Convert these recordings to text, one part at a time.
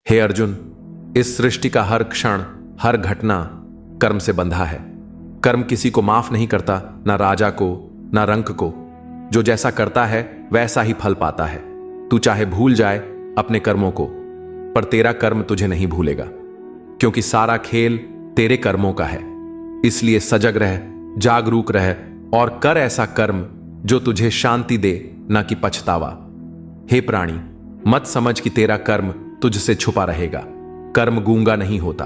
हे अर्जुन, इस सृष्टि का हर क्षण, हर घटना कर्म से बंधा है। कर्म किसी को माफ नहीं करता, ना राजा को, ना रंक को। जो जैसा करता है वैसा ही फल पाता है। तू चाहे भूल जाए अपने कर्मों को, पर तेरा कर्म तुझे नहीं भूलेगा, क्योंकि सारा खेल तेरे कर्मों का है। इसलिए सजग रह, जागरूक रह और कर ऐसा कर्म जो तुझे शांति दे, ना कि पछतावा। हे प्राणी, मत समझ कि तेरा कर्म तुझसे छुपा रहेगा। कर्म गूंगा नहीं होता,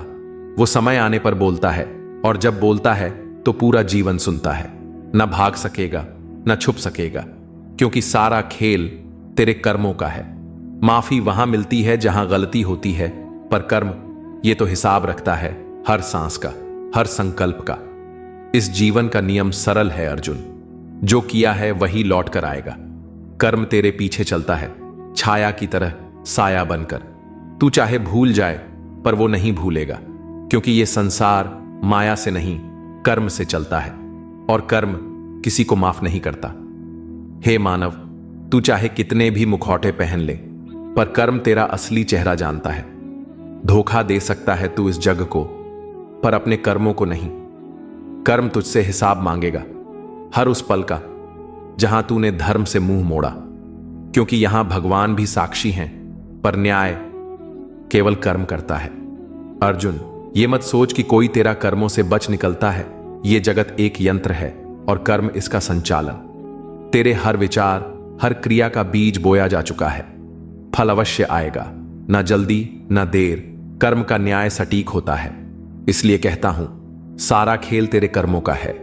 वो समय आने पर बोलता है, और जब बोलता है तो पूरा जीवन सुनता है। न भाग सकेगा, न छुप सकेगा, क्योंकि सारा खेल तेरे कर्मों का है। माफी वहां मिलती है जहां गलती होती है, पर कर्म ये तो हिसाब रखता है हर सांस का, हर संकल्प का। इस जीवन का नियम सरल है अर्जुन, जो किया है वही लौट कर आएगा। कर्म तेरे पीछे चलता है, छाया की तरह साया बनकर। तू चाहे भूल जाए, पर वो नहीं भूलेगा, क्योंकि ये संसार माया से नहीं, कर्म से चलता है, और कर्म किसी को माफ नहीं करता। हे मानव, तू चाहे कितने भी मुखौटे पहन ले, पर कर्म तेरा असली चेहरा जानता है। धोखा दे सकता है तू इस जग को, पर अपने कर्मों को नहीं। कर्म तुझसे हिसाब मांगेगा हर उस पल का जहां तूने धर्म से मुंह मोड़ा, क्योंकि यहां भगवान भी साक्षी हैं, पर न्याय केवल कर्म करता है। अर्जुन, ये मत सोच कि कोई तेरा कर्मों से बच निकलता है। ये जगत एक यंत्र है और कर्म इसका संचालन। तेरे हर विचार, हर क्रिया का बीज बोया जा चुका है। फल अवश्य आएगा, ना जल्दी ना देर। कर्म का न्याय सटीक होता है। इसलिए कहता हूं, सारा खेल तेरे कर्मों का है,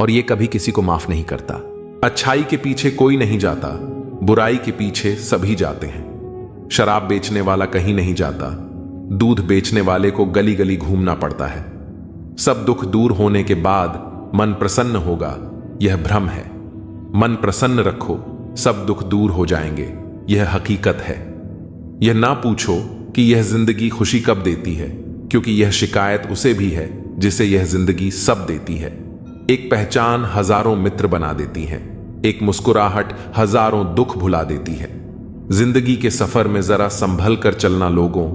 और ये कभी किसी को माफ नहीं करता। अच्छाई के पीछे कोई नहीं जाता, बुराई के पीछे सभी जाते हैं। शराब बेचने वाला कहीं नहीं जाता, दूध बेचने वाले को गली गली घूमना पड़ता है। सब दुख दूर होने के बाद मन प्रसन्न होगा, यह भ्रम है। मन प्रसन्न रखो, सब दुख दूर हो जाएंगे, यह हकीकत है। यह ना पूछो कि यह जिंदगी खुशी कब देती है, क्योंकि यह शिकायत उसे भी है जिसे यह जिंदगी सब देती है। एक पहचान हजारों मित्र बना देती है, एक मुस्कुराहट हजारों दुख भुला देती है। जिंदगी के सफर में जरा संभल कर चलना लोगों,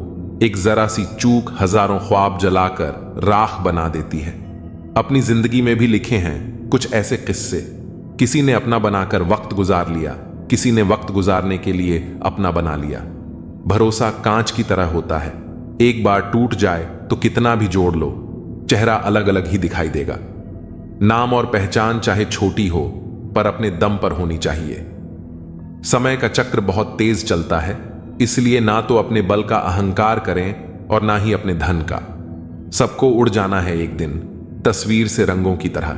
एक जरा सी चूक हजारों ख्वाब जलाकर राख बना देती है। अपनी जिंदगी में भी लिखे हैं कुछ ऐसे किस्से। किसी ने अपना बनाकर वक्त गुजार लिया, किसी ने वक्त गुजारने के लिए अपना बना लिया। भरोसा कांच की तरह होता है, एक बार टूट जाए तो कितना भी जोड़ लो, चेहरा अलग अलग ही दिखाई देगा। नाम और पहचान चाहे छोटी हो, पर अपने दम पर होनी चाहिए। समय का चक्र बहुत तेज चलता है, इसलिए ना तो अपने बल का अहंकार करें और ना ही अपने धन का। सबको उड़ जाना है एक दिन, तस्वीर से रंगों की तरह।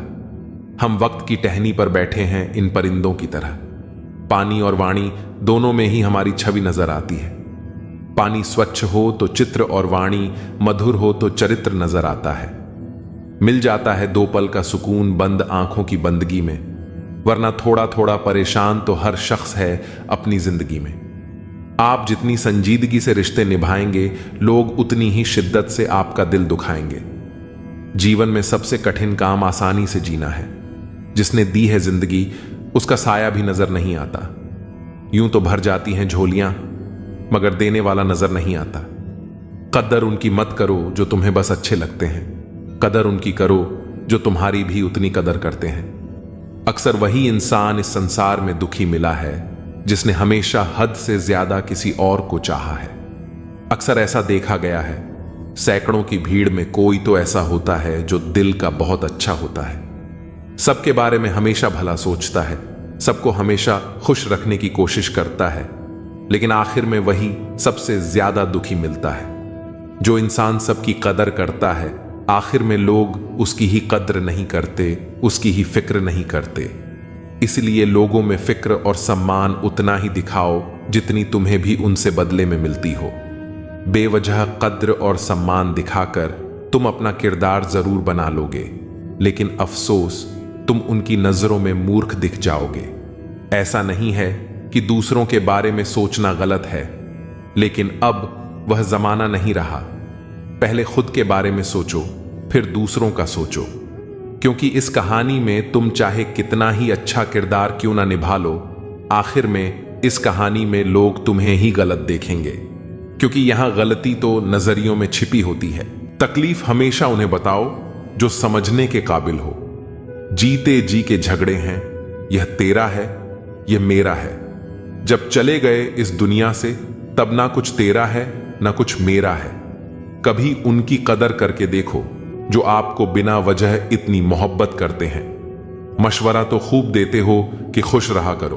हम वक्त की टहनी पर बैठे हैं इन परिंदों की तरह। पानी और वाणी दोनों में ही हमारी छवि नजर आती है। पानी स्वच्छ हो तो चित्र और वाणी मधुर हो तो चरित्र नजर आता है। मिल जाता है दो पल का सुकून बंद आंखों की बंदगी में, वरना थोड़ा थोड़ा परेशान तो हर शख्स है अपनी जिंदगी में। आप जितनी संजीदगी से रिश्ते निभाएंगे, लोग उतनी ही शिद्दत से आपका दिल दुखाएंगे। जीवन में सबसे कठिन काम आसानी से जीना है। जिसने दी है जिंदगी, उसका साया भी नजर नहीं आता। यूं तो भर जाती हैं झोलियां, मगर देने वाला नजर नहीं आता। कदर उनकी मत करो जो तुम्हें बस अच्छे लगते हैं, कदर उनकी करो जो तुम्हारी भी उतनी कदर करते हैं। अक्सर वही इंसान इस संसार में दुखी मिला है जिसने हमेशा हद से ज्यादा किसी और को चाहा है। अक्सर ऐसा देखा गया है, सैकड़ों की भीड़ में कोई तो ऐसा होता है जो दिल का बहुत अच्छा होता है। सबके बारे में हमेशा भला सोचता है, सबको हमेशा खुश रखने की कोशिश करता है, लेकिन आखिर में वही सबसे ज्यादा दुखी मिलता है। जो इंसान सबकी कदर करता है, आखिर में लोग उसकी ही कद्र नहीं करते, उसकी ही फिक्र नहीं करते। इसलिए लोगों में फिक्र और सम्मान उतना ही दिखाओ जितनी तुम्हें भी उनसे बदले में मिलती हो। बेवजह कद्र और सम्मान दिखाकर तुम अपना किरदार जरूर बना लोगे, लेकिन अफसोस तुम उनकी नजरों में मूर्ख दिख जाओगे। ऐसा नहीं है कि दूसरों के बारे में सोचना गलत है, लेकिन अब वह जमाना नहीं रहा। पहले खुद के बारे में सोचो, फिर दूसरों का सोचो, क्योंकि इस कहानी में तुम चाहे कितना ही अच्छा किरदार क्यों ना निभा लो, आखिर में इस कहानी में लोग तुम्हें ही गलत देखेंगे। क्योंकि यहां गलती तो नजरियों में छिपी होती है। तकलीफ हमेशा उन्हें बताओ जो समझने के काबिल हो। जीते जी के झगड़े हैं, यह तेरा है, यह मेरा है। जब चले गए इस दुनिया से, तब ना कुछ तेरा है ना कुछ मेरा है। कभी उनकी कदर करके देखो जो आपको बिना वजह इतनी मोहब्बत करते हैं। मशवरा तो खूब देते हो कि खुश रहा करो,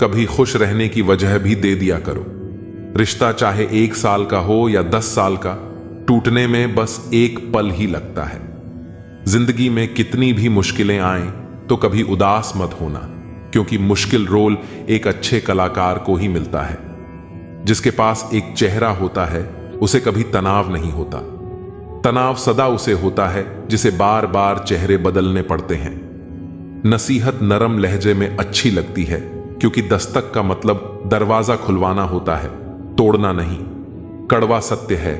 कभी खुश रहने की वजह भी दे दिया करो। रिश्ता चाहे 1 साल का हो या 10 साल का, टूटने में बस एक पल ही लगता है। जिंदगी में कितनी भी मुश्किलें आएं तो कभी उदास मत होना, क्योंकि मुश्किल रोल एक अच्छे कलाकार को ही मिलता है। जिसके पास एक चेहरा होता है उसे कभी तनाव नहीं होता। तनाव सदा उसे होता है जिसे बार बार चेहरे बदलने पड़ते हैं। नसीहत नरम लहजे में अच्छी लगती है, क्योंकि दस्तक का मतलब दरवाजा खुलवाना होता है, तोड़ना नहीं। कड़वा सत्य है,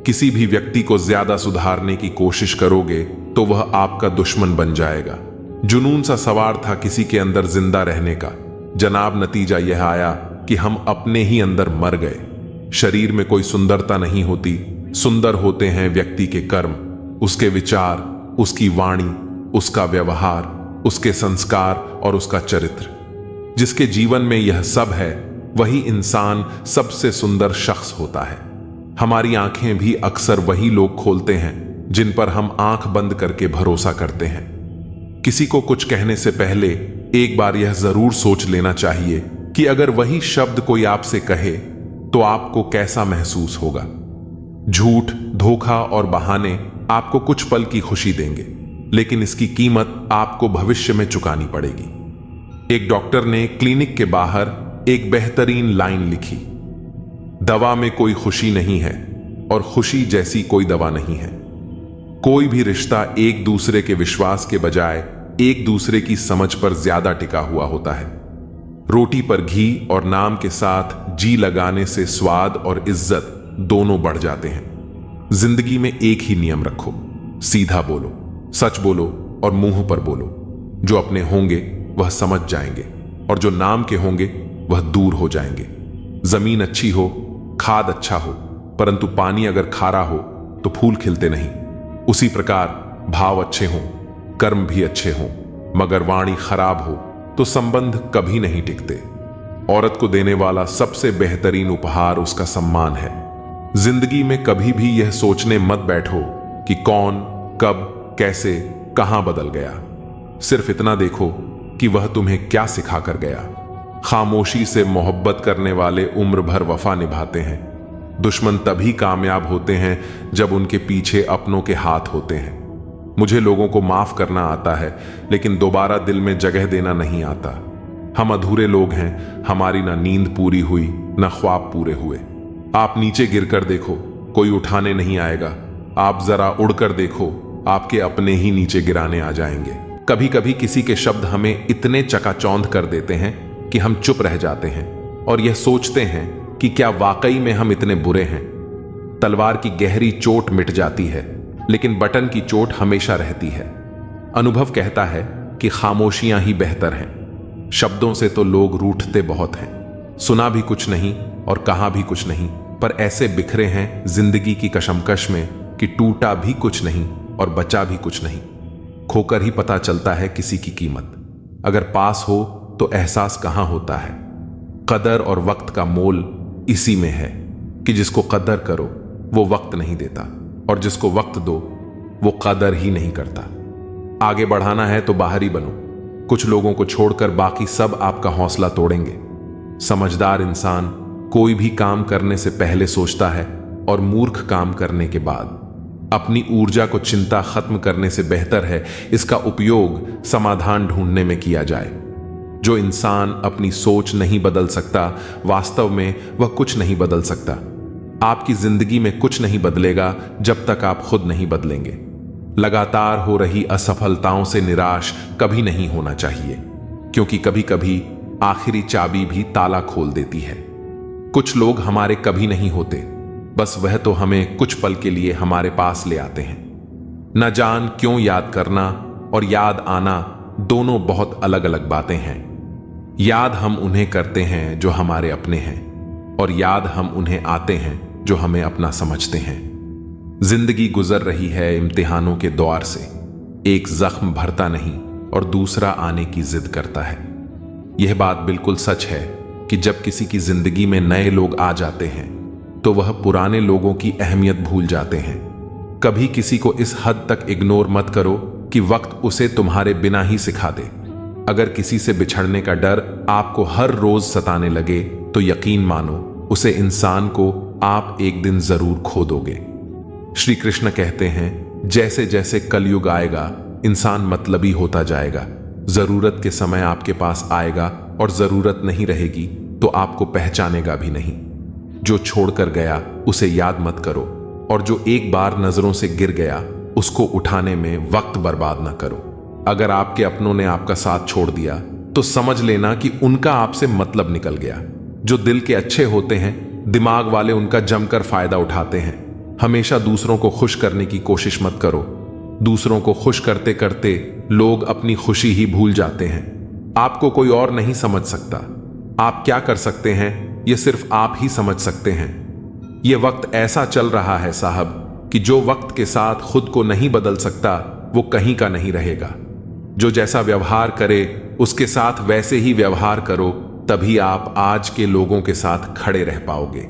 किसी भी व्यक्ति को ज्यादा सुधारने की कोशिश करोगे तो वह आपका दुश्मन बन जाएगा। जुनून सा सवार था किसी के अंदर जिंदा रहने का, जनाब नतीजा यह आया कि हम अपने ही अंदर मर गए। शरीर में कोई सुंदरता नहीं होती, सुंदर होते हैं व्यक्ति के कर्म, उसके विचार, उसकी वाणी, उसका व्यवहार, उसके संस्कार और उसका चरित्र। जिसके जीवन में यह सब है वही इंसान सबसे सुंदर शख्स होता है। हमारी आंखें भी अक्सर वही लोग खोलते हैं जिन पर हम आंख बंद करके भरोसा करते हैं। किसी को कुछ कहने से पहले एक बार यह जरूर सोच लेना चाहिए कि अगर वही शब्द कोई आपसे कहे तो आपको कैसा महसूस होगा। झूठ, धोखा और बहाने आपको कुछ पल की खुशी देंगे, लेकिन इसकी कीमत आपको भविष्य में चुकानी पड़ेगी। एक डॉक्टर ने क्लिनिक के बाहर एक बेहतरीन लाइन लिखी, दवा में कोई खुशी नहीं है और खुशी जैसी कोई दवा नहीं है। कोई भी रिश्ता एक दूसरे के विश्वास के बजाय एक दूसरे की समझ पर ज्यादा टिका हुआ होता है। रोटी पर घी और नाम के साथ जी लगाने से स्वाद और इज्जत दोनों बढ़ जाते हैं। जिंदगी में एक ही नियम रखो, सीधा बोलो, सच बोलो और मुंह पर बोलो। जो अपने होंगे वह समझ जाएंगे और जो नाम के होंगे वह दूर हो जाएंगे। जमीन अच्छी हो, खाद अच्छा हो, परंतु पानी अगर खारा हो तो फूल खिलते नहीं। उसी प्रकार भाव अच्छे हों, कर्म भी अच्छे हों, मगर वाणी खराब हो तो संबंध कभी नहीं टिकते। औरत को देने वाला सबसे बेहतरीन उपहार उसका सम्मान है। जिंदगी में कभी भी यह सोचने मत बैठो कि कौन, कब, कैसे, कहां बदल गया। सिर्फ इतना देखो कि वह तुम्हें क्या सिखा कर गया। खामोशी से मोहब्बत करने वाले उम्र भर वफा निभाते हैं। दुश्मन तभी कामयाब होते हैं जब उनके पीछे अपनों के हाथ होते हैं। मुझे लोगों को माफ करना आता है, लेकिन दोबारा दिल में जगह देना नहीं आता। हम अधूरे लोग हैं, हमारी ना नींद पूरी हुई ना ख्वाब पूरे हुए। आप नीचे गिरकर देखो, कोई उठाने नहीं आएगा। आप जरा उड़कर देखो, आपके अपने ही नीचे गिराने आ जाएंगे। कभी कभी किसी के शब्द हमें इतने चकाचौंध कर देते हैं कि हम चुप रह जाते हैं और यह सोचते हैं कि क्या वाकई में हम इतने बुरे हैं। तलवार की गहरी चोट मिट जाती है, लेकिन बटन की चोट हमेशा रहती है। अनुभव कहता है कि खामोशियां ही बेहतर हैं। शब्दों से तो लोग रूठते बहुत हैं। सुना भी कुछ नहीं और कहा भी कुछ नहीं, पर ऐसे बिखरे हैं जिंदगी की कशमकश में कि टूटा भी कुछ नहीं और बचा भी कुछ नहीं। खोकर ही पता चलता है किसी की कीमत। अगर पास हो तो एहसास कहां होता है। कदर और वक्त का मोल इसी में है कि जिसको कदर करो वो वक्त नहीं देता, और जिसको वक्त दो वो कदर ही नहीं करता। आगे बढ़ाना है तो बाहरी बनो। कुछ लोगों को छोड़कर बाकी सब आपका हौसला तोड़ेंगे। समझदार इंसान कोई भी काम करने से पहले सोचता है और मूर्ख काम करने के बाद। अपनी ऊर्जा को चिंता खत्म करने से बेहतर है इसका उपयोग समाधान ढूंढने में किया जाए। जो इंसान अपनी सोच नहीं बदल सकता, वास्तव में वह कुछ नहीं बदल सकता। आपकी जिंदगी में कुछ नहीं बदलेगा जब तक आप खुद नहीं बदलेंगे। लगातार हो रही असफलताओं से निराश कभी नहीं होना चाहिए, क्योंकि कभी कभी आखिरी चाबी भी ताला खोल देती है। कुछ लोग हमारे कभी नहीं होते, बस वह तो हमें कुछ पल के लिए हमारे पास ले आते हैं। न जान क्यों याद करना और याद आना दोनों बहुत अलग अलग बातें हैं। याद हम उन्हें करते हैं जो हमारे अपने हैं, और याद हम उन्हें आते हैं जो हमें अपना समझते हैं। जिंदगी गुजर रही है इम्तिहानों के द्वार से, एक जख्म भरता नहीं और दूसरा आने की जिद करता है। यह बात बिल्कुल सच है कि जब किसी की जिंदगी में नए लोग आ जाते हैं तो वह पुराने लोगों की अहमियत भूल जाते हैं। कभी किसी को इस हद तक इग्नोर मत करो कि वक्त उसे तुम्हारे बिना ही सिखा दे। अगर किसी से बिछड़ने का डर आपको हर रोज सताने लगे तो यकीन मानो उसे इंसान को आप एक दिन जरूर खो दोगे। श्री कृष्ण कहते हैं, जैसे जैसे कलयुग आएगा इंसान मतलबी होता जाएगा। जरूरत के समय आपके पास आएगा और जरूरत नहीं रहेगी तो आपको पहचानेगा भी नहीं। जो छोड़कर गया उसे याद मत करो और जो एक बार नजरों से गिर गया उसको उठाने में वक्त बर्बाद ना करो। अगर आपके अपनों ने आपका साथ छोड़ दिया तो समझ लेना कि उनका आपसे मतलब निकल गया। जो दिल के अच्छे होते हैं, दिमाग वाले उनका जमकर फायदा उठाते हैं। हमेशा दूसरों को खुश करने की कोशिश मत करो। दूसरों को खुश करते करते लोग अपनी खुशी ही भूल जाते हैं। आपको कोई और नहीं समझ सकता। आप क्या कर सकते हैं ये सिर्फ आप ही समझ सकते हैं। ये वक्त ऐसा चल रहा है साहब कि जो वक्त के साथ खुद को नहीं बदल सकता वो कहीं का नहीं रहेगा। जो जैसा व्यवहार करे उसके साथ वैसे ही व्यवहार करो, तभी आप आज के लोगों के साथ खड़े रह पाओगे।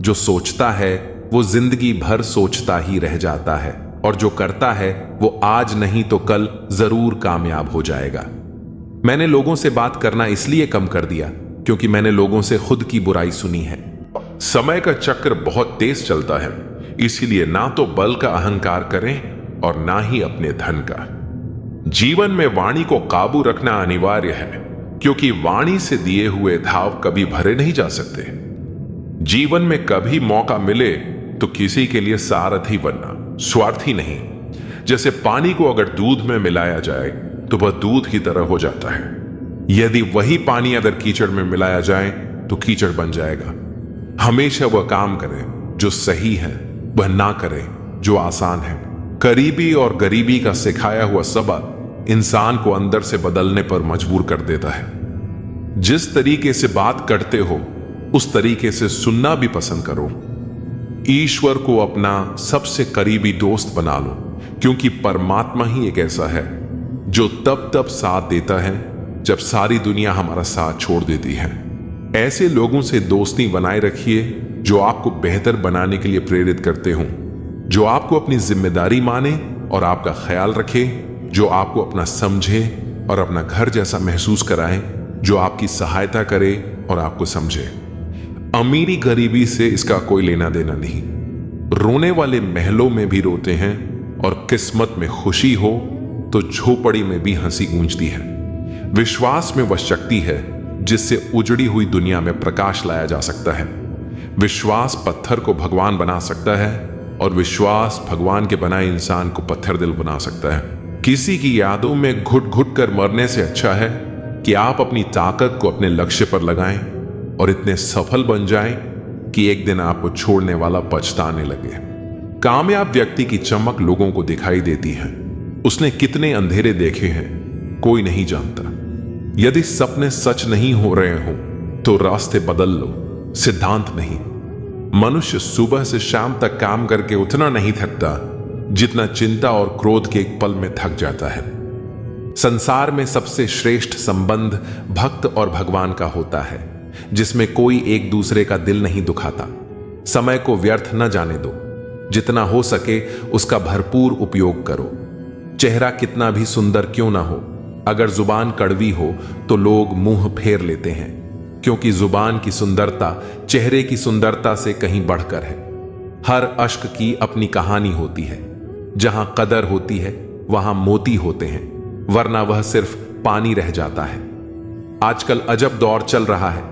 जो सोचता है वो जिंदगी भर सोचता ही रह जाता है और जो करता है वो आज नहीं तो कल जरूर कामयाब हो जाएगा। मैंने लोगों से बात करना इसलिए कम कर दिया क्योंकि मैंने लोगों से खुद की बुराई सुनी है। समय का चक्र बहुत तेज चलता है, इसीलिए ना तो बल का अहंकार करें और ना ही अपने धन का। जीवन में वाणी को काबू रखना अनिवार्य है क्योंकि वाणी से दिए हुए धाव कभी भरे नहीं जा सकते। जीवन में कभी मौका मिले तो किसी के लिए सारथी बनना, स्वार्थी नहीं। जैसे पानी को अगर दूध में मिलाया जाए तो वह दूध की तरह हो जाता है। यदि वही पानी अगर कीचड़ में मिलाया जाए तो कीचड़ बन जाएगा। हमेशा वह काम करें जो सही है, वह ना करें जो आसान है। करीबी और गरीबी का सिखाया हुआ सबक इंसान को अंदर से बदलने पर मजबूर कर देता है। जिस तरीके से बात करते हो उस तरीके से सुनना भी पसंद करो। ईश्वर को अपना सबसे करीबी दोस्त बना लो क्योंकि परमात्मा ही एक ऐसा है जो तब तब साथ देता है जब सारी दुनिया हमारा साथ छोड़ देती है। ऐसे लोगों से दोस्ती बनाए रखिए जो आपको बेहतर बनाने के लिए प्रेरित करते हों, जो आपको अपनी जिम्मेदारी माने और आपका ख्याल रखे, जो आपको अपना समझे और अपना घर जैसा महसूस कराए, जो आपकी सहायता करे और आपको समझे। अमीरी गरीबी से इसका कोई लेना देना नहीं। रोने वाले महलों में भी रोते हैं और किस्मत में खुशी हो तो झोपड़ी में भी हंसी गूंजती है। विश्वास में वह शक्ति है जिससे उजड़ी हुई दुनिया में प्रकाश लाया जा सकता है। विश्वास पत्थर को भगवान बना सकता है और विश्वास भगवान के बनाए इंसान को पत्थर दिल बना सकता है। किसी की यादों में घुट घुट कर मरने से अच्छा है कि आप अपनी ताकत को अपने लक्ष्य पर लगाएं और इतने सफल बन जाएं कि एक दिन आपको छोड़ने वाला पछताने लगे। कामयाब व्यक्ति की चमक लोगों को दिखाई देती है। उसने कितने अंधेरे देखे हैं कोई नहीं जानता। यदि सपने सच नहीं हो रहे हो तो रास्ते बदल लो, सिद्धांत नहीं। मनुष्य सुबह से शाम तक काम करके उतना नहीं थकता जितना चिंता और क्रोध के एक पल में थक जाता है। संसार में सबसे श्रेष्ठ संबंध भक्त और भगवान का होता है, जिसमें कोई एक दूसरे का दिल नहीं दुखाता। समय को व्यर्थ न जाने दो, जितना हो सके उसका भरपूर उपयोग करो। चेहरा कितना भी सुंदर क्यों ना हो, अगर जुबान कड़वी हो तो लोग मुंह फेर लेते हैं, क्योंकि जुबान की सुंदरता चेहरे की सुंदरता से कहीं बढ़कर है। हर अश्क की अपनी कहानी होती है। जहां कदर होती है वहां मोती होते हैं, वरना वह सिर्फ पानी रह जाता है। आजकल अजब दौर चल रहा है।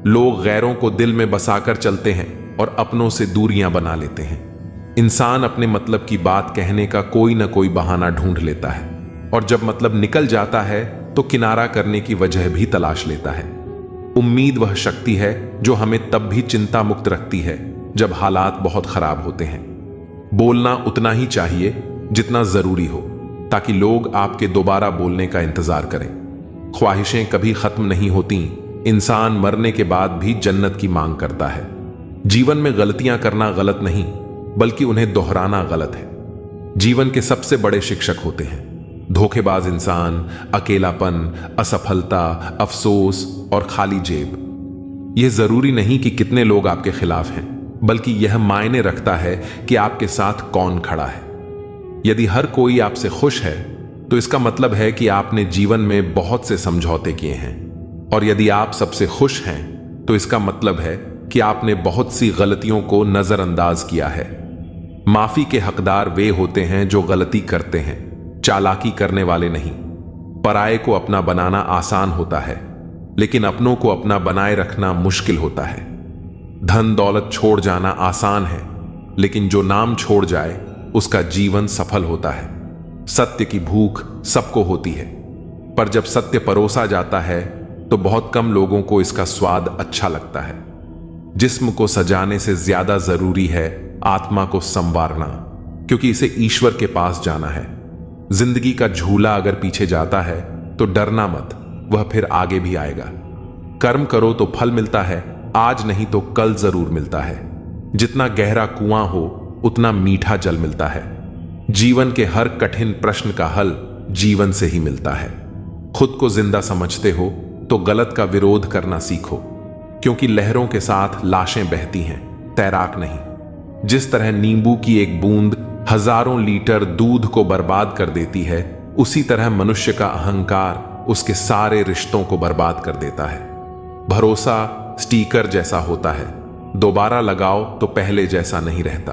लोग गैरों को दिल में बसाकर चलते हैं और अपनों से दूरियां बना लेते हैं। इंसान अपने मतलब की बात कहने का कोई ना कोई बहाना ढूंढ लेता है और जब मतलब निकल जाता है तो किनारा करने की वजह भी तलाश लेता है। उम्मीद वह शक्ति है जो हमें तब भी चिंता मुक्त रखती है जब हालात बहुत खराब होते हैं। बोलना उतना ही चाहिए जितना जरूरी हो, ताकि लोग आपके दोबारा बोलने का इंतजार करें। ख्वाहिशें कभी खत्म नहीं होती। इंसान मरने के बाद भी जन्नत की मांग करता है। जीवन में गलतियां करना गलत नहीं, बल्कि उन्हें दोहराना गलत है। जीवन के सबसे बड़े शिक्षक होते हैं धोखेबाज इंसान, अकेलापन, असफलता, अफसोस और खाली जेब। यह जरूरी नहीं कि कितने लोग आपके खिलाफ हैं, बल्कि यह मायने रखता है कि आपके साथ कौन खड़ा है। यदि हर कोई आपसे खुश है तो इसका मतलब है कि आपने जीवन में बहुत से समझौते किए हैं, और यदि आप सबसे खुश हैं तो इसका मतलब है कि आपने बहुत सी गलतियों को नजरअंदाज किया है। माफी के हकदार वे होते हैं जो गलती करते हैं, चालाकी करने वाले नहीं। पराये को अपना बनाना आसान होता है, लेकिन अपनों को अपना बनाए रखना मुश्किल होता है। धन दौलत छोड़ जाना आसान है, लेकिन जो नाम छोड़ जाए उसका जीवन सफल होता है। सत्य की भूख सबको होती है, पर जब सत्य परोसा जाता है तो बहुत कम लोगों को इसका स्वाद अच्छा लगता है। जिस्म को सजाने से ज्यादा जरूरी है आत्मा को संवारना, क्योंकि इसे ईश्वर के पास जाना है। जिंदगी का झूला अगर पीछे जाता है तो डरना मत, वह फिर आगे भी आएगा। कर्म करो तो फल मिलता है, आज नहीं तो कल जरूर मिलता है। जितना गहरा कुआं हो उतना मीठा जल मिलता है। जीवन के हर कठिन प्रश्न का हल जीवन से ही मिलता है। खुद को जिंदा समझते हो तो गलत का विरोध करना सीखो, क्योंकि लहरों के साथ लाशें बहती हैं, तैराक नहीं। जिस तरह नींबू की एक बूंद हजारों लीटर दूध को बर्बाद कर देती है, उसी तरह मनुष्य का अहंकार उसके सारे रिश्तों को बर्बाद कर देता है। भरोसा स्टीकर जैसा होता है, दोबारा लगाओ तो पहले जैसा नहीं रहता।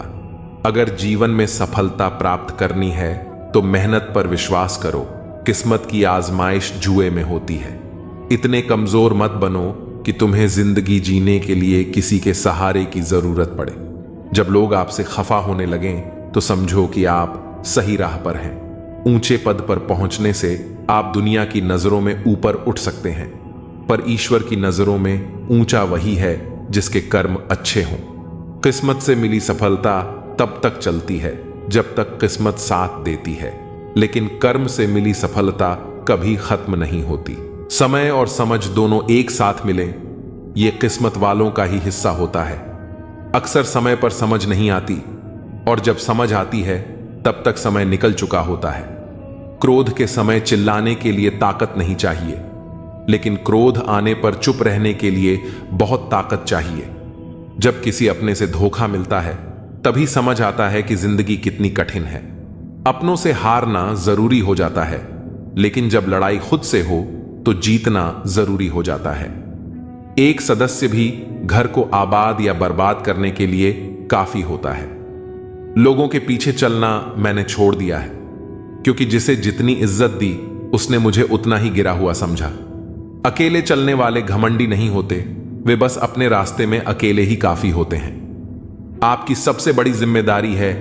अगर जीवन में सफलता प्राप्त करनी है तो मेहनत पर विश्वास करो। किस्मत की आजमाइश जुए में होती है। इतने कमजोर मत बनो कि तुम्हें जिंदगी जीने के लिए किसी के सहारे की जरूरत पड़े। जब लोग आपसे खफा होने लगें तो समझो कि आप सही राह पर हैं। ऊंचे पद पर पहुंचने से आप दुनिया की नजरों में ऊपर उठ सकते हैं, पर ईश्वर की नजरों में ऊंचा वही है जिसके कर्म अच्छे हों। किस्मत से मिली सफलता तब तक चलती है जब तक किस्मत साथ देती है, लेकिन कर्म से मिली सफलता कभी खत्म नहीं होती। समय और समझ दोनों एक साथ मिले, ये किस्मत वालों का ही हिस्सा होता है। अक्सर समय पर समझ नहीं आती, और जब समझ आती है तब तक समय निकल चुका होता है। क्रोध के समय चिल्लाने के लिए ताकत नहीं चाहिए, लेकिन क्रोध आने पर चुप रहने के लिए बहुत ताकत चाहिए। जब किसी अपने से धोखा मिलता है तभी समझ आता है कि जिंदगी कितनी कठिन है। अपनों से हारना जरूरी हो जाता है, लेकिन जब लड़ाई खुद से हो तो जीतना जरूरी हो जाता है। एक सदस्य भी घर को आबाद या बर्बाद करने के लिए काफी होता है। लोगों के पीछे चलना मैंने छोड़ दिया है, क्योंकि जिसे जितनी इज्जत दी उसने मुझे उतना ही गिरा हुआ समझा। अकेले चलने वाले घमंडी नहीं होते, वे बस अपने रास्ते में अकेले ही काफी होते हैं। आपकी सबसे बड़ी जिम्मेदारी है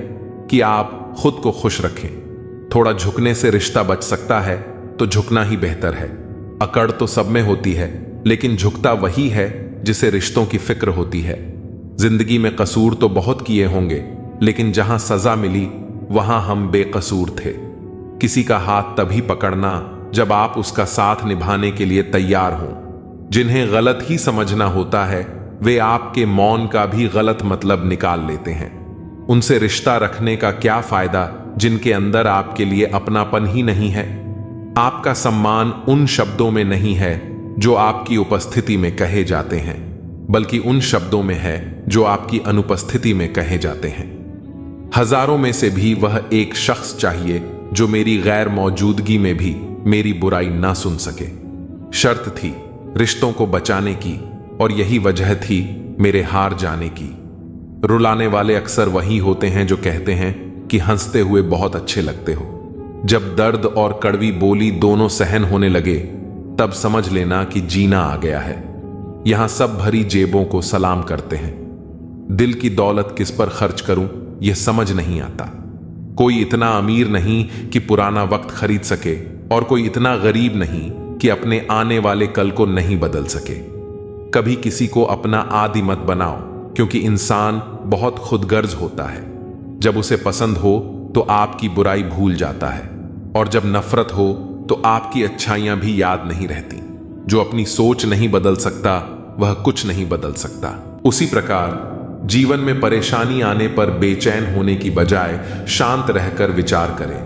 कि आप खुद को खुश रखें। थोड़ा झुकने से रिश्ता बच सकता है तो झुकना ही बेहतर है। अकड़ तो सब में होती है, लेकिन झुकता वही है जिसे रिश्तों की फिक्र होती है। जिंदगी में कसूर तो बहुत किए होंगे, लेकिन जहां सजा मिली वहां हम बेकसूर थे। किसी का हाथ तभी पकड़ना जब आप उसका साथ निभाने के लिए तैयार हों। जिन्हें गलत ही समझना होता है वे आपके मौन का भी गलत मतलब निकाल लेते हैं। उनसे रिश्ता रखने का क्या फायदा जिनके अंदर आपके लिए अपनापन ही नहीं है। आपका सम्मान उन शब्दों में नहीं है जो आपकी उपस्थिति में कहे जाते हैं, बल्कि उन शब्दों में है जो आपकी अनुपस्थिति में कहे जाते हैं। हजारों में से भी वह एक शख्स चाहिए जो मेरी गैर मौजूदगी में भी मेरी बुराई ना सुन सके। शर्त थी रिश्तों को बचाने की, और यही वजह थी मेरे हार जाने की। रुलाने वाले अक्सर वही होते हैं जो कहते हैं कि हंसते हुए बहुत अच्छे लगते हो। जब दर्द और कड़वी बोली दोनों सहन होने लगे तब समझ लेना कि जीना आ गया है। यहां सब भरी जेबों को सलाम करते हैं। दिल की दौलत किस पर खर्च करूं यह समझ नहीं आता। कोई इतना अमीर नहीं कि पुराना वक्त खरीद सके, और कोई इतना गरीब नहीं कि अपने आने वाले कल को नहीं बदल सके। कभी किसी को अपना आदि मत बनाओ, क्योंकि इंसान बहुत खुदगर्ज होता है। जब उसे पसंद हो तो आपकी बुराई भूल जाता है, और जब नफरत हो तो आपकी अच्छाइयां भी याद नहीं रहती। जो अपनी सोच नहीं बदल सकता वह कुछ नहीं बदल सकता। उसी प्रकार जीवन में परेशानी आने पर बेचैन होने की बजाय शांत रहकर विचार करें,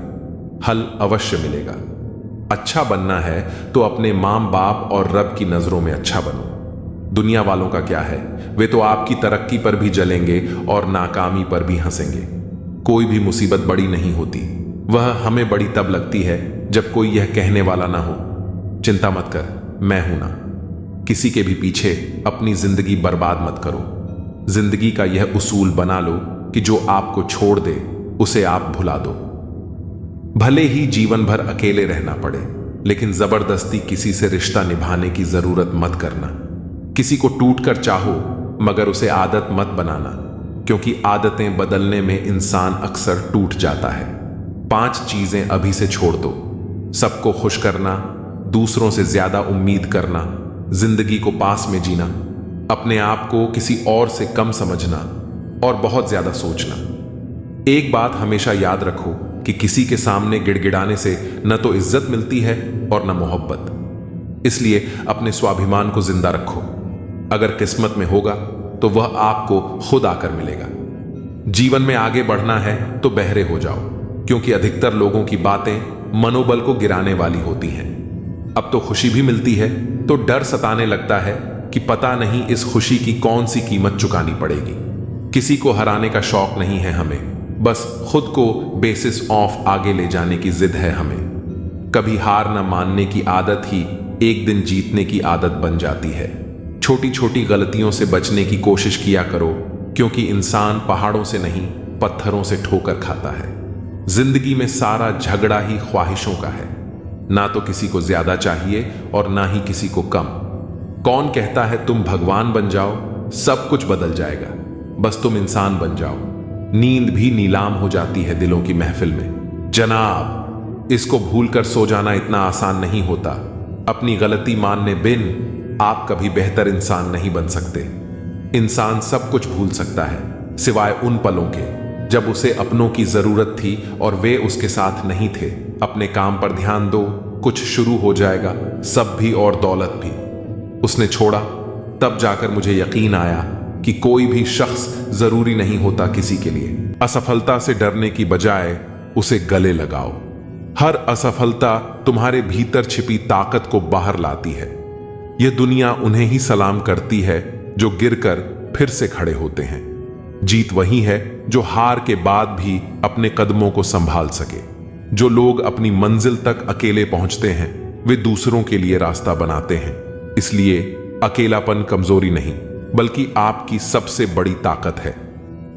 हल अवश्य मिलेगा। अच्छा बनना है तो अपने मां बाप और रब की नजरों में अच्छा बनो। दुनिया वालों का क्या है, वे तो आपकी तरक्की पर भी जलेंगे और नाकामी पर भी हंसेंगे। कोई भी मुसीबत बड़ी नहीं होती, वह हमें बड़ी तब लगती है जब कोई यह कहने वाला ना हो, चिंता मत कर, मैं हूं ना। किसी के भी पीछे अपनी जिंदगी बर्बाद मत करो। जिंदगी का यह उसूल बना लो कि जो आपको छोड़ दे उसे आप भुला दो। भले ही जीवन भर अकेले रहना पड़े, लेकिन जबरदस्ती किसी से रिश्ता निभाने की जरूरत मत करना। किसी को टूटकर चाहो, मगर उसे आदत मत बनाना, क्योंकि आदतें बदलने में इंसान अक्सर टूट जाता है। 5 चीजें अभी से छोड़ दो। सबको खुश करना, दूसरों से ज्यादा उम्मीद करना, जिंदगी को पास में जीना, अपने आप को किसी और से कम समझना और बहुत ज्यादा सोचना। एक बात हमेशा याद रखो कि किसी के सामने गिड़गिड़ाने से न तो इज्जत मिलती है और न मोहब्बत। इसलिए अपने स्वाभिमान को जिंदा रखो। अगर किस्मत में होगा तो वह आपको खुद आकर मिलेगा। जीवन में आगे बढ़ना है तो बहरे हो जाओ, क्योंकि अधिकतर लोगों की बातें मनोबल को गिराने वाली होती हैं। अब तो खुशी भी मिलती है तो डर सताने लगता है कि पता नहीं इस खुशी की कौन सी कीमत चुकानी पड़ेगी। किसी को हराने का शौक नहीं है हमें, बस खुद को बेसिस ऑफ आगे ले जाने की जिद है हमें। कभी हार न मानने की आदत ही एक दिन जीतने की आदत बन जाती है। छोटी छोटी गलतियों से बचने की कोशिश किया करो, क्योंकि इंसान पहाड़ों से नहीं पत्थरों से ठोकर खाता है। जिंदगी में सारा झगड़ा ही ख्वाहिशों का है। ना तो किसी को ज्यादा चाहिए और ना ही किसी को कम। कौन कहता है तुम भगवान बन जाओ, सब कुछ बदल जाएगा, बस तुम इंसान बन जाओ। नींद भी नीलाम हो जाती है दिलों की महफिल में। जनाब, इसको भूलकर सो जाना इतना आसान नहीं होता। अपनी गलती मानने बिन आप कभी बेहतर इंसान नहीं बन सकते। इंसान सब कुछ भूल सकता है, सिवाय उन पलों के जब उसे अपनों की जरूरत थी और वे उसके साथ नहीं थे। अपने काम पर ध्यान दो, कुछ शुरू हो जाएगा, सब भी और दौलत भी। उसने छोड़ा, तब जाकर मुझे यकीन आया कि कोई भी शख्स जरूरी नहीं होता किसी के लिए। असफलता से डरने की बजाय उसे गले लगाओ। हर असफलता तुम्हारे भीतर छिपी ताकत को बाहर लाती है। यह दुनिया उन्हें ही सलाम करती है जो गिरकर फिर से खड़े होते हैं। जीत वही है जो हार के बाद भी अपने कदमों को संभाल सके। जो लोग अपनी मंजिल तक अकेले पहुंचते हैं, वे दूसरों के लिए रास्ता बनाते हैं। इसलिए अकेलापन कमजोरी नहीं, बल्कि आपकी सबसे बड़ी ताकत है।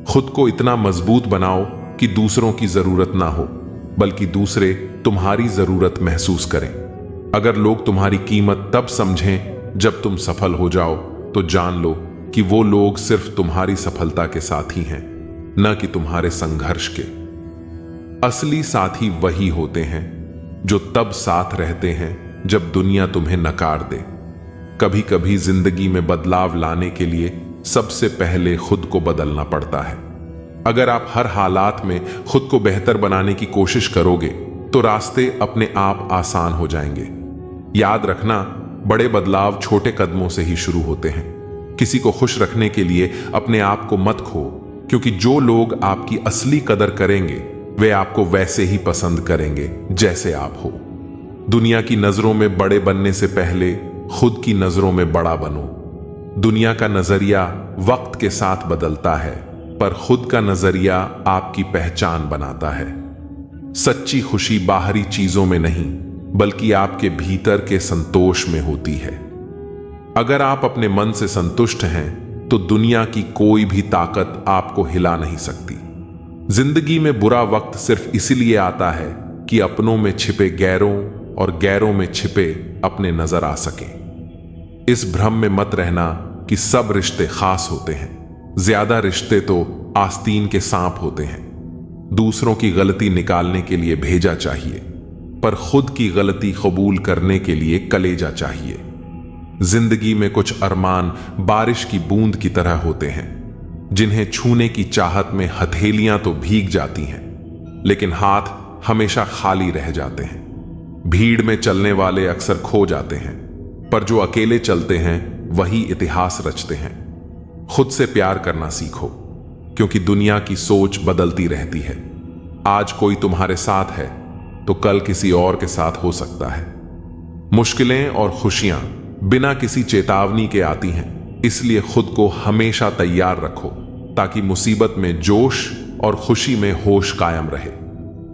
खुद को इतना मजबूत बनाओ कि दूसरों की जरूरत ना हो, बल्कि दूसरे तुम्हारी जरूरत महसूस करें। अगर लोग तुम्हारी कीमत तब समझें जब तुम सफल हो जाओ, तो जान लो कि वो लोग सिर्फ तुम्हारी सफलता के साथी हैं, न कि तुम्हारे संघर्ष के। असली साथी वही होते हैं जो तब साथ रहते हैं जब दुनिया तुम्हें नकार दे। कभी कभी जिंदगी में बदलाव लाने के लिए सबसे पहले खुद को बदलना पड़ता है। अगर आप हर हालात में खुद को बेहतर बनाने की कोशिश करोगे तो रास्ते अपने आप आसान हो जाएंगे। याद रखना, बड़े बदलाव छोटे कदमों से ही शुरू होते हैं। किसी को खुश रखने के लिए अपने आप को मत खो, क्योंकि जो लोग आपकी असली कदर करेंगे वे आपको वैसे ही पसंद करेंगे जैसे आप हो। दुनिया की नजरों में बड़े बनने से पहले खुद की नजरों में बड़ा बनो। दुनिया का नजरिया वक्त के साथ बदलता है, पर खुद का नजरिया आपकी पहचान बनाता है। सच्ची खुशी बाहरी चीजों में नहीं, बल्कि आपके भीतर के संतोष में होती है। अगर आप अपने मन से संतुष्ट हैं तो दुनिया की कोई भी ताकत आपको हिला नहीं सकती। जिंदगी में बुरा वक्त सिर्फ इसलिए आता है कि अपनों में छिपे गैरों और गैरों में छिपे अपने नजर आ सके। इस भ्रम में मत रहना कि सब रिश्ते खास होते हैं। ज्यादा रिश्ते तो आस्तीन के सांप होते हैं। दूसरों की गलती निकालने के लिए भेजा चाहिए, पर खुद की गलती कबूल करने के लिए कलेजा चाहिए। जिंदगी में कुछ अरमान बारिश की बूंद की तरह होते हैं, जिन्हें छूने की चाहत में हथेलियां तो भीग जाती हैं, लेकिन हाथ हमेशा खाली रह जाते हैं। भीड़ में चलने वाले अक्सर खो जाते हैं, पर जो अकेले चलते हैं वही इतिहास रचते हैं। खुद से प्यार करना सीखो, क्योंकि दुनिया की सोच बदलती रहती है। आज कोई तुम्हारे साथ है तो कल किसी और के साथ हो सकता है। मुश्किलें और खुशियां बिना किसी चेतावनी के आती हैं, इसलिए खुद को हमेशा तैयार रखो ताकि मुसीबत में जोश और खुशी में होश कायम रहे।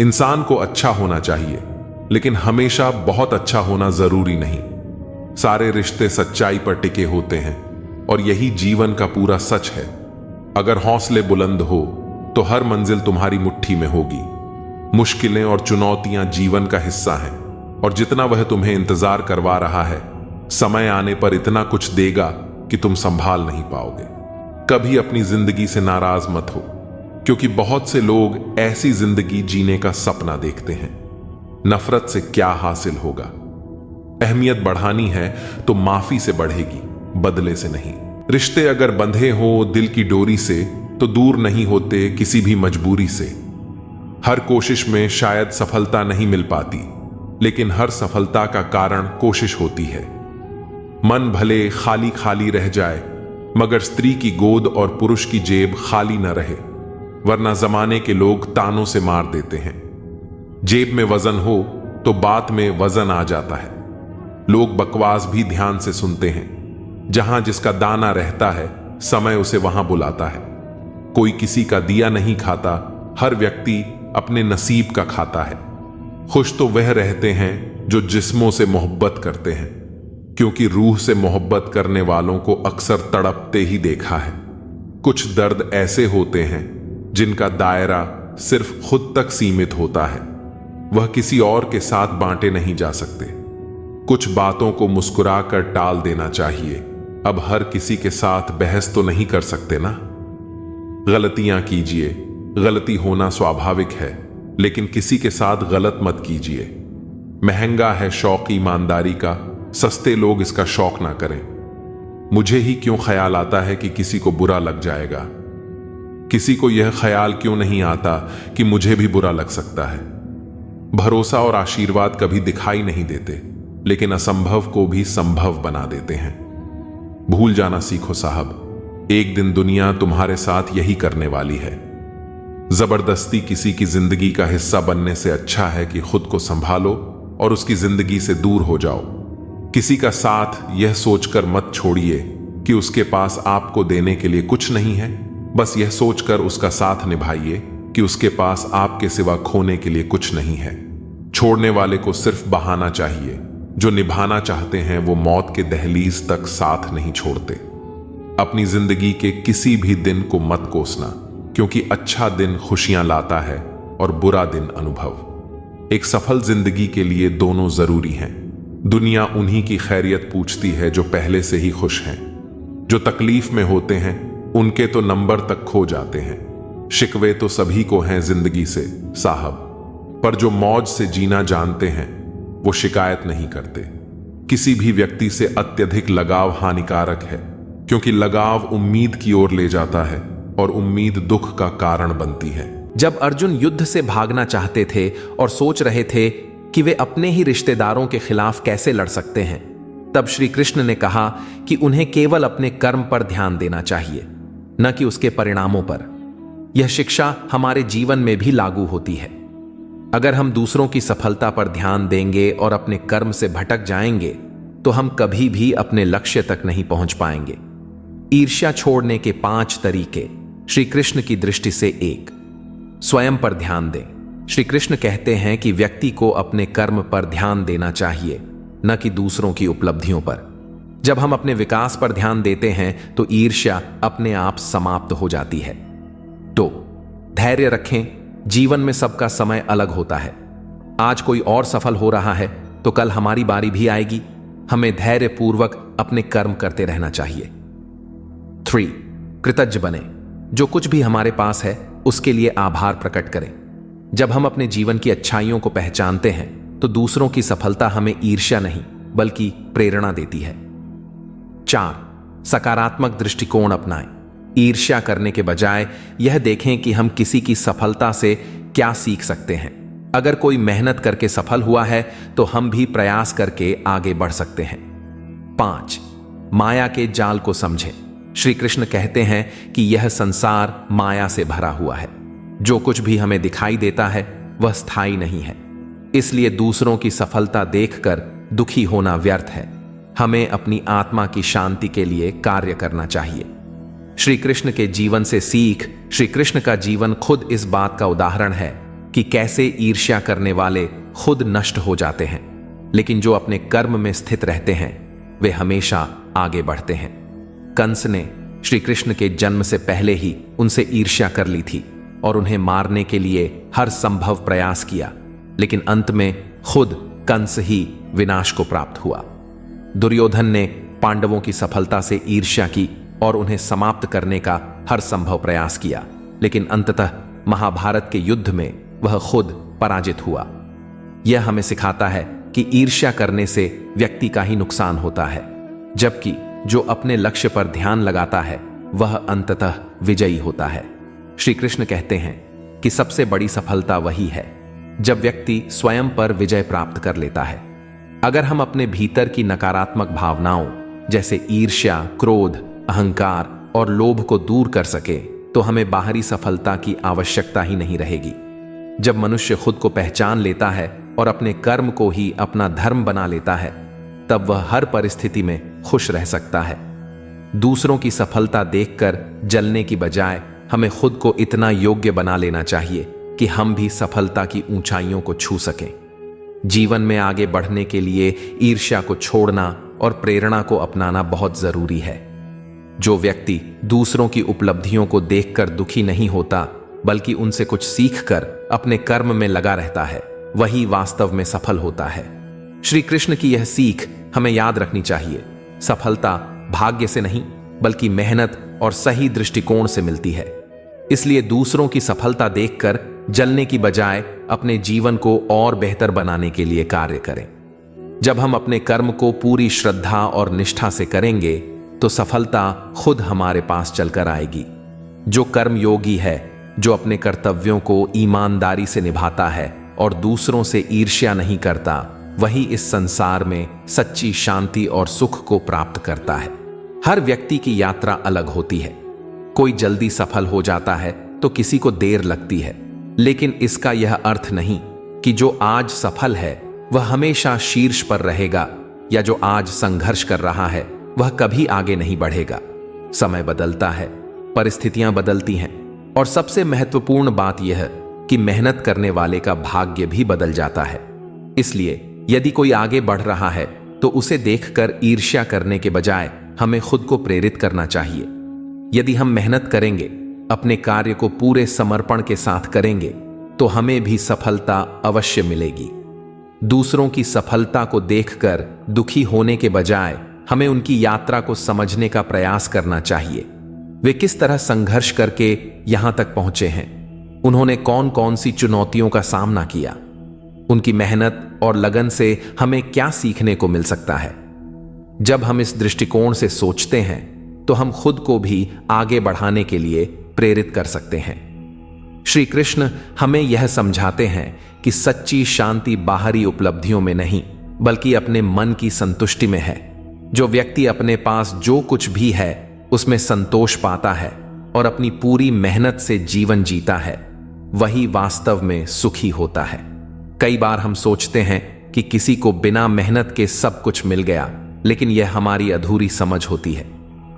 इंसान को अच्छा होना चाहिए, लेकिन हमेशा बहुत अच्छा होना जरूरी नहीं। सारे रिश्ते सच्चाई पर टिके होते हैं और यही जीवन का पूरा सच है। अगर हौसले बुलंद हो तो हर मंजिल तुम्हारी मुट्ठी में होगी। मुश्किलें और चुनौतियां जीवन का हिस्सा हैं, और जितना वह तुम्हें इंतजार करवा रहा है, समय आने पर इतना कुछ देगा कि तुम संभाल नहीं पाओगे। कभी अपनी जिंदगी से नाराज मत हो, क्योंकि बहुत से लोग ऐसी जिंदगी जीने का सपना देखते हैं। नफरत से क्या हासिल होगा? अहमियत बढ़ानी है तो माफी से बढ़ेगी, बदले से नहीं। रिश्ते अगर बंधे हो दिल की डोरी से तो दूर नहीं होते किसी भी मजबूरी से। हर कोशिश में शायद सफलता नहीं मिल पाती, लेकिन हर सफलता का कारण कोशिश होती है। मन भले खाली खाली रह जाए, मगर स्त्री की गोद और पुरुष की जेब खाली न रहे, वरना जमाने के लोग तानों से मार देते हैं। जेब में वजन हो तो बात में वजन आ जाता है। लोग बकवास भी ध्यान से सुनते हैं। जहां जिसका दाना रहता है, समय उसे वहां बुलाता है। कोई किसी का दिया नहीं खाता, हर व्यक्ति अपने नसीब का खाता है। खुश तो वह रहते हैं जो जिस्मों से मोहब्बत करते हैं, क्योंकि रूह से मोहब्बत करने वालों को अक्सर तड़पते ही देखा है। कुछ दर्द ऐसे होते हैं जिनका दायरा सिर्फ खुद तक सीमित होता है, वह किसी और के साथ बांटे नहीं जा सकते। कुछ बातों को मुस्कुराकर टाल देना चाहिए। अब हर किसी के साथ बहस तो नहीं कर सकते ना। गलतियां कीजिए, गलती होना स्वाभाविक है, लेकिन किसी के साथ गलत मत कीजिए। महंगा है शौक ईमानदारी का, सस्ते लोग इसका शौक ना करें। मुझे ही क्यों ख्याल आता है कि किसी को बुरा लग जाएगा? किसी को यह ख्याल क्यों नहीं आता कि मुझे भी बुरा लग सकता है? भरोसा और आशीर्वाद कभी दिखाई नहीं देते, लेकिन असंभव को भी संभव बना देते हैं। भूल जाना सीखो साहब, एक दिन दुनिया तुम्हारे साथ यही करने वाली है। जबरदस्ती किसी की जिंदगी का हिस्सा बनने से अच्छा है कि खुद को संभालो और उसकी जिंदगी से दूर हो जाओ। किसी का साथ यह सोचकर मत छोड़िए कि उसके पास आपको देने के लिए कुछ नहीं है। बस यह सोचकर उसका साथ निभाइए कि उसके पास आपके सिवा खोने के लिए कुछ नहीं है। छोड़ने वाले को सिर्फ बहाना चाहिए, जो निभाना चाहते हैं वो मौत के दहलीज तक साथ नहीं छोड़ते। अपनी जिंदगी के किसी भी दिन को मत कोसना, क्योंकि अच्छा दिन खुशियां लाता है और बुरा दिन अनुभव। एक सफल जिंदगी के लिए दोनों जरूरी हैं। दुनिया उन्हीं की खैरियत पूछती है जो पहले से ही खुश हैं। जो तकलीफ में होते हैं उनके तो नंबर तक खो जाते हैं। शिकवे तो सभी को हैं जिंदगी से साहब, पर जो मौज से जीना जानते हैं वो शिकायत नहीं करते। किसी भी व्यक्ति से अत्यधिक लगाव हानिकारक है, क्योंकि लगाव उम्मीद की ओर ले जाता है और उम्मीद दुख का कारण बनती है। जब अर्जुन युद्ध से भागना चाहते थे और सोच रहे थे कि वे अपने ही रिश्तेदारों के खिलाफ कैसे लड़ सकते हैं, तब श्री कृष्ण ने कहा कि उन्हें केवल अपने कर्म पर ध्यान देना चाहिए, न कि उसके परिणामों पर। यह शिक्षा हमारे जीवन में भी लागू होती है। अगर हम दूसरों की सफलता पर ध्यान देंगे और अपने कर्म से भटक जाएंगे, तो हम कभी भी अपने लक्ष्य तक नहीं पहुंच पाएंगे। ईर्ष्या छोड़ने के 5 तरीके श्री कृष्ण की दृष्टि से 1, स्वयं पर ध्यान दें। श्री कृष्ण कहते हैं कि व्यक्ति को अपने कर्म पर ध्यान देना चाहिए, न कि दूसरों की उपलब्धियों पर। जब हम अपने विकास पर ध्यान देते हैं तो ईर्ष्या अपने आप समाप्त हो जाती है। 2, धैर्य रखें। जीवन में सबका समय अलग होता है। आज कोई और सफल हो रहा है तो कल हमारी बारी भी आएगी। हमें धैर्यपूर्वक अपने कर्म करते रहना चाहिए। 3, कृतज्ञ बने। जो कुछ भी हमारे पास है उसके लिए आभार प्रकट करें। जब हम अपने जीवन की अच्छाइयों को पहचानते हैं तो दूसरों की सफलता हमें ईर्ष्या नहीं बल्कि प्रेरणा देती है। 4, सकारात्मक दृष्टिकोण अपनाएं। ईर्ष्या करने के बजाय यह देखें कि हम किसी की सफलता से क्या सीख सकते हैं। अगर कोई मेहनत करके सफल हुआ है तो हम भी प्रयास करके आगे बढ़ सकते हैं। 5, माया के जाल को समझें। श्री कृष्ण कहते हैं कि यह संसार माया से भरा हुआ है। जो कुछ भी हमें दिखाई देता है वह स्थायी नहीं है। इसलिए दूसरों की सफलता देखकर दुखी होना व्यर्थ है। हमें अपनी आत्मा की शांति के लिए कार्य करना चाहिए। श्री कृष्ण के जीवन से सीख। श्री कृष्ण का जीवन खुद इस बात का उदाहरण है कि कैसे ईर्ष्या करने वाले खुद नष्ट हो जाते हैं, लेकिन जो अपने कर्म में स्थित रहते हैं वे हमेशा आगे बढ़ते हैं। कंस ने श्री कृष्ण के जन्म से पहले ही उनसे ईर्ष्या कर ली थी और उन्हें मारने के लिए हर संभव प्रयास किया, लेकिन अंत में खुद कंस ही विनाश को प्राप्त हुआ। दुर्योधन ने पांडवों की सफलता से ईर्ष्या की और उन्हें समाप्त करने का हर संभव प्रयास किया, लेकिन अंततः महाभारत के युद्ध में वह खुद पराजित हुआ। यह हमें सिखाता है कि ईर्ष्या करने से व्यक्ति का ही नुकसान होता है, जबकि जो अपने लक्ष्य पर ध्यान लगाता है वह अंततः विजयी होता है। श्री कृष्ण कहते हैं कि सबसे बड़ी सफलता वही है जब व्यक्ति स्वयं पर विजय प्राप्त कर लेता है। अगर हम अपने भीतर की नकारात्मक भावनाओं जैसे ईर्ष्या, क्रोध, अहंकार और लोभ को दूर कर सके तो हमें बाहरी सफलता की आवश्यकता ही नहीं रहेगी। जब मनुष्य खुद को पहचान लेता है और अपने कर्म को ही अपना धर्म बना लेता है, तब वह हर परिस्थिति में खुश रह सकता है। दूसरों की सफलता देखकर जलने की बजाय हमें खुद को इतना योग्य बना लेना चाहिए कि हम भी सफलता की ऊंचाइयों को छू सकें। जीवन में आगे बढ़ने के लिए ईर्ष्या को छोड़ना और प्रेरणा को अपनाना बहुत जरूरी है। जो व्यक्ति दूसरों की उपलब्धियों को देखकर दुखी नहीं होता बल्कि उनसे कुछ सीखकर अपने कर्म में लगा रहता है, वही वास्तव में सफल होता है। श्री कृष्ण की यह सीख हमें याद रखनी चाहिए। सफलता भाग्य से नहीं बल्कि मेहनत और सही दृष्टिकोण से मिलती है। इसलिए दूसरों की सफलता देखकर जलने की बजाय अपने जीवन को और बेहतर बनाने के लिए कार्य करें। जब हम अपने कर्म को पूरी श्रद्धा और निष्ठा से करेंगे तो सफलता खुद हमारे पास चलकर आएगी। जो कर्म योगी है, जो अपने कर्तव्यों को ईमानदारी से निभाता है और दूसरों से ईर्ष्या नहीं करता, वही इस संसार में सच्ची शांति और सुख को प्राप्त करता है। हर व्यक्ति की यात्रा अलग होती है। कोई जल्दी सफल हो जाता है तो किसी को देर लगती है, लेकिन इसका यह अर्थ नहीं कि जो आज सफल है वह हमेशा शीर्ष पर रहेगा, या जो आज संघर्ष कर रहा है वह कभी आगे नहीं बढ़ेगा। समय बदलता है, परिस्थितियां बदलती हैं, और सबसे महत्वपूर्ण बात यह कि मेहनत करने वाले का भाग्य भी बदल जाता है। इसलिए यदि कोई आगे बढ़ रहा है तो उसे देखकर ईर्ष्या करने के बजाय हमें खुद को प्रेरित करना चाहिए। यदि हम मेहनत करेंगे, अपने कार्य को पूरे समर्पण के साथ करेंगे, तो हमें भी सफलता अवश्य मिलेगी। दूसरों की सफलता को देखकर दुखी होने के बजाय हमें उनकी यात्रा को समझने का प्रयास करना चाहिए। वे किस तरह संघर्ष करके यहां तक पहुंचे हैं, उन्होंने कौन कौन सी चुनौतियों का सामना किया, उनकी मेहनत और लगन से हमें क्या सीखने को मिल सकता है। जब हम इस दृष्टिकोण से सोचते हैं तो हम खुद को भी आगे बढ़ाने के लिए प्रेरित कर सकते हैं। श्री कृष्ण हमें यह समझाते हैं कि सच्ची शांति बाहरी उपलब्धियों में नहीं बल्कि अपने मन की संतुष्टि में है। जो व्यक्ति अपने पास जो कुछ भी है उसमें संतोष पाता है और अपनी पूरी मेहनत से जीवन जीता है, वही वास्तव में सुखी होता है। कई बार हम सोचते हैं कि किसी को बिना मेहनत के सब कुछ मिल गया, लेकिन यह हमारी अधूरी समझ होती है।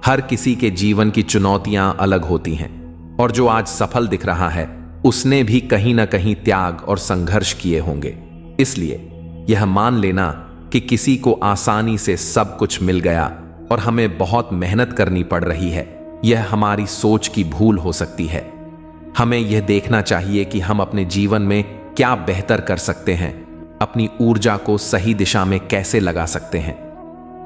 हर किसी के जीवन की चुनौतियां अलग होती हैं, और जो आज सफल दिख रहा है उसने भी कहीं ना कहीं त्याग और संघर्ष किए होंगे। इसलिए यह मान लेना कि किसी को आसानी से सब कुछ मिल गया और हमें बहुत मेहनत करनी पड़ रही है, यह हमारी सोच की भूल हो सकती है। हमें यह देखना चाहिए कि हम अपने जीवन में क्या बेहतर कर सकते हैं, अपनी ऊर्जा को सही दिशा में कैसे लगा सकते हैं।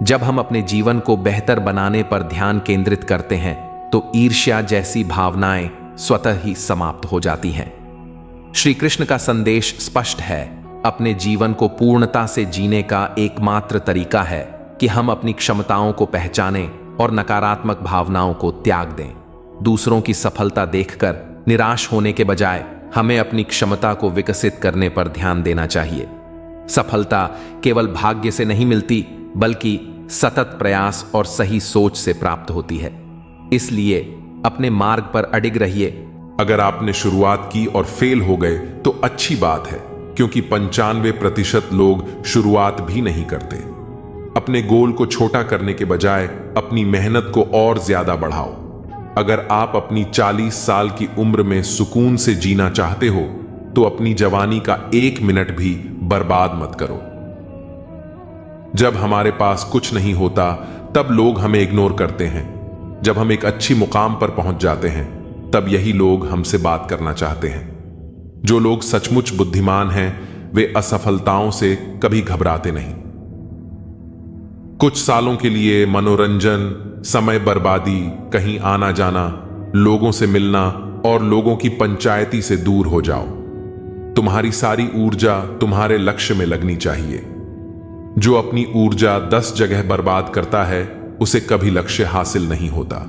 जब हम अपने जीवन को बेहतर बनाने पर ध्यान केंद्रित करते हैं तो ईर्ष्या जैसी भावनाएं स्वतः ही समाप्त हो जाती हैं। श्री कृष्ण का संदेश स्पष्ट है। अपने जीवन को पूर्णता से जीने का एकमात्र तरीका है कि हम अपनी क्षमताओं को पहचानें और नकारात्मक भावनाओं को त्याग दें। दूसरों की सफलता देखकर निराश होने के बजाय हमें अपनी क्षमता को विकसित करने पर ध्यान देना चाहिए। सफलता केवल भाग्य से नहीं मिलती बल्कि सतत प्रयास और सही सोच से प्राप्त होती है। इसलिए अपने मार्ग पर अडिग रहिए। अगर आपने शुरुआत की और फेल हो गए तो अच्छी बात है, क्योंकि 95% लोग शुरुआत भी नहीं करते। अपने गोल को छोटा करने के बजाय अपनी मेहनत को और ज्यादा बढ़ाओ। अगर आप अपनी 40 साल की उम्र में सुकून से जीना चाहते हो तो अपनी जवानी का 1 मिनट भी बर्बाद मत करो। जब हमारे पास कुछ नहीं होता तब लोग हमें इग्नोर करते हैं। जब हम एक अच्छी मुकाम पर पहुंच जाते हैं तब यही लोग हमसे बात करना चाहते हैं। जो लोग सचमुच बुद्धिमान हैं वे असफलताओं से कभी घबराते नहीं। कुछ सालों के लिए मनोरंजन, समय बर्बादी, कहीं आना जाना, लोगों से मिलना और लोगों की पंचायती से दूर हो जाओ। तुम्हारी सारी ऊर्जा तुम्हारे लक्ष्य में लगनी चाहिए। जो अपनी ऊर्जा 10 जगह बर्बाद करता है उसे कभी लक्ष्य हासिल नहीं होता।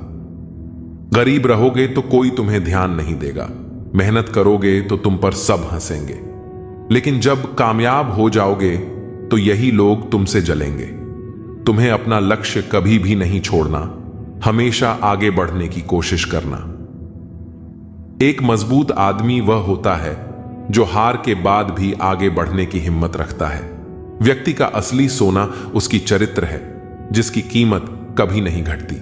गरीब रहोगे तो कोई तुम्हें ध्यान नहीं देगा। मेहनत करोगे तो तुम पर सब हंसेंगे। लेकिन जब कामयाब हो जाओगे तो यही लोग तुमसे जलेंगे। तुम्हें अपना लक्ष्य कभी भी नहीं छोड़ना, हमेशा आगे बढ़ने की कोशिश करना। एक मजबूत आदमी वह होता है जो हार के बाद भी आगे बढ़ने की हिम्मत रखता है। व्यक्ति का असली सोना उसकी चरित्र है, जिसकी कीमत कभी नहीं घटती।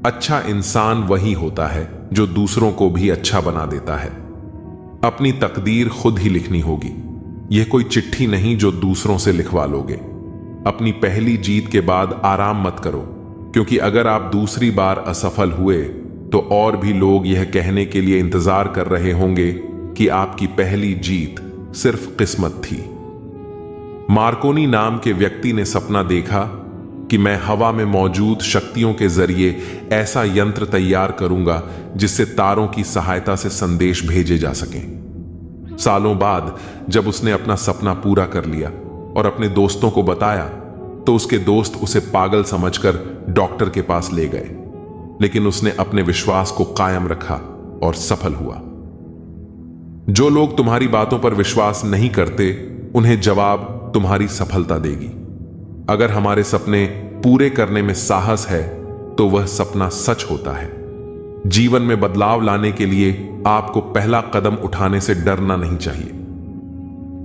अच्छा इंसान वही होता है जो दूसरों को भी अच्छा बना देता है। अपनी तकदीर खुद ही लिखनी होगी। यह कोई चिट्ठी नहीं जो दूसरों से लिखवा लोगे। अपनी पहली जीत के बाद आराम मत करो, क्योंकि अगर आप दूसरी बार असफल हुए तो और भी लोग यह कहने के लिए इंतजार कर रहे होंगे कि आपकी पहली जीत सिर्फ किस्मत थी। मार्कोनी नाम के व्यक्ति ने सपना देखा कि मैं हवा में मौजूद शक्तियों के जरिए ऐसा यंत्र तैयार करूंगा जिससे तारों की सहायता से संदेश भेजे जा सकें। सालों बाद जब उसने अपना सपना पूरा कर लिया और अपने दोस्तों को बताया तो उसके दोस्त उसे पागल समझकर डॉक्टर के पास ले गए। लेकिन उसने अपने विश्वास को कायम रखा और सफल हुआ। जो लोग तुम्हारी बातों पर विश्वास नहीं करते उन्हें जवाब तुम्हारी सफलता देगी। अगर हमारे सपने पूरे करने में साहस है तो वह सपना सच होता है। जीवन में बदलाव लाने के लिए आपको पहला कदम उठाने से डरना नहीं चाहिए।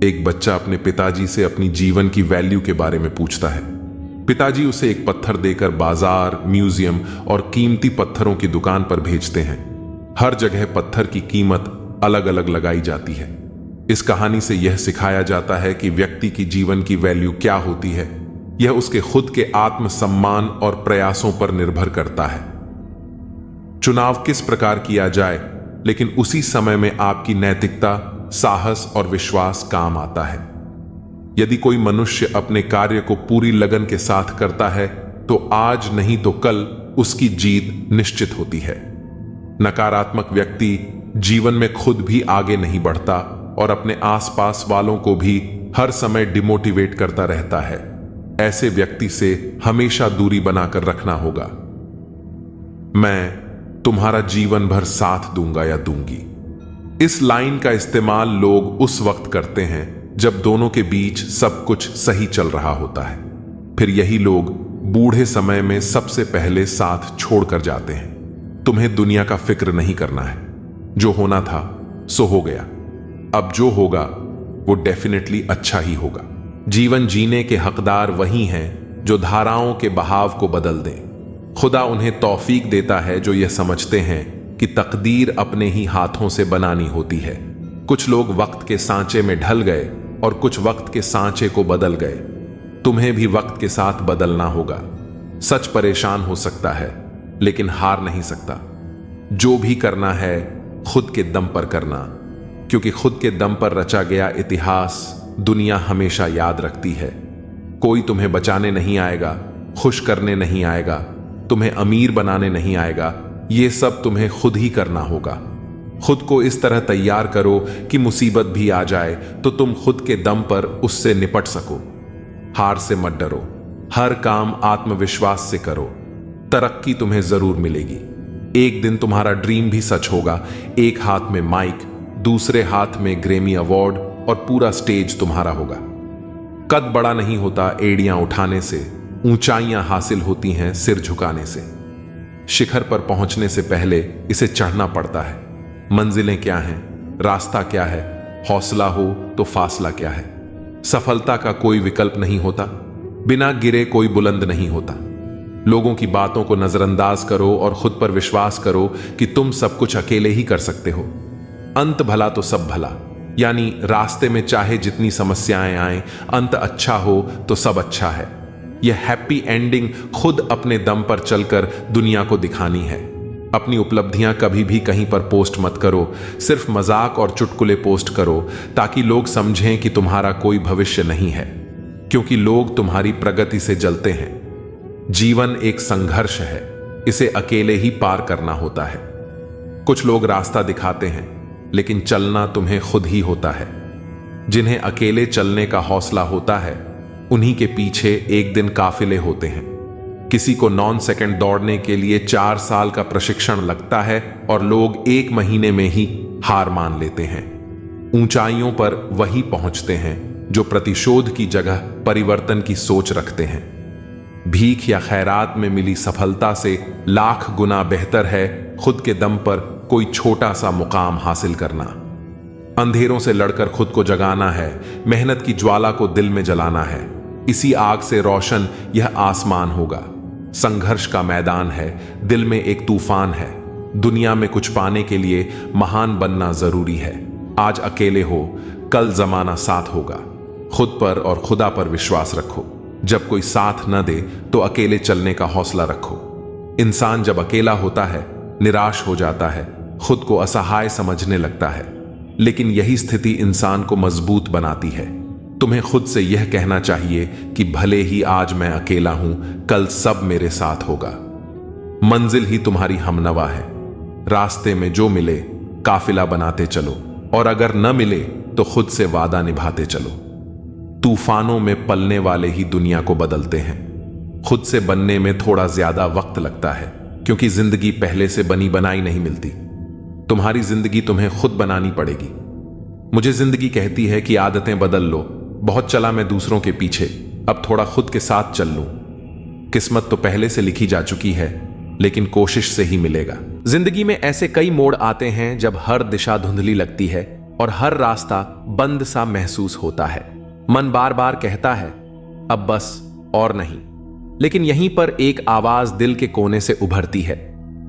एक बच्चा अपने पिताजी से अपनी जीवन की वैल्यू के बारे में पूछता है। पिताजी उसे एक पत्थर देकर बाजार, म्यूजियम और कीमती पत्थरों की दुकान पर भेजते हैं। हर जगह पत्थर की कीमत अलग अलग लगाई जाती है। इस कहानी से यह सिखाया जाता है कि व्यक्ति की जीवन की वैल्यू क्या होती है, यह उसके खुद के आत्मसम्मान और प्रयासों पर निर्भर करता है। चुनाव किस प्रकार किया जाए, लेकिन उसी समय में आपकी नैतिकता, साहस और विश्वास काम आता है। यदि कोई मनुष्य अपने कार्य को पूरी लगन के साथ करता है तो आज नहीं तो कल उसकी जीत निश्चित होती है। नकारात्मक व्यक्ति जीवन में खुद भी आगे नहीं बढ़ता और अपने आसपास वालों को भी हर समय डिमोटिवेट करता रहता है। ऐसे व्यक्ति से हमेशा दूरी बनाकर रखना होगा। मैं तुम्हारा जीवन भर साथ दूंगा या दूंगी। इस लाइन का इस्तेमाल लोग उस वक्त करते हैं जब दोनों के बीच सब कुछ सही चल रहा होता है। फिर यही लोग बूढ़े समय में सबसे पहले साथ छोड़कर जाते हैं। तुम्हें दुनिया का फिक्र नहीं करना है। जो होना था सो हो गया। अब जो होगा वो डेफिनेटली अच्छा ही होगा। जीवन जीने के हकदार वही हैं जो धाराओं के बहाव को बदल दें। खुदा उन्हें तौफीक देता है जो यह समझते हैं कि तकदीर अपने ही हाथों से बनानी होती है। कुछ लोग वक्त के सांचे में ढल गए और कुछ वक्त के सांचे को बदल गए। तुम्हें भी वक्त के साथ बदलना होगा। सच परेशान हो सकता है लेकिन हार नहीं सकता। जो भी करना है खुद के दम पर करना, क्योंकि खुद के दम पर रचा गया इतिहास दुनिया हमेशा याद रखती है। कोई तुम्हें बचाने नहीं आएगा, खुश करने नहीं आएगा, तुम्हें अमीर बनाने नहीं आएगा। ये सब तुम्हें खुद ही करना होगा। खुद को इस तरह तैयार करो कि मुसीबत भी आ जाए तो तुम खुद के दम पर उससे निपट सको। हार से मत डरो। हर काम आत्मविश्वास से करो। तरक्की तुम्हें जरूर मिलेगी। एक दिन तुम्हारा ड्रीम भी सच होगा। एक हाथ में माइक, दूसरे हाथ में ग्रेमी अवार्ड और पूरा स्टेज तुम्हारा होगा। कद बड़ा नहीं होता एड़ियां उठाने से, ऊंचाइयां हासिल होती हैं सिर झुकाने से। शिखर पर पहुंचने से पहले इसे चढ़ना पड़ता है। मंजिलें क्या हैं, रास्ता क्या है, हौसला हो तो फासला क्या है। सफलता का कोई विकल्प नहीं होता, बिना गिरे कोई बुलंद नहीं होता। लोगों की बातों को नजरअंदाज करो और खुद पर विश्वास करो कि तुम सब कुछ अकेले ही कर सकते हो। अंत भला तो सब भला, यानी रास्ते में चाहे जितनी समस्याएं आए, अंत अच्छा हो तो सब अच्छा है। यह हैप्पी एंडिंग खुद अपने दम पर चलकर दुनिया को दिखानी है। अपनी उपलब्धियां कभी भी कहीं पर पोस्ट मत करो, सिर्फ मजाक और चुटकुले पोस्ट करो ताकि लोग समझें कि तुम्हारा कोई भविष्य नहीं है, क्योंकि लोग तुम्हारी प्रगति से जलते हैं। जीवन एक संघर्ष है, इसे अकेले ही पार करना होता है। कुछ लोग रास्ता दिखाते हैं, लेकिन चलना तुम्हें खुद ही होता है। जिन्हें अकेले चलने का हौसला होता है, उन्हीं के पीछे एक दिन काफिले होते हैं। किसी को 9 सेकंड दौड़ने के लिए 4 साल का प्रशिक्षण लगता है और लोग 1 महीने में ही हार मान लेते हैं। ऊंचाइयों पर वही पहुंचते हैं जो प्रतिशोध की जगह परिवर्तन की सोच रखते हैं। भीख या खैरात में मिली सफलता से लाख गुना बेहतर है खुद के दम पर कोई छोटा सा मुकाम हासिल करना। अंधेरों से लड़कर खुद को जगाना है, मेहनत की ज्वाला को दिल में जलाना है। इसी आग से रोशन यह आसमान होगा। संघर्ष का मैदान है, दिल में एक तूफान है। दुनिया में कुछ पाने के लिए महान बनना जरूरी है। आज अकेले हो, कल जमाना साथ होगा। खुद पर और खुदा पर विश्वास रखो। जब कोई साथ न दे तो अकेले चलने का हौसला रखो। इंसान जब अकेला होता है, निराश हो जाता है, खुद को असहाय समझने लगता है, लेकिन यही स्थिति इंसान को मजबूत बनाती है। तुम्हें खुद से यह कहना चाहिए कि भले ही आज मैं अकेला हूं, कल सब मेरे साथ होगा। मंजिल ही तुम्हारी हमनवा है। रास्ते में जो मिले काफिला बनाते चलो, और अगर न मिले तो खुद से वादा निभाते चलो। तूफानों में पलने वाले ही दुनिया को बदलते हैं। खुद से बनने में थोड़ा ज्यादा वक्त लगता है, क्योंकि जिंदगी पहले से बनी बनाई नहीं मिलती। तुम्हारी जिंदगी तुम्हें खुद बनानी पड़ेगी। मुझे जिंदगी कहती है कि आदतें बदल लो। बहुत चला मैं दूसरों के पीछे, अब थोड़ा खुद के साथ चल लूं। किस्मत तो पहले से लिखी जा चुकी है, लेकिन कोशिश से ही मिलेगा। जिंदगी में ऐसे कई मोड़ आते हैं जब हर दिशा धुंधली लगती है और हर रास्ता बंद सा महसूस होता है। मन बार बार कहता है अब बस और नहीं, लेकिन यहीं पर एक आवाज दिल के कोने से उभरती है,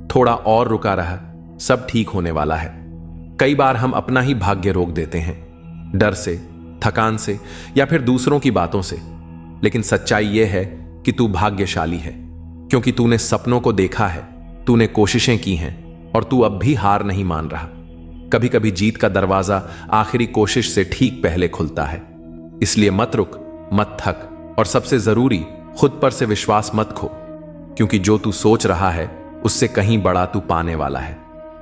थोड़ा और रुका रहा, सब ठीक होने वाला है। कई बार हम अपना ही भाग्य रोक देते हैं, डर से, थकान से या फिर दूसरों की बातों से। लेकिन सच्चाई यह है कि तू भाग्यशाली है, क्योंकि तूने सपनों को देखा है, तूने कोशिशें की हैं और तू अब भी हार नहीं मान रहा। कभी कभी जीत का दरवाजा आखिरी कोशिश से ठीक पहले खुलता है। इसलिए मत रुक, मत थक, और सबसे जरूरी खुद पर से विश्वास मत खो, क्योंकि जो तू सोच रहा है उससे कहीं बड़ा तू पाने वाला है।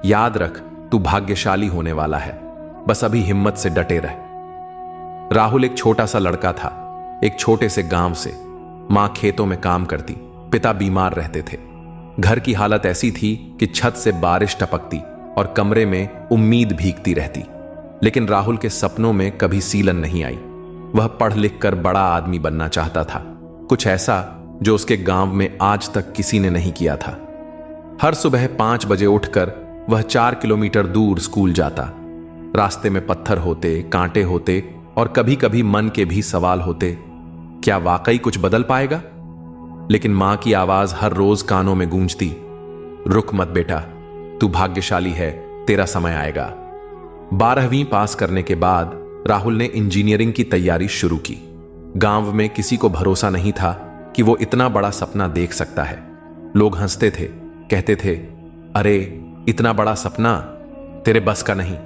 याद रख, तू भाग्यशाली होने वाला है, बस अभी हिम्मत से डटे रह। राहुल एक छोटा सा लड़का था, एक छोटे से गांव से। मां खेतों में काम करती, पिता बीमार रहते थे। घर की हालत ऐसी थी कि छत से बारिश टपकती और कमरे में उम्मीद भीगती रहती। लेकिन राहुल के सपनों में कभी सीलन नहीं आई। वह पढ़ लिख कर बड़ा आदमी बनना चाहता था, कुछ ऐसा जो उसके गांव में आज तक किसी ने नहीं किया था। हर सुबह 5 बजे उठकर वह 4 किलोमीटर दूर स्कूल जाता। रास्ते में पत्थर होते, कांटे होते और कभी कभी मन के भी सवाल होते, क्या वाकई कुछ बदल पाएगा? लेकिन मां की आवाज हर रोज कानों में गूंजती, रुक मत बेटा, तू भाग्यशाली है, तेरा समय आएगा। 12वीं पास करने के बाद राहुल ने इंजीनियरिंग की तैयारी शुरू की। गांव में किसी को भरोसा नहीं था कि वो इतना बड़ा सपना देख सकता है। लोग हंसते थे, कहते थे, अरे इतना बड़ा सपना तेरे बस का नहीं।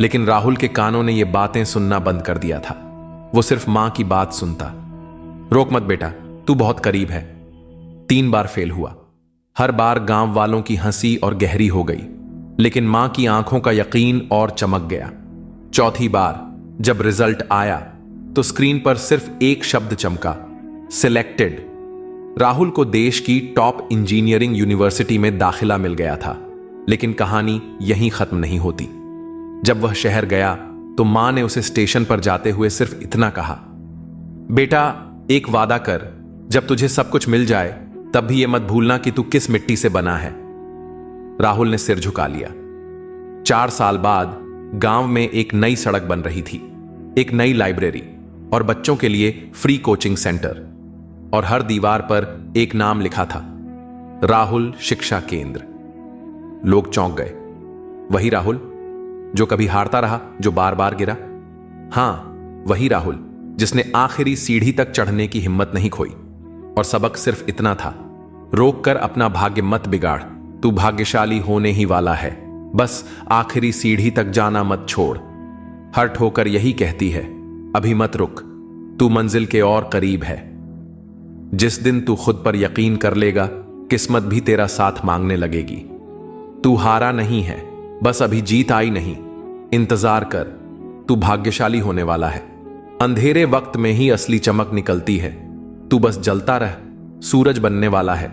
लेकिन राहुल के कानों ने ये बातें सुनना बंद कर दिया था। वो सिर्फ मां की बात सुनता, रोक मत बेटा, तू बहुत करीब है। 3 बार फेल हुआ। हर बार गांव वालों की हंसी और गहरी हो गई, लेकिन मां की आंखों का यकीन और चमक गया। 4थी बार जब रिजल्ट आया तो स्क्रीन पर सिर्फ एक शब्द चमका, सिलेक्टेड। राहुल को देश की टॉप इंजीनियरिंग यूनिवर्सिटी में दाखिला मिल गया था। लेकिन कहानी यहीं खत्म नहीं होती। जब वह शहर गया तो मां ने उसे स्टेशन पर जाते हुए सिर्फ इतना कहा, बेटा एक वादा कर, जब तुझे सब कुछ मिल जाए तब भी यह मत भूलना कि तू किस मिट्टी से बना है। राहुल ने सिर झुका लिया। 4 साल बाद गांव में एक नई सड़क बन रही थी, एक नई लाइब्रेरी और बच्चों के लिए फ्री कोचिंग सेंटर, और हर दीवार पर एक नाम लिखा था, राहुल शिक्षा केंद्र। लोग चौंक गए। वही राहुल जो कभी हारता रहा, जो बार बार गिरा? हां, वही राहुल जिसने आखिरी सीढ़ी तक चढ़ने की हिम्मत नहीं खोई। और सबक सिर्फ इतना था, रोक कर अपना भाग्य मत बिगाड़, तू भाग्यशाली होने ही वाला है, बस आखिरी सीढ़ी तक जाना मत छोड़। हर ठोकर यही कहती है, अभी मत रुक, तू मंजिल के और करीब है। जिस दिन तू खुद पर यकीन कर लेगा, किस्मत भी तेरा साथ मांगने लगेगी। तू हारा नहीं है, बस अभी जीत आई नहीं, इंतजार कर, तू भाग्यशाली होने वाला है। अंधेरे वक्त में ही असली चमक निकलती है, तू बस जलता रह, सूरज बनने वाला है।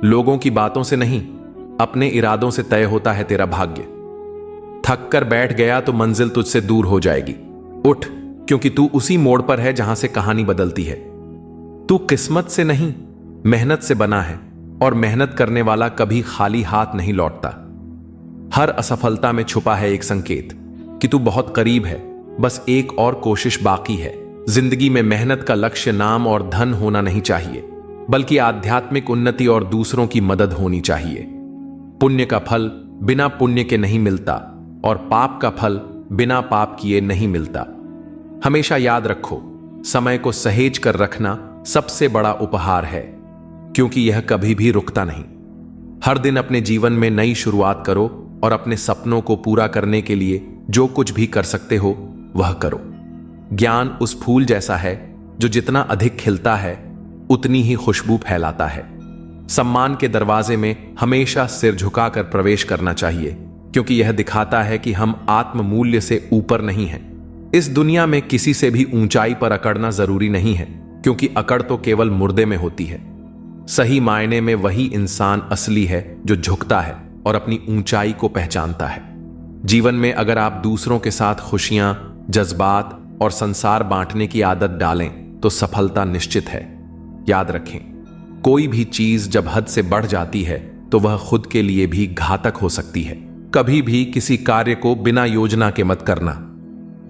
लोगों की बातों से नहीं, अपने इरादों से तय होता है तेरा भाग्य। थक कर बैठ गया तो मंजिल तुझसे दूर हो जाएगी। उठ, क्योंकि तू उसी मोड़ पर है जहां से कहानी बदलती है। तू किस्मत से नहीं, मेहनत से बना है, और मेहनत करने वाला कभी खाली हाथ नहीं लौटता। हर असफलता में छुपा है एक संकेत कि तू बहुत करीब है, बस एक और कोशिश बाकी है। जिंदगी में मेहनत का लक्ष्य नाम और धन होना नहीं चाहिए, बल्कि आध्यात्मिक उन्नति और दूसरों की मदद होनी चाहिए। पुण्य का फल बिना पुण्य के नहीं मिलता, और पाप का फल बिना पाप किए नहीं मिलता। हमेशा याद रखो, समय को सहेज कर रखना सबसे बड़ा उपहार है, क्योंकि यह कभी भी रुकता नहीं। हर दिन अपने जीवन में नई शुरुआत करो और अपने सपनों को पूरा करने के लिए जो कुछ भी कर सकते हो वह करो। ज्ञान उस फूल जैसा है जो जितना अधिक खिलता है उतनी ही खुशबू फैलाता है। सम्मान के दरवाजे में हमेशा सिर झुकाकर प्रवेश करना चाहिए, क्योंकि यह दिखाता है कि हम आत्म मूल्य से ऊपर नहीं हैं। इस दुनिया में किसी से भी ऊंचाई पर अकड़ना जरूरी नहीं है, क्योंकि अकड़ तो केवल मुर्दे में होती है। सही मायने में वही इंसान असली है जो झुकता है और अपनी ऊंचाई को पहचानता है। जीवन में अगर आप दूसरों के साथ खुशियां, जज्बात और संसार बांटने की आदत डालें तो सफलता निश्चित है। याद रखें, कोई भी चीज जब हद से बढ़ जाती है तो वह खुद के लिए भी घातक हो सकती है। कभी भी किसी कार्य को बिना योजना के मत करना।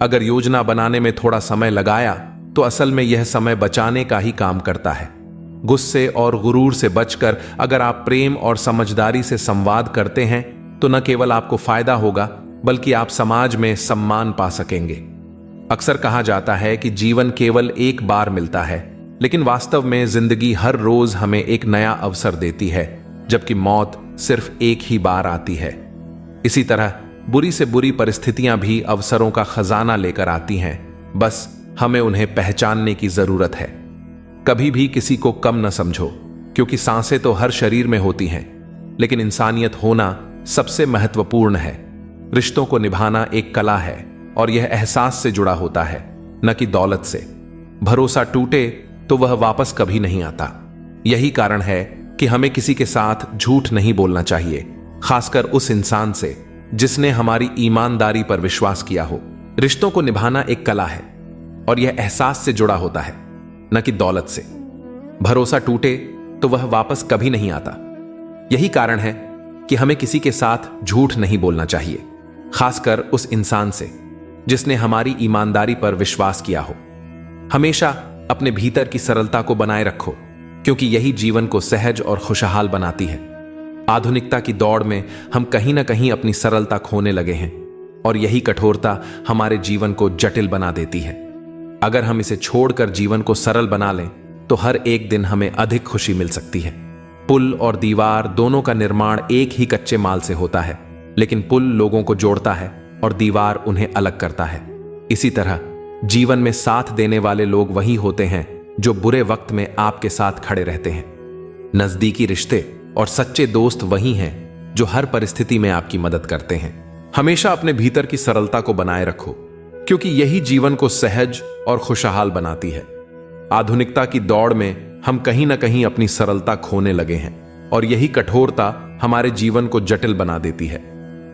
अगर योजना बनाने में थोड़ा समय लगाया तो असल में यह समय बचाने का ही काम करता है। गुस्से और गुरूर से बचकर अगर आप प्रेम और समझदारी से संवाद करते हैं तो न केवल आपको फायदा होगा, बल्कि आप समाज में सम्मान पा सकेंगे। अक्सर कहा जाता है कि जीवन केवल एक बार मिलता है, लेकिन वास्तव में जिंदगी हर रोज हमें एक नया अवसर देती है, जबकि मौत सिर्फ एक ही बार आती है। इसी तरह बुरी से बुरी परिस्थितियां भी अवसरों का खजाना लेकर आती हैं, बस हमें उन्हें पहचानने की जरूरत है। कभी भी किसी को कम न समझो, क्योंकि सांसें तो हर शरीर में होती हैं, लेकिन इंसानियत होना सबसे महत्वपूर्ण है। रिश्तों को निभाना एक कला है, और यह एहसास से जुड़ा होता है, न कि दौलत से। भरोसा टूटे तो वह वापस कभी नहीं आता। यही कारण है कि हमें किसी के साथ झूठ नहीं बोलना चाहिए, खासकर उस इंसान से जिसने हमारी ईमानदारी पर विश्वास किया हो। रिश्तों को निभाना एक कला है, और यह एहसास से जुड़ा होता है, न कि दौलत से। भरोसा टूटे तो वह वापस कभी नहीं आता। यही कारण है कि हमें किसी के साथ झूठ नहीं बोलना चाहिए, खासकर उस इंसान से जिसने हमारी ईमानदारी पर विश्वास किया हो। हमेशा अपने भीतर की सरलता को बनाए रखो, क्योंकि यही जीवन को सहज और खुशहाल बनाती है। आधुनिकता की दौड़ में हम कहीं ना कहीं अपनी सरलता खोने लगे हैं, और यही कठोरता हमारे जीवन को जटिल बना देती है। अगर हम इसे छोड़कर जीवन को सरल बना लें तो हर एक दिन हमें अधिक खुशी मिल सकती है। पुल और दीवार दोनों का निर्माण एक ही कच्चे माल से होता है, लेकिन पुल लोगों को जोड़ता है और दीवार उन्हें अलग करता है। इसी तरह जीवन में साथ देने वाले लोग वही होते हैं जो बुरे वक्त में आपके साथ खड़े रहते हैं। नजदीकी रिश्ते और सच्चे दोस्त वही हैं जो हर परिस्थिति में आपकी मदद करते हैं। हमेशा अपने भीतर की सरलता को बनाए रखो, क्योंकि यही जीवन को सहज और खुशहाल बनाती है। आधुनिकता की दौड़ में हम कहीं ना कहीं अपनी सरलता खोने लगे हैं, और यही कठोरता हमारे जीवन को जटिल बना देती है।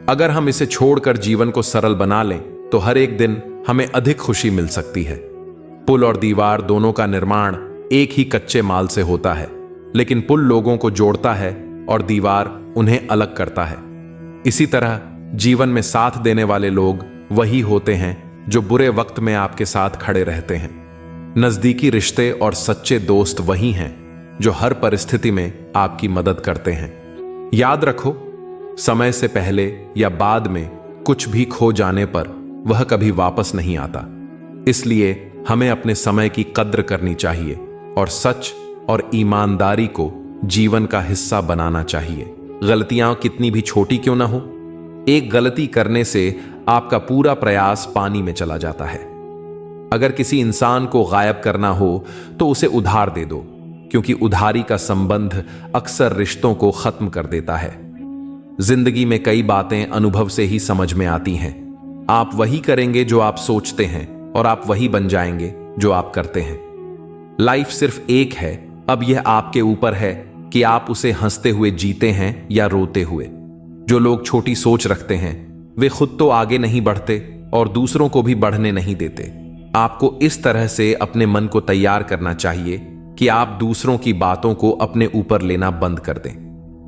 अगर हम इसे छोड़कर जीवन को सरल बना लें तो हर एक दिन हमें अधिक खुशी मिल सकती है। पुल और दीवार दोनों का निर्माण एक ही कच्चे माल से होता है, लेकिन पुल लोगों को जोड़ता है और दीवार उन्हें अलग करता है। इसी तरह जीवन में साथ देने वाले लोग वही होते हैं जो बुरे वक्त में आपके साथ खड़े रहते हैं। नजदीकी रिश्ते और सच्चे दोस्त वही हैं जो हर परिस्थिति में आपकी मदद करते हैं। याद रखो, समय से पहले या बाद में कुछ भी खो जाने पर वह कभी वापस नहीं आता। इसलिए हमें अपने समय की कद्र करनी चाहिए और सच और ईमानदारी को जीवन का हिस्सा बनाना चाहिए। गलतियां कितनी भी छोटी क्यों ना हो, एक गलती करने से आपका पूरा प्रयास पानी में चला जाता है। अगर किसी इंसान को गायब करना हो तो उसे उधार दे दो, क्योंकि उधारी का संबंध अक्सर रिश्तों को खत्म कर देता है। जिंदगी में कई बातें अनुभव से ही समझ में आती हैं। आप वही करेंगे जो आप सोचते हैं और आप वही बन जाएंगे जो आप करते हैं। लाइफ सिर्फ एक है, अब यह आपके ऊपर है कि आप उसे हंसते हुए जीते हैं या रोते हुए। जो लोग छोटी सोच रखते हैं वे खुद तो आगे नहीं बढ़ते और दूसरों को भी बढ़ने नहीं देते। आपको इस तरह से अपने मन को तैयार करना चाहिए कि आप दूसरों की बातों को अपने ऊपर लेना बंद कर दें।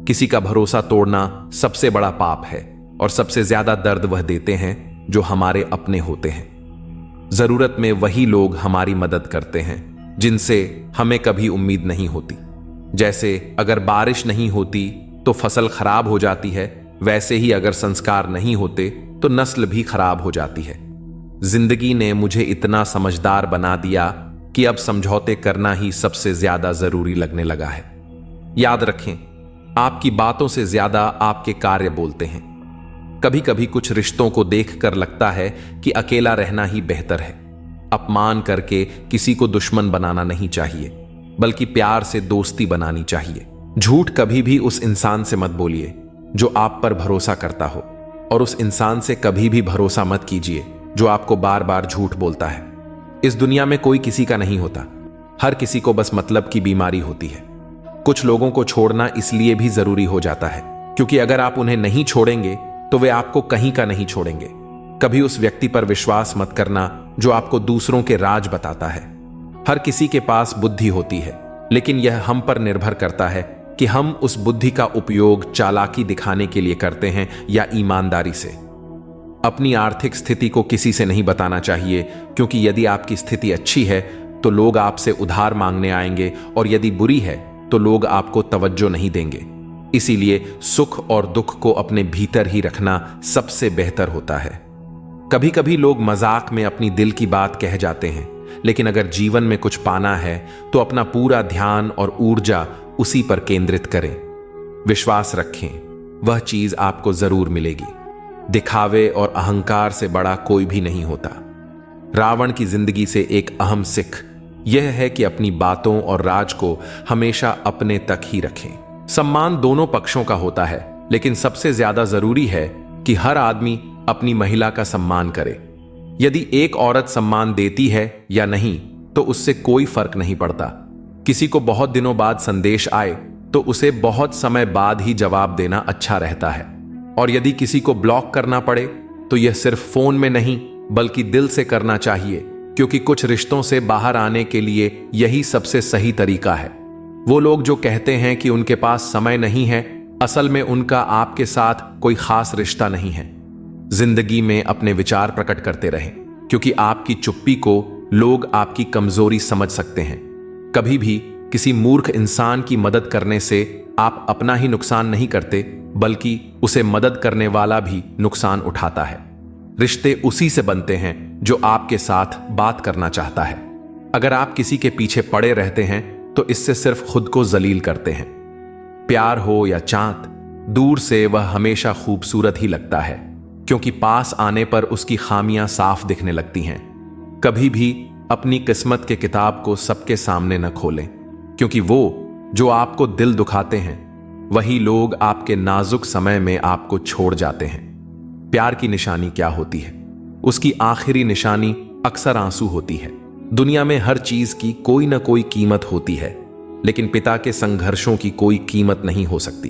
किसी का भरोसा तोड़ना सबसे बड़ा पाप है और सबसे ज्यादा दर्द वह देते हैं जो हमारे अपने होते हैं। जरूरत में वही लोग हमारी मदद करते हैं जिनसे हमें कभी उम्मीद नहीं होती। जैसे अगर बारिश नहीं होती तो फसल खराब हो जाती है, वैसे ही अगर संस्कार नहीं होते तो नस्ल भी खराब हो जाती है। जिंदगी ने मुझे इतना समझदार बना दिया कि अब समझौते करना ही सबसे ज्यादा जरूरी लगने लगा है। याद रखें, आपकी बातों से ज्यादा आपके कार्य बोलते हैं। कभी कभी कुछ रिश्तों को देखकर लगता है कि अकेला रहना ही बेहतर है। अपमान करके किसी को दुश्मन बनाना नहीं चाहिए, बल्कि प्यार से दोस्ती बनानी चाहिए। झूठ कभी भी उस इंसान से मत बोलिए जो आप पर भरोसा करता हो, और उस इंसान से कभी भी भरोसा मत कीजिए जो आपको बार बार झूठ बोलता है। इस दुनिया में कोई किसी का नहीं होता, हर किसी को बस मतलब की बीमारी होती है। कुछ लोगों को छोड़ना इसलिए भी जरूरी हो जाता है क्योंकि अगर आप उन्हें नहीं छोड़ेंगे तो वे आपको कहीं का नहीं छोड़ेंगे। कभी उस व्यक्ति पर विश्वास मत करना जो आपको दूसरों के राज बताता है। हर किसी के पास बुद्धि होती है, लेकिन यह हम पर निर्भर करता है कि हम उस बुद्धि का उपयोग चालाकी दिखाने के लिए करते हैं या ईमानदारी से। अपनी आर्थिक स्थिति को किसी से नहीं बताना चाहिए, क्योंकि यदि आपकी स्थिति अच्छी है तो लोग आपसे उधार मांगने आएंगे और यदि बुरी है तो लोग आपको तवज्जो नहीं देंगे। इसीलिए सुख और दुख को अपने भीतर ही रखना सबसे बेहतर होता है। कभी कभी लोग मजाक में अपनी दिल की बात कह जाते हैं, लेकिन अगर जीवन में कुछ पाना है तो अपना पूरा ध्यान और ऊर्जा उसी पर केंद्रित करें। विश्वास रखें, वह चीज आपको जरूर मिलेगी। दिखावे और अहंकार से बड़ा कोई भी नहीं होता। रावण की जिंदगी से एक अहम सीख यह है कि अपनी बातों और राज को हमेशा अपने तक ही रखें। सम्मान दोनों पक्षों का होता है, लेकिन सबसे ज्यादा जरूरी है कि हर आदमी अपनी महिला का सम्मान करे। यदि एक औरत सम्मान देती है या नहीं तो उससे कोई फर्क नहीं पड़ता। किसी को बहुत दिनों बाद संदेश आए तो उसे बहुत समय बाद ही जवाब देना अच्छा रहता है, और यदि किसी को ब्लॉक करना पड़े तो यह सिर्फ फोन में नहीं बल्कि दिल से करना चाहिए, क्योंकि कुछ रिश्तों से बाहर आने के लिए यही सबसे सही तरीका है। वो लोग जो कहते हैं कि उनके पास समय नहीं है, असल में उनका आपके साथ कोई खास रिश्ता नहीं है। जिंदगी में अपने विचार प्रकट करते रहें, क्योंकि आपकी चुप्पी को लोग आपकी कमजोरी समझ सकते हैं। कभी भी किसी मूर्ख इंसान की मदद करने से आप अपना ही नुकसान नहीं करते, बल्कि उसे मदद करने वाला भी नुकसान उठाता है। रिश्ते उसी से बनते हैं जो आपके साथ बात करना चाहता है। अगर आप किसी के पीछे पड़े रहते हैं तो इससे सिर्फ खुद को जलील करते हैं। प्यार हो या चांद, दूर से वह हमेशा खूबसूरत ही लगता है, क्योंकि पास आने पर उसकी खामियां साफ दिखने लगती हैं। कभी भी अपनी किस्मत के किताब को सबके सामने न खोलें, क्योंकि वो जो आपको दिल दुखाते हैं वही लोग आपके नाजुक समय में आपको छोड़ जाते हैं। प्यार की निशानी क्या होती है? उसकी आखिरी निशानी अक्सर आंसू होती है। दुनिया में हर चीज की कोई ना कोई कीमत होती है, लेकिन पिता के संघर्षों की कोई कीमत नहीं हो सकती।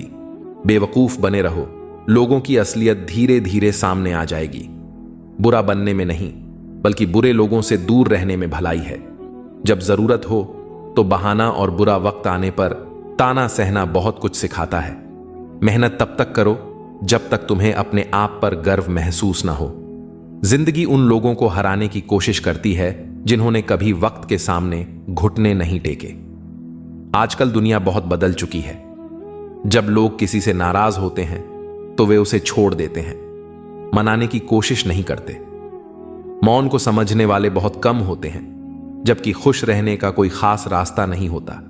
बेवकूफ बने रहो, लोगों की असलियत धीरे धीरे सामने आ जाएगी। बुरा बनने में नहीं, बल्कि बुरे लोगों से दूर रहने में भलाई है। जब जरूरत हो तो बहाना और बुरा वक्त आने पर ताना सहना बहुत कुछ सिखाता है। मेहनत तब तक करो जब तक तुम्हें अपने आप पर गर्व महसूस ना हो। जिंदगी उन लोगों को हराने की कोशिश करती है जिन्होंने कभी वक्त के सामने घुटने नहीं टेके। आजकल दुनिया बहुत बदल चुकी है। जब लोग किसी से नाराज होते हैं तो वे उसे छोड़ देते हैं, मनाने की कोशिश नहीं करते। मौन को समझने वाले बहुत कम होते हैं, जबकि खुश रहने का कोई खास रास्ता नहीं होता।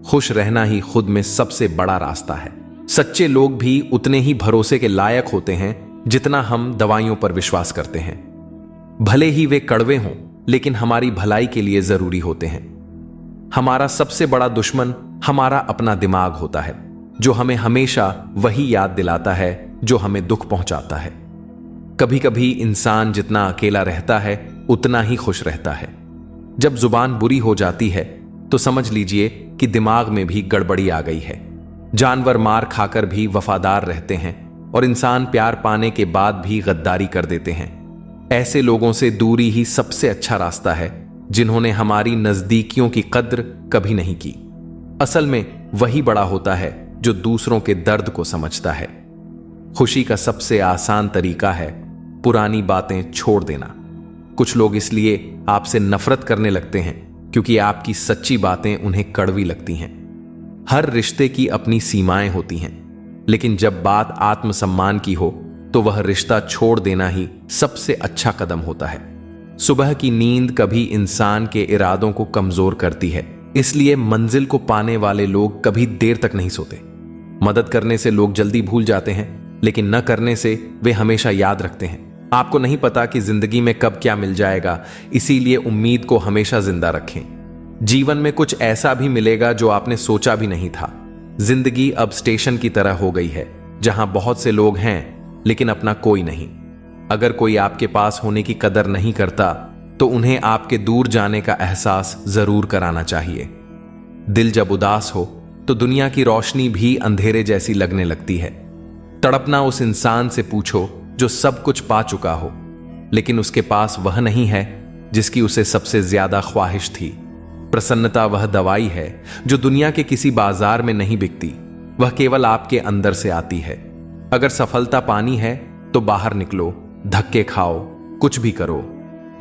खुश रहना ही खुद में सबसे बड़ा रास्ता है। सच्चे लोग भी उतने ही भरोसे के लायक होते हैं जितना हम दवाइयों पर विश्वास करते हैं। भले ही वे कड़वे हों, लेकिन हमारी भलाई के लिए जरूरी होते हैं। हमारा सबसे बड़ा दुश्मन हमारा अपना दिमाग होता है, जो हमें हमेशा वही याद दिलाता है जो हमें दुख पहुंचाता है। कभी कभी इंसान जितना अकेला रहता है उतना ही खुश रहता है। जब जुबान बुरी हो जाती है तो समझ लीजिए कि दिमाग में भी गड़बड़ी आ गई है। जानवर मार खाकर भी वफादार रहते हैं और इंसान प्यार पाने के बाद भी गद्दारी कर देते हैं। ऐसे लोगों से दूरी ही सबसे अच्छा रास्ता है जिन्होंने हमारी नजदीकियों की कद्र कभी नहीं की। असल में वही बड़ा होता है जो दूसरों के दर्द को समझता है। खुशी का सबसे आसान तरीका है पुरानी बातें छोड़ देना। कुछ लोग इसलिए आपसे नफरत करने लगते हैं क्योंकि आपकी सच्ची बातें उन्हें कड़वी लगती हैं। हर रिश्ते की अपनी सीमाएं होती हैं, लेकिन जब बात आत्मसम्मान की हो तो वह रिश्ता छोड़ देना ही सबसे अच्छा कदम होता है। सुबह की नींद कभी इंसान के इरादों को कमजोर करती है, इसलिए मंजिल को पाने वाले लोग कभी देर तक नहीं सोते। मदद करने से लोग जल्दी भूल जाते हैं, लेकिन न करने से वे हमेशा याद रखते हैं। आपको नहीं पता कि जिंदगी में कब क्या मिल जाएगा, इसीलिए उम्मीद को हमेशा जिंदा रखें। जीवन में कुछ ऐसा भी मिलेगा जो आपने सोचा भी नहीं था। जिंदगी अब स्टेशन की तरह हो गई है, जहां बहुत से लोग हैं लेकिन अपना कोई नहीं। अगर कोई आपके पास होने की कदर नहीं करता तो उन्हें आपके दूर जाने का एहसास जरूर कराना चाहिए। दिल जब उदास हो तो दुनिया की रोशनी भी अंधेरे जैसी लगने लगती है। तड़पना उस इंसान से पूछो जो सब कुछ पा चुका हो, लेकिन उसके पास वह नहीं है जिसकी उसे सबसे ज्यादा ख्वाहिश थी। प्रसन्नता वह दवाई है जो दुनिया के किसी बाजार में नहीं बिकती, वह केवल आपके अंदर से आती है। अगर सफलता पानी है तो बाहर निकलो, धक्के खाओ, कुछ भी करो,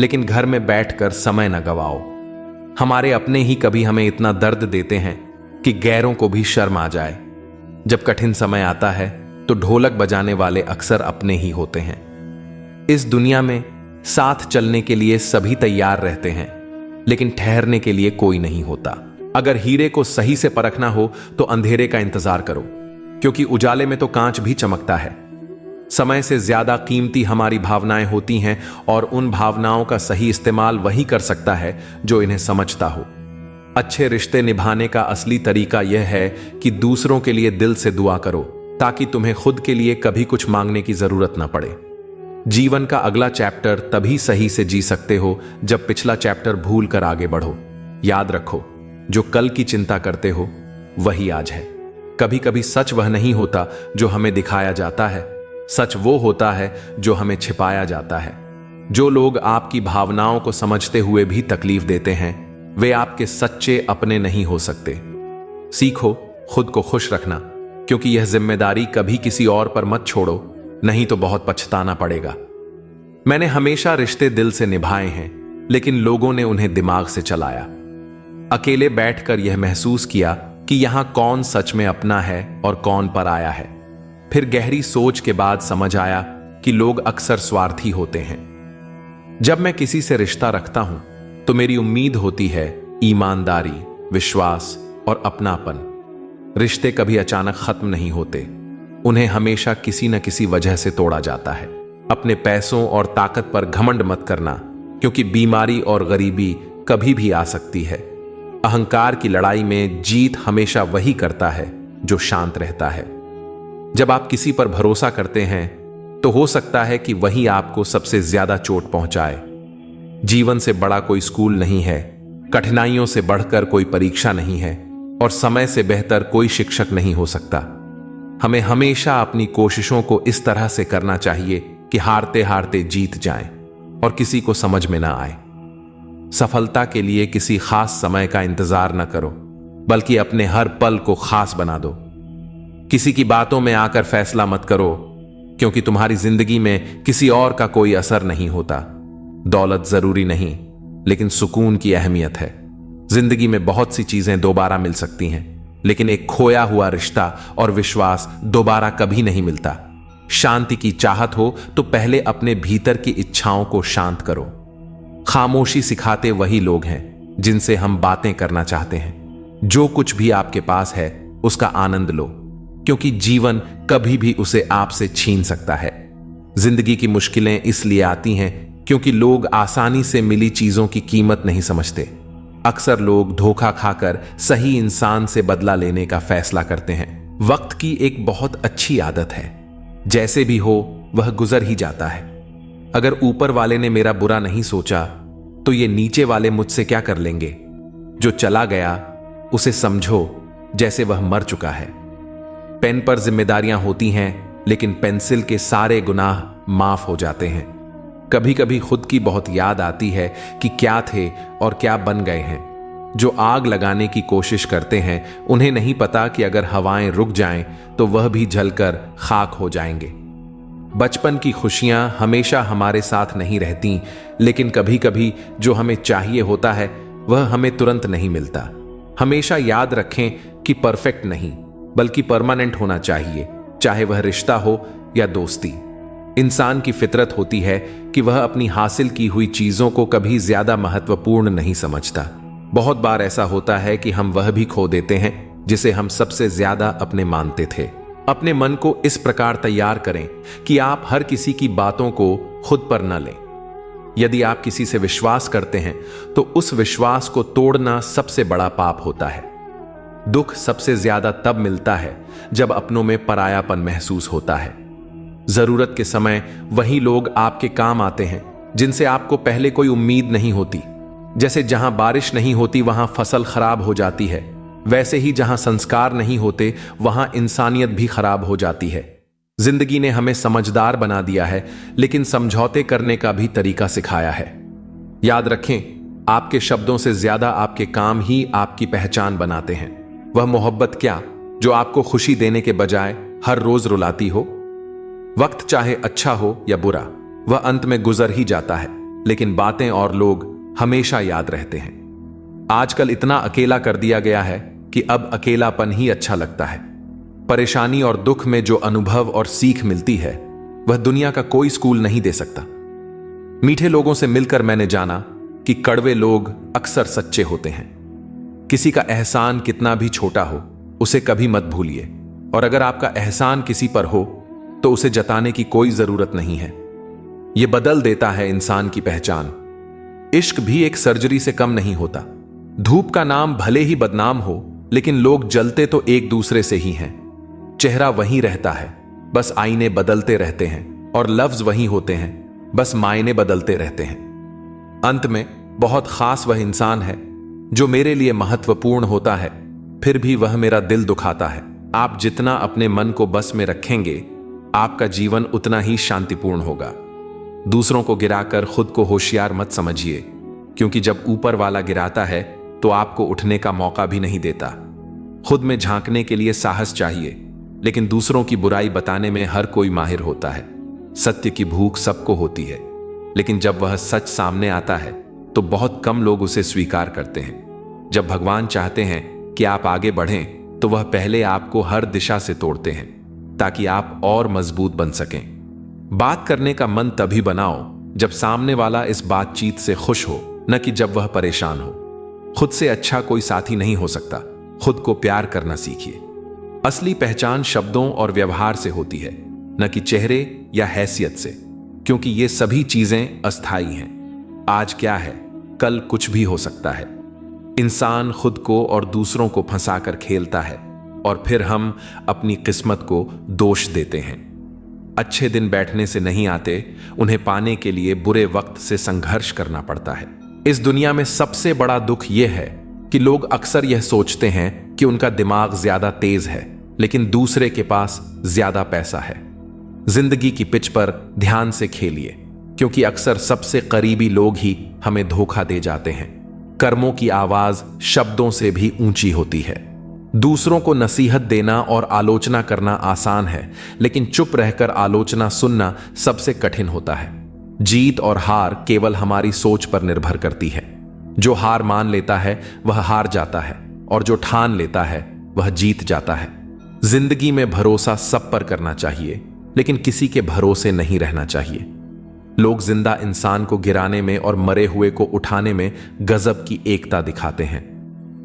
लेकिन घर में बैठकर समय न गवाओ। हमारे अपने ही कभी हमें इतना दर्द देते हैं कि गैरों को भी शर्म आ जाए। जब कठिन समय आता है तो ढोलक बजाने वाले अक्सर अपने ही होते हैं। इस दुनिया में साथ चलने के लिए सभी तैयार रहते हैं, लेकिन ठहरने के लिए कोई नहीं होता। अगर हीरे को सही से परखना हो तो अंधेरे का इंतजार करो, क्योंकि उजाले में तो कांच भी चमकता है। समय से ज्यादा कीमती हमारी भावनाएं होती हैं, और उन भावनाओं का सही इस्तेमाल वही कर सकता है जो इन्हें समझता हो। अच्छे रिश्ते निभाने का असली तरीका यह है कि दूसरों के लिए दिल से दुआ करो, ताकि तुम्हें खुद के लिए कभी कुछ मांगने की जरूरत ना पड़े। जीवन का अगला चैप्टर तभी सही से जी सकते हो जब पिछला चैप्टर भूल कर आगे बढ़ो। याद रखो, जो कल की चिंता करते हो वही आज है। कभी कभी सच वह नहीं होता जो हमें दिखाया जाता है, सच वो होता है जो हमें छिपाया जाता है। जो लोग आपकी भावनाओं को समझते हुए भी तकलीफ देते हैं, वे आपके सच्चे अपने नहीं हो सकते। सीखो खुद को खुश रखना, क्योंकि यह जिम्मेदारी कभी किसी और पर मत छोड़ो, नहीं तो बहुत पछताना पड़ेगा। मैंने हमेशा रिश्ते दिल से निभाए हैं, लेकिन लोगों ने उन्हें दिमाग से चलाया। अकेले बैठकर यह महसूस किया कि यहां कौन सच में अपना है और कौन पराया है। फिर गहरी सोच के बाद समझ आया कि लोग अक्सर स्वार्थी होते हैं। जब मैं किसी से रिश्ता रखता हूं तो मेरी उम्मीद होती है ईमानदारी, विश्वास और अपनापन। रिश्ते कभी अचानक खत्म नहीं होते, उन्हें हमेशा किसी न किसी वजह से तोड़ा जाता है। अपने पैसों और ताकत पर घमंड मत करना, क्योंकि बीमारी और गरीबी कभी भी आ सकती है। अहंकार की लड़ाई में जीत हमेशा वही करता है जो शांत रहता है। जब आप किसी पर भरोसा करते हैं तो हो सकता है कि वही आपको सबसे ज्यादा चोट पहुंचाए। जीवन से बड़ा कोई स्कूल नहीं है, कठिनाइयों से बढ़कर कोई परीक्षा नहीं है, और समय से बेहतर कोई शिक्षक नहीं हो सकता। हमें हमेशा अपनी कोशिशों को इस तरह से करना चाहिए कि हारते हारते जीत जाएं और किसी को समझ में ना आए। सफलता के लिए किसी खास समय का इंतजार न करो, बल्कि अपने हर पल को खास बना दो। किसी की बातों में आकर फैसला मत करो, क्योंकि तुम्हारी जिंदगी में किसी और का कोई असर नहीं होता। दौलत जरूरी नहीं, लेकिन सुकून की अहमियत है। जिंदगी में बहुत सी चीजें दोबारा मिल सकती हैं, लेकिन एक खोया हुआ रिश्ता और विश्वास दोबारा कभी नहीं मिलता। शांति की चाहत हो तो पहले अपने भीतर की इच्छाओं को शांत करो। खामोशी सिखाते वही लोग हैं जिनसे हम बातें करना चाहते हैं। जो कुछ भी आपके पास है उसका आनंद लो, क्योंकि जीवन कभी भी उसे आपसे छीन सकता है। जिंदगी की मुश्किलें इसलिए आती हैं क्योंकि लोग आसानी से मिली चीजों की कीमत नहीं समझते। अक्सर लोग धोखा खाकर सही इंसान से बदला लेने का फैसला करते हैं। वक्त की एक बहुत अच्छी आदत है, जैसे भी हो वह गुजर ही जाता है। अगर ऊपर वाले ने मेरा बुरा नहीं सोचा तो ये नीचे वाले मुझसे क्या कर लेंगे। जो चला गया उसे समझो जैसे वह मर चुका है। पेन पर जिम्मेदारियां होती हैं, लेकिन पेंसिल के सारे गुनाह माफ हो जाते हैं। कभी कभी खुद की बहुत याद आती है कि क्या थे और क्या बन गए हैं। जो आग लगाने की कोशिश करते हैं उन्हें नहीं पता कि अगर हवाएं रुक जाएं तो वह भी जलकर खाक हो जाएंगे। बचपन की खुशियां हमेशा हमारे साथ नहीं रहती, लेकिन कभी कभी जो हमें चाहिए होता है वह हमें तुरंत नहीं मिलता। हमेशा याद रखें कि परफेक्ट नहीं, बल्कि परमानेंट होना चाहिए, चाहे वह रिश्ता हो या दोस्ती। इंसान की फितरत होती है कि वह अपनी हासिल की हुई चीजों को कभी ज्यादा महत्वपूर्ण नहीं समझता। बहुत बार ऐसा होता है कि हम वह भी खो देते हैं जिसे हम सबसे ज्यादा अपने मानते थे। अपने मन को इस प्रकार तैयार करें कि आप हर किसी की बातों को खुद पर न लें। यदि आप किसी से विश्वास करते हैं तो उस विश्वास को तोड़ना सबसे बड़ा पाप होता है। दुख सबसे ज्यादा तब मिलता है जब अपनों में परायापन महसूस होता है। जरूरत के समय वही लोग आपके काम आते हैं जिनसे आपको पहले कोई उम्मीद नहीं होती। जैसे जहां बारिश नहीं होती वहां फसल खराब हो जाती है, वैसे ही जहां संस्कार नहीं होते वहां इंसानियत भी खराब हो जाती है। जिंदगी ने हमें समझदार बना दिया है, लेकिन समझौते करने का भी तरीका सिखाया है। याद रखें, आपके शब्दों से ज्यादा आपके काम ही आपकी पहचान बनाते हैं। वह मोहब्बत क्या जो आपको खुशी देने के बजाय हर रोज रुलाती हो। वक्त चाहे अच्छा हो या बुरा, वह अंत में गुजर ही जाता है, लेकिन बातें और लोग हमेशा याद रहते हैं। आजकल इतना अकेला कर दिया गया है कि अब अकेलापन ही अच्छा लगता है। परेशानी और दुख में जो अनुभव और सीख मिलती है वह दुनिया का कोई स्कूल नहीं दे सकता। मीठे लोगों से मिलकर मैंने जाना कि कड़वे लोग अक्सर सच्चे होते हैं। किसी का एहसान कितना भी छोटा हो उसे कभी मत भूलिए, और अगर आपका एहसान किसी पर हो तो उसे जताने की कोई जरूरत नहीं है। यह बदल देता है इंसान की पहचान। इश्क भी एक सर्जरी से कम नहीं होता। धूप का नाम भले ही बदनाम हो, लेकिन लोग जलते तो एक दूसरे से ही हैं। चेहरा वही रहता है, बस आईने बदलते रहते हैं, और लफ्ज वही होते हैं, बस मायने बदलते रहते हैं। अंत में बहुत खास वह इंसान है जो मेरे लिए महत्वपूर्ण होता है, फिर भी वह मेरा दिल दुखाता है। आप जितना अपने मन को बस में रखेंगे, आपका जीवन उतना ही शांतिपूर्ण होगा। दूसरों को गिराकर खुद को होशियार मत समझिए, क्योंकि जब ऊपर वाला गिराता है तो आपको उठने का मौका भी नहीं देता। खुद में झांकने के लिए साहस चाहिए, लेकिन दूसरों की बुराई बताने में हर कोई माहिर होता है। सत्य की भूख सबको होती है, लेकिन जब वह सच सामने आता है तो बहुत कम लोग उसे स्वीकार करते हैं। जब भगवान चाहते हैं कि आप आगे बढ़ें तो वह पहले आपको हर दिशा से तोड़ते हैं, ताकि आप और मजबूत बन सकें। बात करने का मन तभी बनाओ जब सामने वाला इस बातचीत से खुश हो, न कि जब वह परेशान हो। खुद से अच्छा कोई साथी नहीं हो सकता। खुद को प्यार करना सीखिए। असली पहचान शब्दों और व्यवहार से होती है, न कि चेहरे या हैसियत से, क्योंकि ये सभी चीजें अस्थायी हैं। आज क्या है, कल कुछ भी हो सकता है। इंसान खुद को और दूसरों को फंसाकर खेलता है, और फिर हम अपनी किस्मत को दोष देते हैं। अच्छे दिन बैठने से नहीं आते, उन्हें पाने के लिए बुरे वक्त से संघर्ष करना पड़ता है। इस दुनिया में सबसे बड़ा दुख यह है कि लोग अक्सर यह सोचते हैं कि उनका दिमाग ज्यादा तेज है, लेकिन दूसरे के पास ज्यादा पैसा है। जिंदगी की पिच पर ध्यान से खेलिए, क्योंकि अक्सर सबसे करीबी लोग ही हमें धोखा दे जाते हैं। कर्मों की आवाज शब्दों से भी ऊंची होती है। दूसरों को नसीहत देना और आलोचना करना आसान है, लेकिन चुप रहकर आलोचना सुनना सबसे कठिन होता है। जीत और हार केवल हमारी सोच पर निर्भर करती है। जो हार मान लेता है वह हार जाता है, और जो ठान लेता है वह जीत जाता है। जिंदगी में भरोसा सब पर करना चाहिए, लेकिन किसी के भरोसे नहीं रहना चाहिए। लोग जिंदा इंसान को गिराने में और मरे हुए को उठाने में गजब की एकता दिखाते हैं।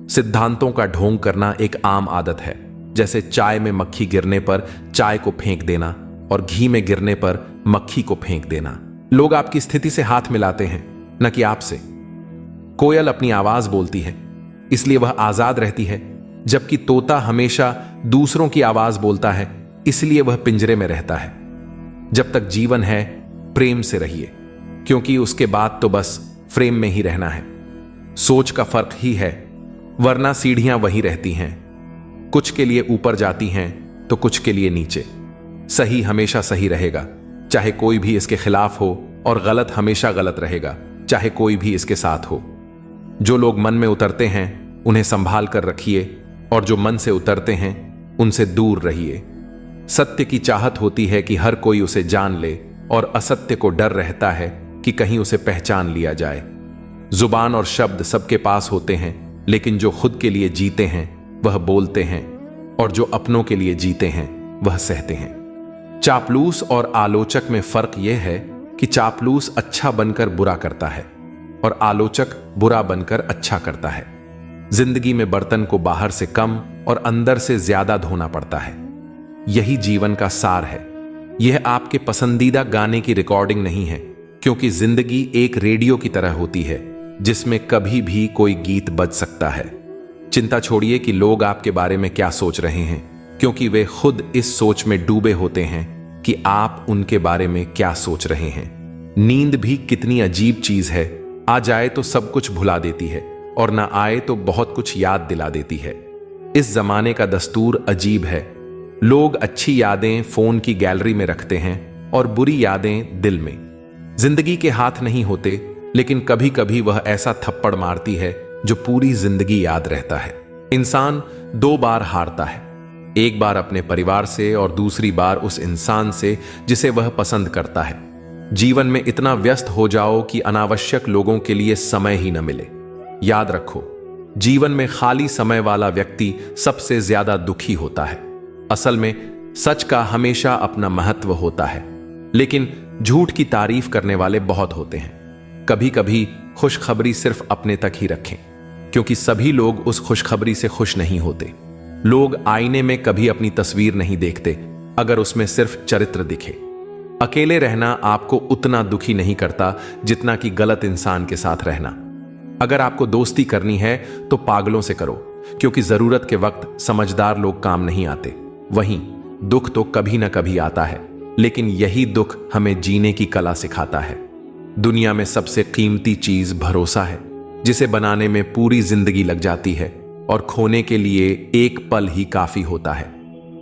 सिद्धांतों का ढोंग करना एक आम आदत है, जैसे चाय में मक्खी गिरने पर चाय को फेंक देना और घी में गिरने पर मक्खी को फेंक देना। लोग आपकी स्थिति से हाथ मिलाते हैं, न कि आपसे। कोयल अपनी आवाज बोलती है, इसलिए वह आजाद रहती है, जबकि तोता हमेशा दूसरों की आवाज बोलता है, इसलिए वह पिंजरे में रहता है। जब तक जीवन है प्रेम से रहिए, क्योंकि उसके बाद तो बस फ्रेम में ही रहना है। सोच का फर्क ही है, वरना सीढ़ियां वही रहती हैं। कुछ के लिए ऊपर जाती हैं तो कुछ के लिए नीचे। सही हमेशा सही रहेगा, चाहे कोई भी इसके खिलाफ हो, और गलत हमेशा गलत रहेगा, चाहे कोई भी इसके साथ हो। जो लोग मन में उतरते हैं उन्हें संभाल कर रखिए, और जो मन से उतरते हैं उनसे दूर रहिए। सत्य की चाहत होती है कि हर कोई उसे जान ले, और असत्य को डर रहता है कि कहीं उसे पहचान लिया जाए। जुबान और शब्द सबके पास होते हैं, लेकिन जो खुद के लिए जीते हैं वह बोलते हैं, और जो अपनों के लिए जीते हैं वह सहते हैं। चापलूस और आलोचक में फर्क यह है कि चापलूस अच्छा बनकर बुरा करता है, और आलोचक बुरा बनकर अच्छा करता है। जिंदगी में बर्तन को बाहर से कम और अंदर से ज्यादा धोना पड़ता है। यही जीवन का सार है। यह आपके पसंदीदा गाने की रिकॉर्डिंग नहीं है, क्योंकि जिंदगी एक रेडियो की तरह होती है, जिसमें कभी भी कोई गीत बज सकता है। चिंता छोड़िए कि लोग आपके बारे में क्या सोच रहे हैं, क्योंकि वे खुद इस सोच में डूबे होते हैं कि आप उनके बारे में क्या सोच रहे हैं। नींद भी कितनी अजीब चीज है, आ जाए तो सब कुछ भुला देती है, और ना आए तो बहुत कुछ याद दिला देती है। इस जमाने का दस्तूर अजीब है। लोग अच्छी यादें फोन की गैलरी में रखते हैं और बुरी यादें दिल में। जिंदगी के हाथ नहीं होते, लेकिन कभी कभी वह ऐसा थप्पड़ मारती है जो पूरी जिंदगी याद रहता है। इंसान 2 बार हारता है, एक बार अपने परिवार से और दूसरी बार उस इंसान से जिसे वह पसंद करता है। जीवन में इतना व्यस्त हो जाओ कि अनावश्यक लोगों के लिए समय ही न मिले। याद रखो, जीवन में खाली समय वाला व्यक्ति सबसे ज्यादा दुखी होता है। असल में सच का हमेशा अपना महत्व होता है, लेकिन झूठ की तारीफ करने वाले बहुत होते हैं। कभी कभी खुशखबरी सिर्फ अपने तक ही रखें, क्योंकि सभी लोग उस खुशखबरी से खुश नहीं होते। लोग आईने में कभी अपनी तस्वीर नहीं देखते अगर उसमें सिर्फ चरित्र दिखे। अकेले रहना आपको उतना दुखी नहीं करता जितना कि गलत इंसान के साथ रहना। अगर आपको दोस्ती करनी है तो पागलों से करो, क्योंकि जरूरत के वक्त समझदार लोग काम नहीं आते। वहीं दुख तो कभी ना कभी आता है, लेकिन यही दुख हमें जीने की कला सिखाता है। दुनिया में सबसे कीमती चीज भरोसा है, जिसे बनाने में पूरी जिंदगी लग जाती है और खोने के लिए एक पल ही काफी होता है।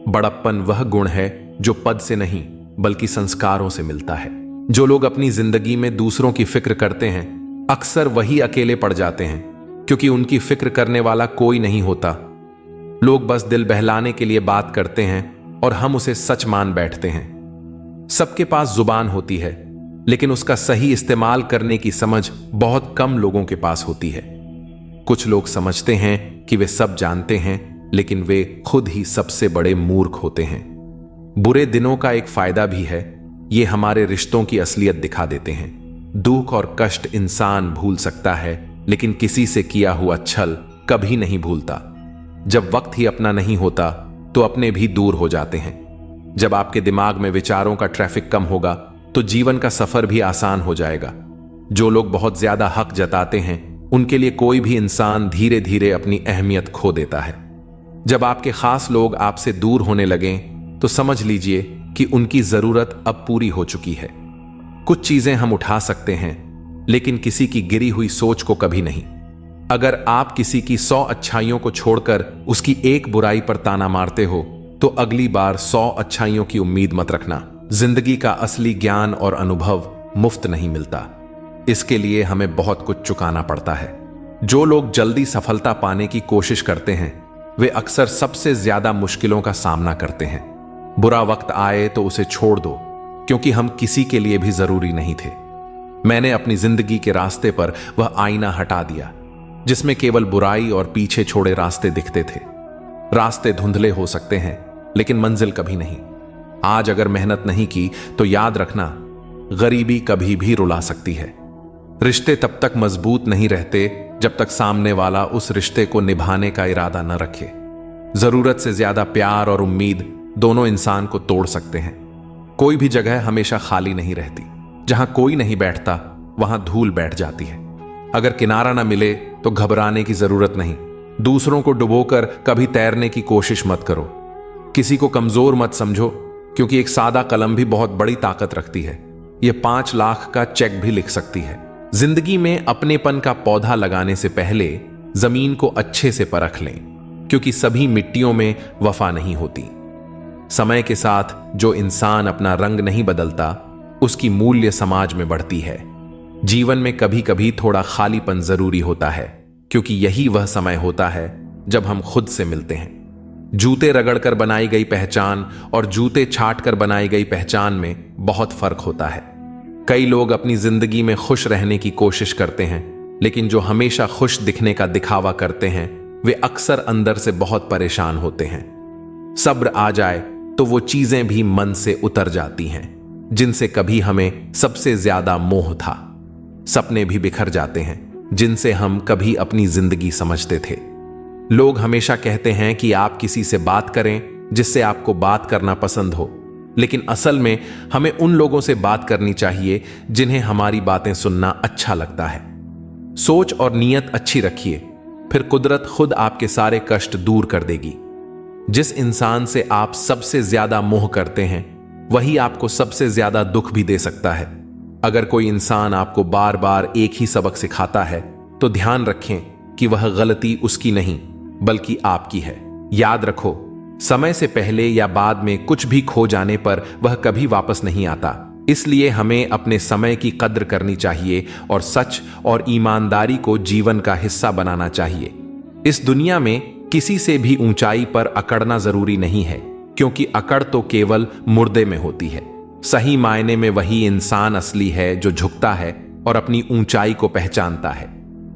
बड़प्पन वह गुण है जो पद से नहीं बल्कि संस्कारों से मिलता है। जो लोग अपनी जिंदगी में दूसरों की फिक्र करते हैं अक्सर वही अकेले पड़ जाते हैं, क्योंकि उनकी फिक्र करने वाला कोई नहीं होता। लोग बस दिल बहलाने के लिए बात करते हैं और हम उसे सच मान बैठते हैं। सबके पास जुबान होती है, लेकिन उसका सही इस्तेमाल करने की समझ बहुत कम लोगों के पास होती है। कुछ लोग समझते हैं कि वे सब जानते हैं, लेकिन वे खुद ही सबसे बड़े मूर्ख होते हैं। बुरे दिनों का एक फायदा भी है, ये हमारे रिश्तों की असलियत दिखा देते हैं। दुख और कष्ट इंसान भूल सकता है, लेकिन किसी से किया हुआ छल कभी नहीं भूलता। जब वक्त ही अपना नहीं होता तो अपने भी दूर हो जाते हैं। जब आपके दिमाग में विचारों का ट्रैफिक कम होगा तो जीवन का सफर भी आसान हो जाएगा। जो लोग बहुत ज्यादा हक जताते हैं उनके लिए कोई भी इंसान धीरे धीरे अपनी अहमियत खो देता है। जब आपके खास लोग आपसे दूर होने लगें तो समझ लीजिए कि उनकी जरूरत अब पूरी हो चुकी है। कुछ चीजें हम उठा सकते हैं, लेकिन किसी की गिरी हुई सोच को कभी नहीं। अगर आप किसी की 100 अच्छाइयों को छोड़कर उसकी एक बुराई पर ताना मारते हो तो अगली बार 100 अच्छाइयों की उम्मीद मत रखना। जिंदगी का असली ज्ञान और अनुभव मुफ्त नहीं मिलता, इसके लिए हमें बहुत कुछ चुकाना पड़ता है। जो लोग जल्दी सफलता पाने की कोशिश करते हैं वे अक्सर सबसे ज्यादा मुश्किलों का सामना करते हैं। बुरा वक्त आए तो उसे छोड़ दो, क्योंकि हम किसी के लिए भी जरूरी नहीं थे। मैंने अपनी जिंदगी के रास्ते पर वह आईना हटा दिया जिसमें केवल बुराई और पीछे छोड़े रास्ते दिखते थे। रास्ते धुंधले हो सकते हैं लेकिन मंजिल कभी नहीं। आज अगर मेहनत नहीं की तो याद रखना, गरीबी कभी भी रुला सकती है। रिश्ते तब तक मजबूत नहीं रहते जब तक सामने वाला उस रिश्ते को निभाने का इरादा न रखे। जरूरत से ज्यादा प्यार और उम्मीद दोनों इंसान को तोड़ सकते हैं। कोई भी जगह हमेशा खाली नहीं रहती। जहां कोई नहीं बैठता वहां धूल बैठ जाती है। अगर किनारा ना मिले तो घबराने की जरूरत नहीं। दूसरों को डुबोकर कभी तैरने की कोशिश मत करो। किसी को कमजोर मत समझो, क्योंकि एक सादा कलम भी बहुत बड़ी ताकत रखती है। यह 5 लाख का चेक भी लिख सकती है। जिंदगी में अपनेपन का पौधा लगाने से पहले जमीन को अच्छे से परख लें, क्योंकि सभी मिट्टियों में वफा नहीं होती। समय के साथ जो इंसान अपना रंग नहीं बदलता उसकी मूल्य समाज में बढ़ती है। जीवन में कभी कभी थोड़ा खालीपन जरूरी होता है, क्योंकि यही वह समय होता है जब हम खुद से मिलते हैं। जूते रगड़कर बनाई गई पहचान और जूते छाटकर बनाई गई पहचान में बहुत फर्क होता है। कई लोग अपनी जिंदगी में खुश रहने की कोशिश करते हैं, लेकिन जो हमेशा खुश दिखने का दिखावा करते हैं वे अक्सर अंदर से बहुत परेशान होते हैं। सब्र आ जाए तो वो चीजें भी मन से उतर जाती हैं जिनसे कभी हमें सबसे ज्यादा मोह था। सपने भी बिखर जाते हैं जिनसे हम कभी अपनी जिंदगी समझते थे। लोग हमेशा कहते हैं कि आप किसी से बात करें जिससे आपको बात करना पसंद हो, लेकिन असल में हमें उन लोगों से बात करनी चाहिए जिन्हें हमारी बातें सुनना अच्छा लगता है। सोच और नीयत अच्छी रखिए, फिर कुदरत खुद आपके सारे कष्ट दूर कर देगी। जिस इंसान से आप सबसे ज्यादा मोह करते हैं वही आपको सबसे ज्यादा दुख भी दे सकता है। अगर कोई इंसान आपको बार बार एक ही सबक सिखाता है तो ध्यान रखें कि वह गलती उसकी नहीं बल्कि आपकी है। याद रखो, समय से पहले या बाद में कुछ भी खो जाने पर वह कभी वापस नहीं आता। इसलिए हमें अपने समय की कद्र करनी चाहिए और सच और ईमानदारी को जीवन का हिस्सा बनाना चाहिए। इस दुनिया में किसी से भी ऊंचाई पर अकड़ना जरूरी नहीं है, क्योंकि अकड़ तो केवल मुर्दे में होती है। सही मायने में वही इंसान असली है जो झुकता है और अपनी ऊंचाई को पहचानता है।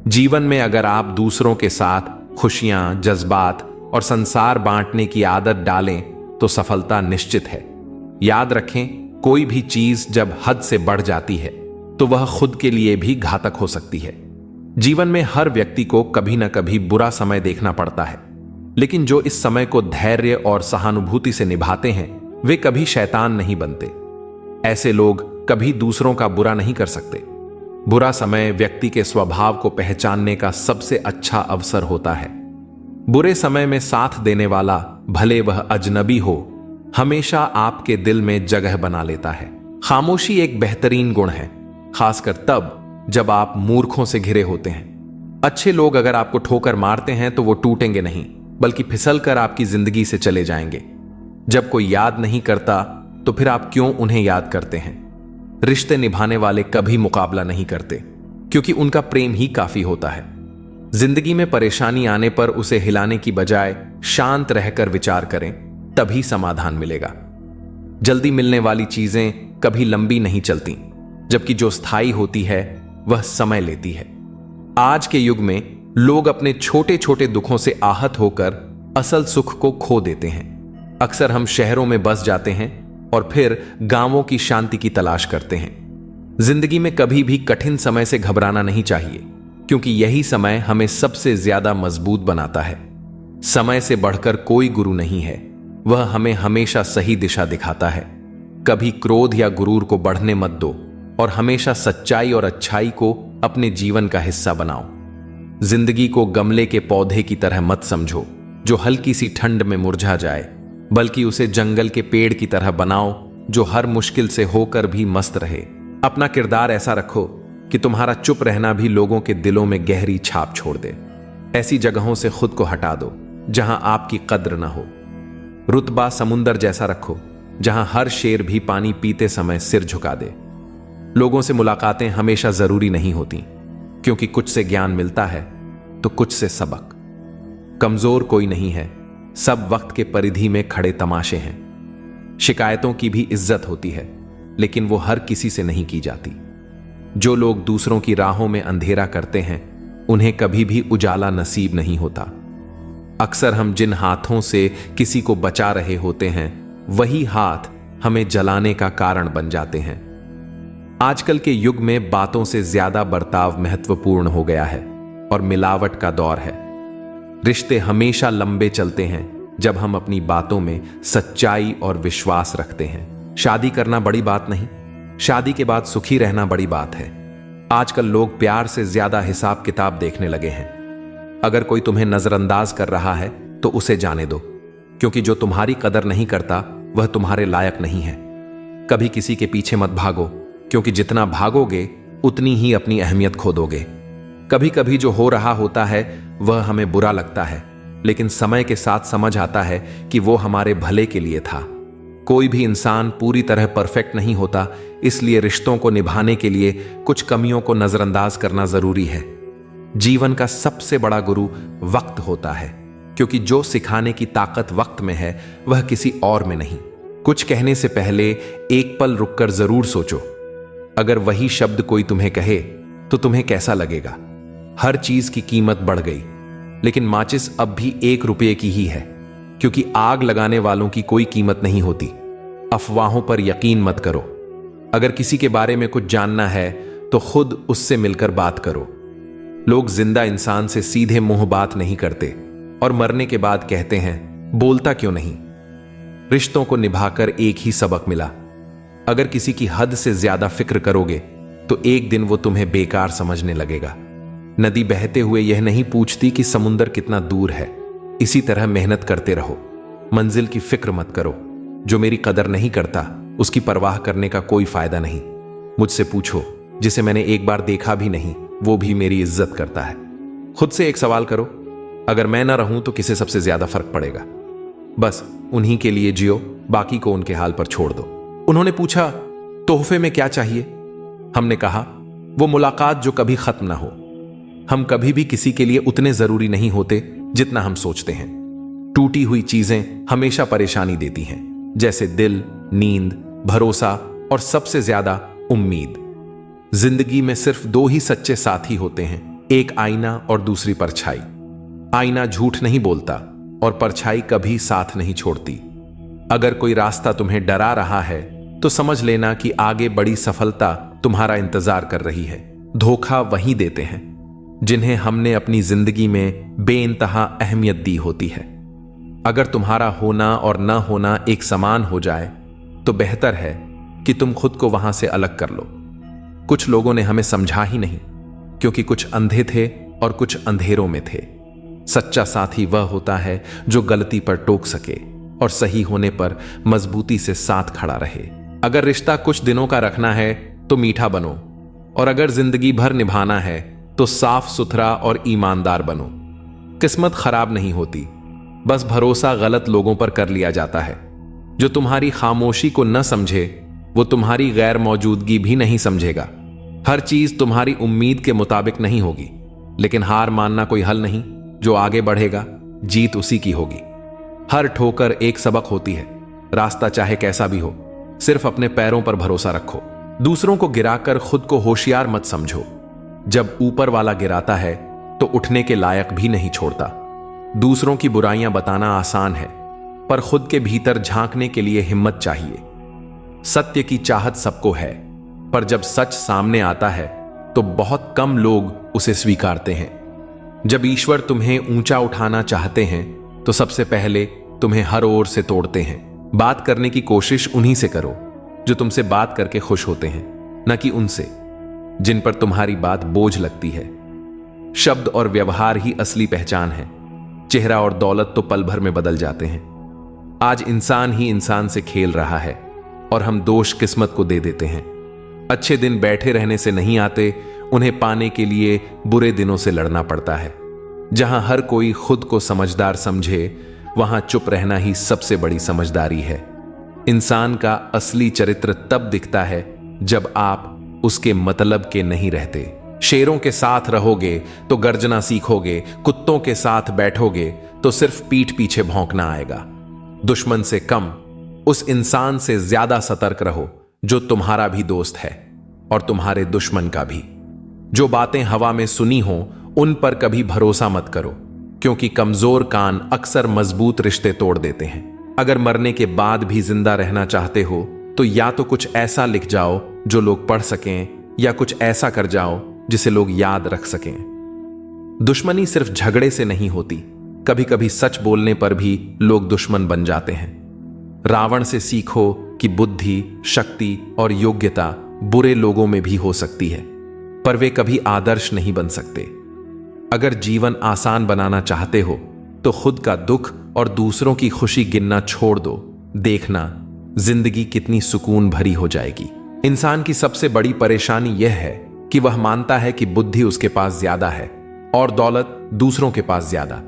जीवन में अगर आप दूसरों के साथ खुशियां, जज्बात और संसार बांटने की आदत डालें तो सफलता निश्चित है। याद रखें, कोई भी चीज जब हद से बढ़ जाती है तो वह खुद के लिए भी घातक हो सकती है। जीवन में हर व्यक्ति को कभी ना कभी बुरा समय देखना पड़ता है, लेकिन जो इस समय को धैर्य और सहानुभूति से निभाते हैं वे कभी शैतान नहीं बनते। ऐसे लोग कभी दूसरों का बुरा नहीं कर सकते। बुरा समय व्यक्ति के स्वभाव को पहचानने का सबसे अच्छा अवसर होता है। बुरे समय में साथ देने वाला, भले वह अजनबी हो, हमेशा आपके दिल में जगह बना लेता है। खामोशी एक बेहतरीन गुण है, खासकर तब जब आप मूर्खों से घिरे होते हैं। अच्छे लोग अगर आपको ठोकर मारते हैं तो वो टूटेंगे नहीं, बल्कि फिसल कर आपकी जिंदगी से चले जाएंगे। जब कोई याद नहीं करता तो फिर आप क्यों उन्हें याद करते हैं? रिश्ते निभाने वाले कभी मुकाबला नहीं करते, क्योंकि उनका प्रेम ही काफी होता है। जिंदगी में परेशानी आने पर उसे हिलाने की बजाय शांत रहकर विचार करें, तभी समाधान मिलेगा। जल्दी मिलने वाली चीजें कभी लंबी नहीं चलती, जबकि जो स्थायी होती है वह समय लेती है। आज के युग में लोग अपने छोटे छोटे दुखों से आहत होकर असल सुख को खो देते हैं। अक्सर हम शहरों में बस जाते हैं और फिर गांवों की शांति की तलाश करते हैं। जिंदगी में कभी भी कठिन समय से घबराना नहीं चाहिए, क्योंकि यही समय हमें सबसे ज्यादा मजबूत बनाता है। समय से बढ़कर कोई गुरु नहीं है, वह हमें हमेशा सही दिशा दिखाता है। कभी क्रोध या गुरूर को बढ़ने मत दो और हमेशा सच्चाई और अच्छाई को अपने जीवन का हिस्सा बनाओ। जिंदगी को गमले के पौधे की तरह मत समझो जो हल्की सी ठंड में मुरझा जाए, बल्कि उसे जंगल के पेड़ की तरह बनाओ जो हर मुश्किल से होकर भी मस्त रहे। अपना किरदार ऐसा रखो कि तुम्हारा चुप रहना भी लोगों के दिलों में गहरी छाप छोड़ दे। ऐसी जगहों से खुद को हटा दो जहां आपकी कद्र न हो। रुतबा समुंदर जैसा रखो जहां हर शेर भी पानी पीते समय सिर झुका दे। लोगों से मुलाकातें हमेशा जरूरी नहीं होती, क्योंकि कुछ से ज्ञान मिलता है तो कुछ से सबक। कमजोर कोई नहीं है, सब वक्त के परिधि में खड़े तमाशे हैं। शिकायतों की भी इज्जत होती है, लेकिन वो हर किसी से नहीं की जाती। जो लोग दूसरों की राहों में अंधेरा करते हैं, उन्हें कभी भी उजाला नसीब नहीं होता। अक्सर हम जिन हाथों से किसी को बचा रहे होते हैं, वही हाथ हमें जलाने का कारण बन जाते हैं। आजकल के युग में बातों से ज्यादा बर्ताव महत्वपूर्ण हो गया है और मिलावट का दौर है। रिश्ते हमेशा लंबे चलते हैं जब हम अपनी बातों में सच्चाई और विश्वास रखते हैं। शादी करना बड़ी बात नहीं, शादी के बाद सुखी रहना बड़ी बात है। आजकल लोग प्यार से ज्यादा हिसाब किताब देखने लगे हैं। अगर कोई तुम्हें नजरअंदाज कर रहा है तो उसे जाने दो, क्योंकि जो तुम्हारी कदर नहीं करता वह तुम्हारे लायक नहीं है। कभी किसी के पीछे मत भागो, क्योंकि जितना भागोगे उतनी ही अपनी अहमियत खो दोगे। कभी कभी जो हो रहा होता है वह हमें बुरा लगता है, लेकिन समय के साथ समझ आता है कि वो हमारे भले के लिए था। कोई भी इंसान पूरी तरह परफेक्ट नहीं होता, इसलिए रिश्तों को निभाने के लिए कुछ कमियों को नजरअंदाज करना जरूरी है। जीवन का सबसे बड़ा गुरु वक्त होता है, क्योंकि जो सिखाने की ताकत वक्त में है वह किसी और में नहीं। कुछ कहने से पहले एक पल रुककर जरूर सोचो। अगर वही शब्द कोई तुम्हें कहे तो तुम्हें कैसा लगेगा? हर चीज की कीमत बढ़ गई, लेकिन माचिस अब भी 1 रुपये की ही है, क्योंकि आग लगाने वालों की कोई कीमत नहीं होती। अफवाहों पर यकीन मत करो। अगर किसी के बारे में कुछ जानना है तो खुद उससे मिलकर बात करो। लोग जिंदा इंसान से सीधे मुंह बात नहीं करते और मरने के बाद कहते हैं बोलता क्यों नहीं। रिश्तों को निभाकर एक ही सबक मिला, अगर किसी की हद से ज्यादा फिक्र करोगे तो एक दिन वो तुम्हें बेकार समझने लगेगा। नदी बहते हुए यह नहीं पूछती कि समुंदर कितना दूर है। इसी तरह मेहनत करते रहो, मंजिल की फिक्र मत करो। जो मेरी कदर नहीं करता उसकी परवाह करने का कोई फायदा नहीं। मुझसे पूछो, जिसे मैंने एक बार देखा भी नहीं वो भी मेरी इज्जत करता है। खुद से एक सवाल करो, अगर मैं ना रहूं तो किसे सबसे ज्यादा फर्क पड़ेगा? बस उन्हीं के लिए जियो, बाकी को उनके हाल पर छोड़ दो। उन्होंने पूछा, तोहफे में क्या चाहिए? हमने कहा, वो मुलाकात जो कभी खत्म ना हो। हम कभी भी किसी के लिए उतने जरूरी नहीं होते जितना हम सोचते हैं। टूटी हुई चीजें हमेशा परेशानी देती हैं, जैसे दिल, नींद, भरोसा और सबसे ज्यादा उम्मीद। जिंदगी में सिर्फ 2 ही सच्चे साथी होते हैं, एक आईना और दूसरी परछाई। आईना झूठ नहीं बोलता और परछाई कभी साथ नहीं छोड़ती। अगर कोई रास्ता तुम्हें डरा रहा है तो समझ लेना कि आगे बड़ी सफलता तुम्हारा इंतजार कर रही है। धोखा वही देते हैं जिन्हें हमने अपनी जिंदगी में बेइंतहा अहमियत दी होती है। अगर तुम्हारा होना और न होना एक समान हो जाए तो बेहतर है कि तुम खुद को वहां से अलग कर लो। कुछ लोगों ने हमें समझा ही नहीं, क्योंकि कुछ अंधे थे और कुछ अंधेरों में थे। सच्चा साथी वह होता है जो गलती पर टोक सके और सही होने पर मजबूती से साथ खड़ा रहे। अगर रिश्ता कुछ दिनों का रखना है तो मीठा बनो, और अगर जिंदगी भर निभाना है तो साफ सुथरा और ईमानदार बनो। किस्मत खराब नहीं होती, बस भरोसा गलत लोगों पर कर लिया जाता है। जो तुम्हारी खामोशी को न समझे वो तुम्हारी गैर मौजूदगी भी नहीं समझेगा। हर चीज तुम्हारी उम्मीद के मुताबिक नहीं होगी, लेकिन हार मानना कोई हल नहीं। जो आगे बढ़ेगा जीत उसी की होगी। हर ठोकर एक सबक होती है। रास्ता चाहे कैसा भी हो, सिर्फ अपने पैरों पर भरोसा रखो। दूसरों को गिराकर खुद को होशियार मत समझो। जब ऊपर वाला गिराता है तो उठने के लायक भी नहीं छोड़ता। दूसरों की बुराइयां बताना आसान है, पर खुद के भीतर झांकने के लिए हिम्मत चाहिए। सत्य की चाहत सबको है, पर जब सच सामने आता है तो बहुत कम लोग उसे स्वीकारते हैं। जब ईश्वर तुम्हें ऊंचा उठाना चाहते हैं तो सबसे पहले तुम्हें हर ओर से तोड़ते हैं। बात करने की कोशिश उन्हीं से करो जो तुमसे बात करके खुश होते हैं, न कि उनसे जिन पर तुम्हारी बात बोझ लगती है। शब्द और व्यवहार ही असली पहचान है। चेहरा और दौलत तो पल भर में बदल जाते हैं। आज इंसान ही इंसान से खेल रहा है और हम दोष किस्मत को दे देते हैं। अच्छे दिन बैठे रहने से नहीं आते, उन्हें पाने के लिए बुरे दिनों से लड़ना पड़ता है। जहां हर कोई खुद को समझदार समझे, वहां चुप रहना ही सबसे बड़ी समझदारी है। इंसान का असली चरित्र तब दिखता है जब आप उसके मतलब के नहीं रहते। शेरों के साथ रहोगे तो गर्जना सीखोगे, कुत्तों के साथ बैठोगे तो सिर्फ पीठ पीछे भौंकना आएगा। दुश्मन से कम उस इंसान से ज्यादा सतर्क रहो जो तुम्हारा भी दोस्त है और तुम्हारे दुश्मन का भी। जो बातें हवा में सुनी हो उन पर कभी भरोसा मत करो, क्योंकि कमजोर कान अक्सर मजबूत रिश्ते तोड़ देते हैं। अगर मरने के बाद भी जिंदा रहना चाहते हो तो या तो कुछ ऐसा लिख जाओ जो लोग पढ़ सकें, या कुछ ऐसा कर जाओ जिसे लोग याद रख सकें। दुश्मनी सिर्फ झगड़े से नहीं होती, कभी कभी सच बोलने पर भी लोग दुश्मन बन जाते हैं। रावण से सीखो कि बुद्धि, शक्ति और योग्यता बुरे लोगों में भी हो सकती है, पर वे कभी आदर्श नहीं बन सकते। अगर जीवन आसान बनाना चाहते हो तो खुद का दुख और दूसरों की खुशी गिनना छोड़ दो। देखना जिंदगी कितनी सुकून भरी हो जाएगी। इंसान की सबसे बड़ी परेशानी यह है कि वह मानता है कि बुद्धि उसके पास ज्यादा है और दौलत दूसरों के पास ज्यादा।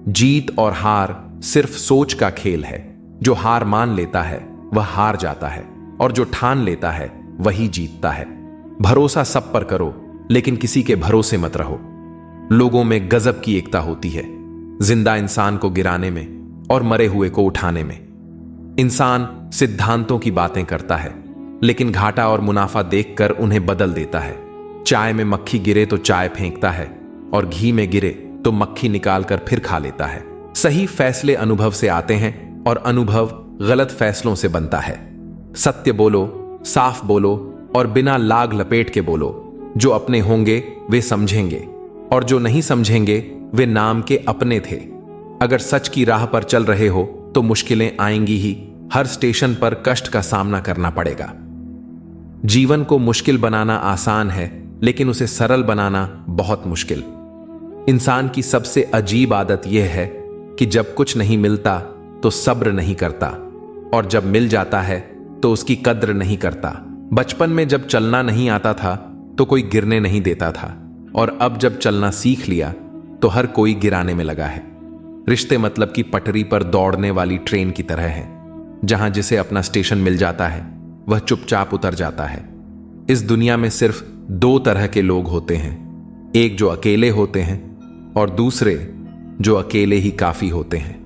जीत और हार सिर्फ सोच का खेल है। जो हार मान लेता है वह हार जाता है, और जो ठान लेता है वही जीतता है। भरोसा सब पर करो, लेकिन किसी के भरोसे मत रहो। लोगों में गजब की एकता होती है, जिंदा इंसान को गिराने में और मरे हुए को उठाने में। इंसान सिद्धांतों की बातें करता है, लेकिन घाटा और मुनाफा देखकर उन्हें बदल देता है। चाय में मक्खी गिरे तो चाय फेंकता है, और घी में गिरे तो मक्खी निकालकर फिर खा लेता है। सही फैसले अनुभव से आते हैं और अनुभव गलत फैसलों से बनता है। सत्य बोलो, साफ बोलो और बिना लाग लपेट के बोलो। जो अपने होंगे वे समझेंगे, और जो नहीं समझेंगे वे नाम के अपने थे। अगर सच की राह पर चल रहे हो तो मुश्किलें आएंगी ही। हर स्टेशन पर कष्ट का सामना करना पड़ेगा। जीवन को मुश्किल बनाना आसान है, लेकिन उसे सरल बनाना बहुत मुश्किल। इंसान की सबसे अजीब आदत यह है कि जब कुछ नहीं मिलता तो सब्र नहीं करता, और जब मिल जाता है तो उसकी कद्र नहीं करता। बचपन में जब चलना नहीं आता था तो कोई गिरने नहीं देता था, और अब जब चलना सीख लिया तो हर कोई गिराने में लगा है। रिश्ते मतलब की पटरी पर दौड़ने वाली ट्रेन की तरह है, जहां जिसे अपना स्टेशन मिल जाता है वह चुपचाप उतर जाता है। इस दुनिया में सिर्फ दो तरह के लोग होते हैं, एक जो अकेले होते हैं और दूसरे जो अकेले ही काफी होते हैं।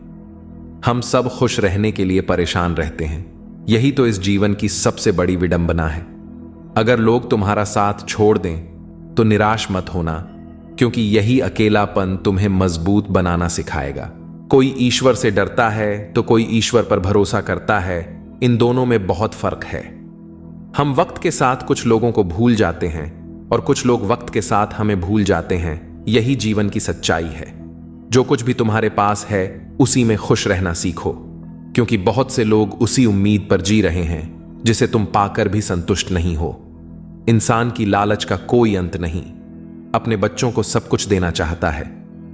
हम सब खुश रहने के लिए परेशान रहते हैं। यही तो इस जीवन की सबसे बड़ी विडंबना है। अगर लोग तुम्हारा साथ छोड़ दें तो निराश मत होना, क्योंकि यही अकेलापन तुम्हें मजबूत बनाना सिखाएगा। कोई ईश्वर से डरता है तो कोई ईश्वर पर भरोसा करता है। इन दोनों में बहुत फर्क है। हम वक्त के साथ कुछ लोगों को भूल जाते हैं और कुछ लोग वक्त के साथ हमें भूल जाते हैं। यही जीवन की सच्चाई है। जो कुछ भी तुम्हारे पास है उसी में खुश रहना सीखो, क्योंकि बहुत से लोग उसी उम्मीद पर जी रहे हैं जिसे तुम पाकर भी संतुष्ट नहीं हो। इंसान की लालच का कोई अंत नहीं। अपने बच्चों को सब कुछ देना चाहता है,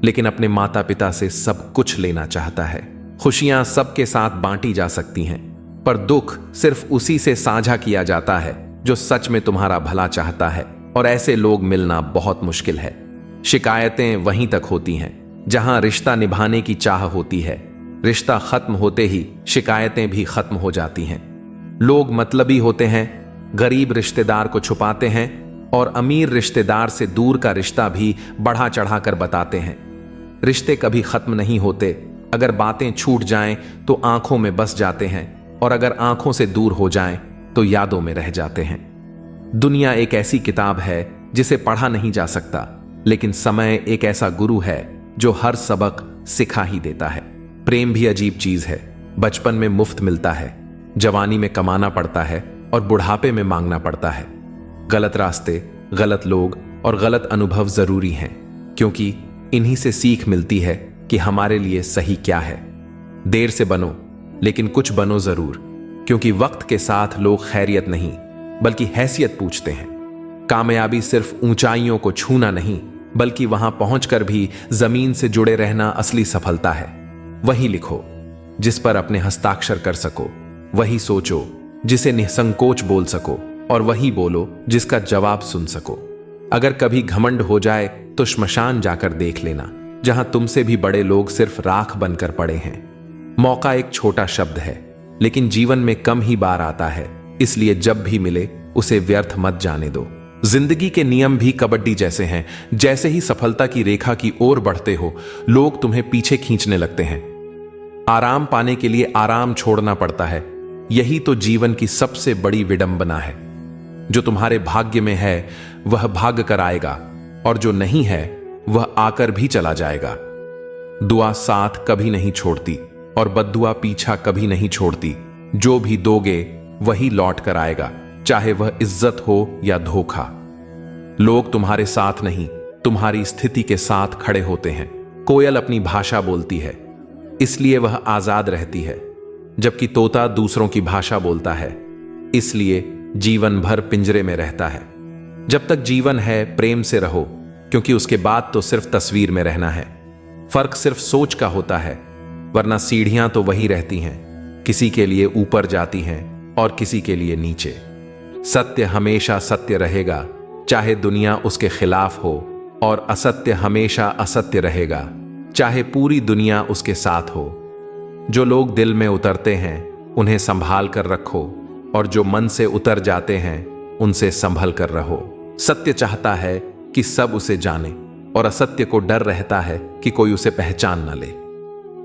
लेकिन अपने माता पिता से सब कुछ लेना चाहता है। खुशियां सबके साथ बांटी जा सकती हैं, पर दुख सिर्फ उसी से साझा किया जाता है जो सच में तुम्हारा भला चाहता है, और ऐसे लोग मिलना बहुत मुश्किल है। शिकायतें वहीं तक होती हैं जहां रिश्ता निभाने की चाह होती है। रिश्ता खत्म होते ही शिकायतें भी खत्म हो जाती हैं। लोग मतलबी होते हैं, गरीब रिश्तेदार को छुपाते हैं और अमीर रिश्तेदार से दूर का रिश्ता भी बढ़ा चढ़ाकर बताते हैं। रिश्ते कभी खत्म नहीं होते। अगर बातें छूट जाएं तो आंखों में बस जाते हैं, और अगर आंखों से दूर हो जाएं तो यादों में रह जाते हैं। दुनिया एक ऐसी किताब है जिसे पढ़ा नहीं जा सकता, लेकिन समय एक ऐसा गुरु है जो हर सबक सिखा ही देता है। प्रेम भी अजीब चीज है। बचपन में मुफ्त मिलता है, जवानी में कमाना पड़ता है और बुढ़ापे में मांगना पड़ता है। गलत रास्ते, गलत लोग और गलत अनुभव जरूरी हैं, क्योंकि इन्हीं से सीख मिलती है कि हमारे लिए सही क्या है। देर से बनो, लेकिन कुछ बनो जरूर, क्योंकि वक्त के साथ लोग खैरियत नहीं बल्कि हैसियत पूछते हैं। कामयाबी सिर्फ ऊंचाइयों को छूना नहीं, बल्कि वहां पहुंचकर भी जमीन से जुड़े रहना असली सफलता है। वही लिखो जिस पर अपने हस्ताक्षर कर सको, वही सोचो जिसे निसंकोच बोल सको, और वही बोलो जिसका जवाब सुन सको। अगर कभी घमंड हो जाए तो श्मशान जाकर देख लेना, जहां तुमसे भी बड़े लोग सिर्फ राख बनकर पड़े हैं। मौका एक छोटा शब्द है, लेकिन जीवन में कम ही बार आता है, इसलिए जब भी मिले उसे व्यर्थ मत जाने दो। जिंदगी के नियम भी कबड्डी जैसे हैं। जैसे ही सफलता की रेखा की ओर बढ़ते हो, लोग तुम्हें पीछे खींचने लगते हैं। आराम पाने के लिए आराम छोड़ना पड़ता है। यही तो जीवन की सबसे बड़ी विडंबना है। जो तुम्हारे भाग्य में है वह भाग कर आएगा, और जो नहीं है वह आकर भी चला जाएगा। दुआ साथ कभी नहीं छोड़ती और बद्दुआ पीछा कभी नहीं छोड़ती। जो भी दोगे वही लौट कर आएगा, चाहे वह इज्जत हो या धोखा। लोग तुम्हारे साथ नहीं, तुम्हारी स्थिति के साथ खड़े होते हैं। कोयल अपनी भाषा बोलती है, इसलिए वह आजाद रहती है, जबकि तोता दूसरों की भाषा बोलता है, इसलिए जीवन भर पिंजरे में रहता है। जब तक जीवन है प्रेम से रहो, क्योंकि उसके बाद तो सिर्फ तस्वीर में रहना है। फर्क सिर्फ सोच का होता है, वरना सीढ़ियां तो वही रहती हैं। किसी के लिए ऊपर जाती हैं और किसी के लिए नीचे। सत्य हमेशा सत्य रहेगा, चाहे दुनिया उसके खिलाफ हो, और असत्य हमेशा असत्य रहेगा, चाहे पूरी दुनिया उसके साथ हो। जो लोग दिल में उतरते हैं उन्हें संभाल कर रखो, और जो मन से उतर जाते हैं उनसे संभल कर रहो। सत्य चाहता है कि सब उसे जाने, और असत्य को डर रहता है कि कोई उसे पहचान न ले।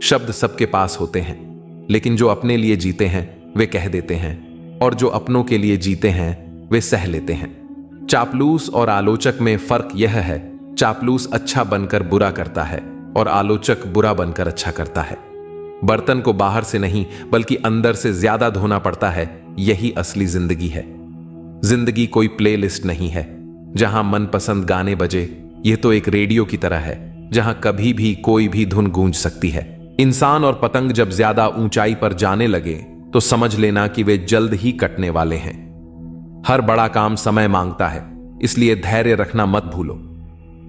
शब्द सबके पास होते हैं, लेकिन जो अपने लिए जीते हैं वे कह देते हैं, और जो अपनों के लिए जीते हैं वे सह लेते हैं। चापलूस और आलोचक में फर्क यह है, चापलूस अच्छा बनकर बुरा करता है और आलोचक बुरा बनकर अच्छा करता है। बर्तन को बाहर से नहीं बल्कि अंदर से ज्यादा धोना पड़ता है। यही असली जिंदगी है। जिंदगी कोई प्लेलिस्ट नहीं है जहां मनपसंद गाने बजे। यह तो एक रेडियो की तरह है जहां कभी भी कोई भी धुन गूंज सकती है। इंसान और पतंग जब ज्यादा ऊंचाई पर जाने लगे तो समझ लेना कि वे जल्द ही कटने वाले हैं। हर बड़ा काम समय मांगता है, इसलिए धैर्य रखना मत भूलो।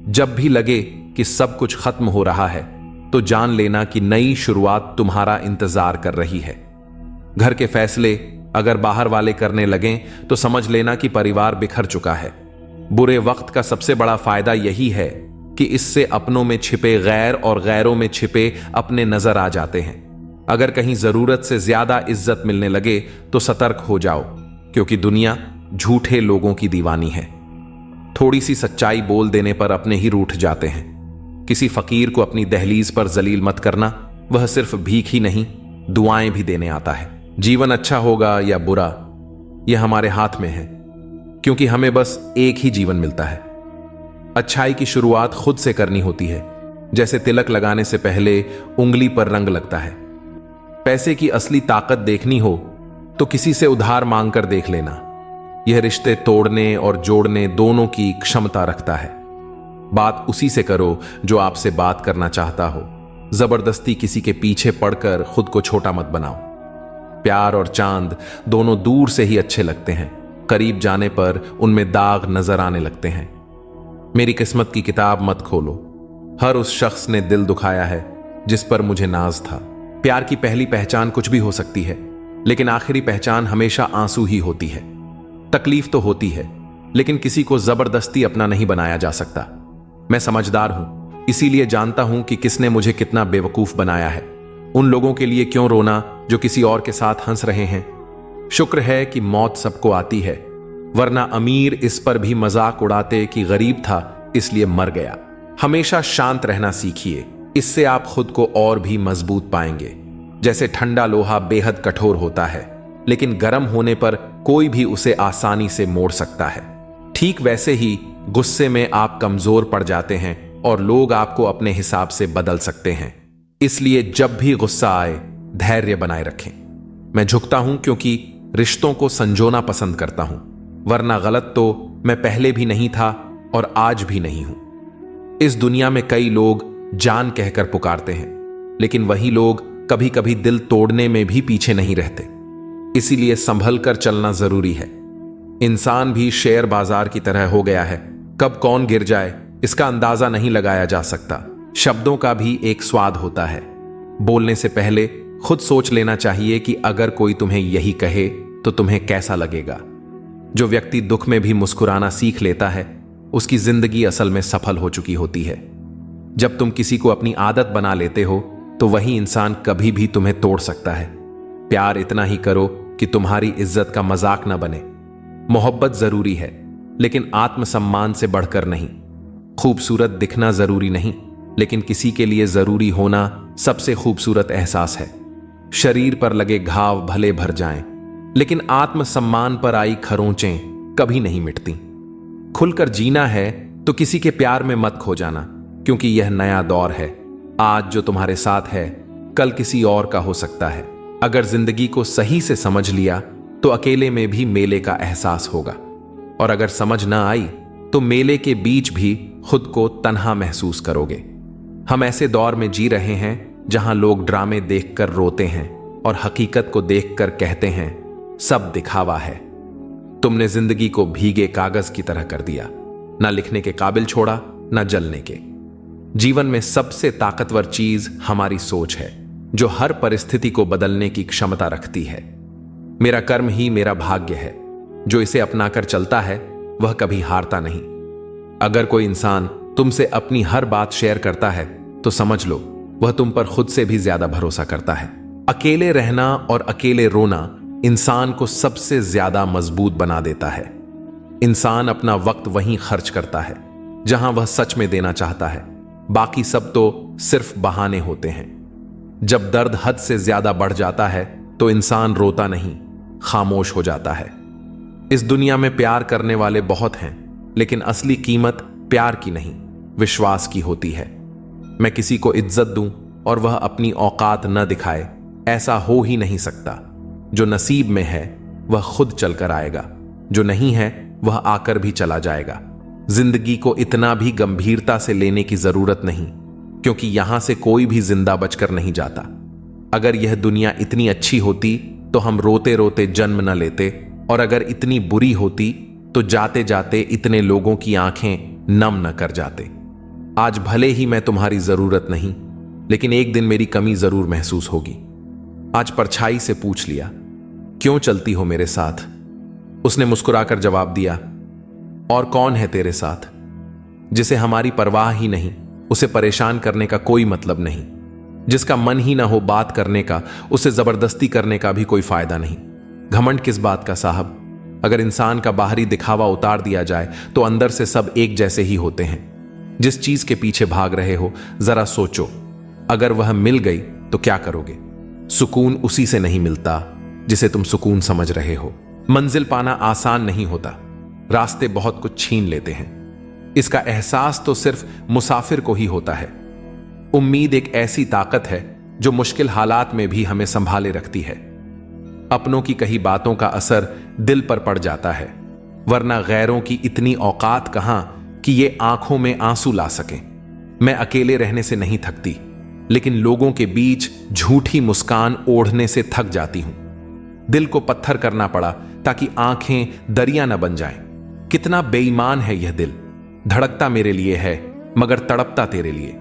जब भी लगे कि सब कुछ खत्म हो रहा है तो जान लेना कि नई शुरुआत तुम्हारा इंतजार कर रही है। घर के फैसले अगर बाहर वाले करने लगें तो समझ लेना कि परिवार बिखर चुका है। बुरे वक्त का सबसे बड़ा फायदा यही है कि इससे अपनों में छिपे गैर और गैरों में छिपे अपने नजर आ जाते हैं। अगर कहीं जरूरत से ज्यादा इज्जत मिलने लगे तो सतर्क हो जाओ, क्योंकि दुनिया झूठे लोगों की दीवानी है। थोड़ी सी सच्चाई बोल देने पर अपने ही रूठ जाते हैं। किसी फकीर को अपनी दहलीज पर जलील मत करना, वह सिर्फ भीख ही नहीं दुआएं भी देने आता है। जीवन अच्छा होगा या बुरा यह हमारे हाथ में है, क्योंकि हमें बस एक ही जीवन मिलता है। अच्छाई की शुरुआत खुद से करनी होती है, जैसे तिलक लगाने से पहले उंगली पर रंग लगता है। पैसे की असली ताकत देखनी हो तो किसी से उधार मांगकर देख लेना। यह रिश्ते तोड़ने और जोड़ने दोनों की क्षमता रखता है। बात उसी से करो जो आपसे बात करना चाहता हो। जबरदस्ती किसी के पीछे पड़कर खुद को छोटा मत बनाओ। प्यार और चांद दोनों दूर से ही अच्छे लगते हैं, करीब जाने पर उनमें दाग नजर आने लगते हैं। मेरी किस्मत की किताब मत खोलो। हर उस शख्स ने दिल दुखाया है जिस पर मुझे नाज था। प्यार की पहली पहचान कुछ भी हो सकती है, लेकिन आखिरी पहचान हमेशा आंसू ही होती है। तकलीफ तो होती है, लेकिन किसी को जबरदस्ती अपना नहीं बनाया जा सकता। मैं समझदार हूं, इसीलिए जानता हूं कि किसने मुझे कितना बेवकूफ बनाया है। उन लोगों के लिए क्यों रोना जो किसी और के साथ हंस रहे हैं। शुक्र है कि मौत सबको आती है, वरना अमीर इस पर भी मजाक उड़ाते कि गरीब था इसलिए मर गया। हमेशा शांत रहना सीखिए, इससे आप खुद को और भी मजबूत पाएंगे। जैसे ठंडा लोहा बेहद कठोर होता है, लेकिन गर्म होने पर कोई भी उसे आसानी से मोड़ सकता है। ठीक वैसे ही गुस्से में आप कमजोर पड़ जाते हैं और लोग आपको अपने हिसाब से बदल सकते हैं। इसलिए जब भी गुस्सा आए धैर्य बनाए रखें। मैं झुकता हूं क्योंकि रिश्तों को संजोना पसंद करता हूं, वरना गलत तो मैं पहले भी नहीं था और आज भी नहीं हूं। इस दुनिया में कई लोग जान कहकर पुकारते हैं, लेकिन वही लोग कभी कभी दिल तोड़ने में भी पीछे नहीं रहते। इसीलिए संभल कर चलना जरूरी है। इंसान भी शेयर बाजार की तरह हो गया है, कब कौन गिर जाए इसका अंदाजा नहीं लगाया जा सकता। शब्दों का भी एक स्वाद होता है। बोलने से पहले खुद सोच लेना चाहिए कि अगर कोई तुम्हें यही कहे तो तुम्हें कैसा लगेगा। जो व्यक्ति दुख में भी मुस्कुराना सीख लेता है उसकी जिंदगी असल में सफल हो चुकी होती है। जब तुम किसी को अपनी आदत बना लेते हो तो वही इंसान कभी भी तुम्हें तोड़ सकता है। प्यार इतना ही करो कि तुम्हारी इज्जत का मजाक न बने। मोहब्बत जरूरी है, लेकिन आत्मसम्मान से बढ़कर नहीं। खूबसूरत दिखना जरूरी नहीं, लेकिन किसी के लिए जरूरी होना सबसे खूबसूरत एहसास है। शरीर पर लगे घाव भले भर जाएं, लेकिन आत्मसम्मान पर आई खरोंचें कभी नहीं मिटती। खुलकर जीना है तो किसी के प्यार में मत खो जाना, क्योंकि यह नया दौर है। आज जो तुम्हारे साथ है कल किसी और का हो सकता है। अगर जिंदगी को सही से समझ लिया तो अकेले में भी मेले का एहसास होगा, और अगर समझ ना आई तो मेले के बीच भी खुद को तन्हा महसूस करोगे। हम ऐसे दौर में जी रहे हैं जहां लोग ड्रामे देखकर रोते हैं और हकीकत को देखकर कहते हैं सब दिखावा है। तुमने जिंदगी को भीगे कागज की तरह कर दिया, ना लिखने के काबिल छोड़ा ना जलने के। जीवन में सबसे ताकतवर चीज हमारी सोच है, जो हर परिस्थिति को बदलने की क्षमता रखती है। मेरा कर्म ही मेरा भाग्य है, जो इसे अपनाकर चलता है वह कभी हारता नहीं। अगर कोई इंसान तुमसे अपनी हर बात शेयर करता है तो समझ लो वह तुम पर खुद से भी ज्यादा भरोसा करता है। अकेले रहना और अकेले रोना इंसान को सबसे ज्यादा मजबूत बना देता है। इंसान अपना वक्त वहीं खर्च करता है जहां वह सच में देना चाहता है, बाकी सब तो सिर्फ बहाने होते हैं। जब दर्द हद से ज्यादा बढ़ जाता है तो इंसान रोता नहीं, खामोश हो जाता है। इस दुनिया में प्यार करने वाले बहुत हैं, लेकिन असली कीमत प्यार की नहीं, विश्वास की होती है। मैं किसी को इज्जत दूं और वह अपनी औकात न दिखाए, ऐसा हो ही नहीं सकता। जो नसीब में है वह खुद चलकर आएगा, जो नहीं है वह आकर भी चला जाएगा। जिंदगी को इतना भी गंभीरता से लेने की जरूरत नहीं, क्योंकि यहां से कोई भी जिंदा बचकर नहीं जाता। अगर यह दुनिया इतनी अच्छी होती तो हम रोते रोते जन्म न लेते, और अगर इतनी बुरी होती तो जाते जाते इतने लोगों की आंखें नम न कर जाते। आज भले ही मैं तुम्हारी जरूरत नहीं, लेकिन एक दिन मेरी कमी जरूर महसूस होगी। आज परछाई से पूछ लिया, क्यों चलती हो मेरे साथ? उसने मुस्कुराकर जवाब दिया, और कौन है तेरे साथ? जिसे हमारी परवाह ही नहीं, उसे परेशान करने का कोई मतलब नहीं। जिसका मन ही ना हो बात करने का, उसे जबरदस्ती करने का भी कोई फायदा नहीं। घमंड किस बात का साहब? अगर इंसान का बाहरी दिखावा उतार दिया जाए तो अंदर से सब एक जैसे ही होते हैं। जिस चीज के पीछे भाग रहे हो जरा सोचो, अगर वह मिल गई तो क्या करोगे? सुकून उसी से नहीं मिलता जिसे तुम सुकून समझ रहे हो। मंजिल पाना आसान नहीं होता, रास्ते बहुत कुछ छीन लेते हैं। इसका एहसास तो सिर्फ मुसाफिर को ही होता है। उम्मीद एक ऐसी ताकत है जो मुश्किल हालात में भी हमें संभाले रखती है। अपनों की कही बातों का असर दिल पर पड़ जाता है, वरना गैरों की इतनी औकात कहां कि ये आंखों में आंसू ला सकें। मैं अकेले रहने से नहीं थकती, लेकिन लोगों के बीच झूठी मुस्कान ओढ़ने से थक जाती हूं। दिल को पत्थर करना पड़ा ताकि आंखें दरिया न बन जाएं। कितना बेईमान है यह दिल, धड़कता मेरे लिए है मगर तड़पता तेरे लिए।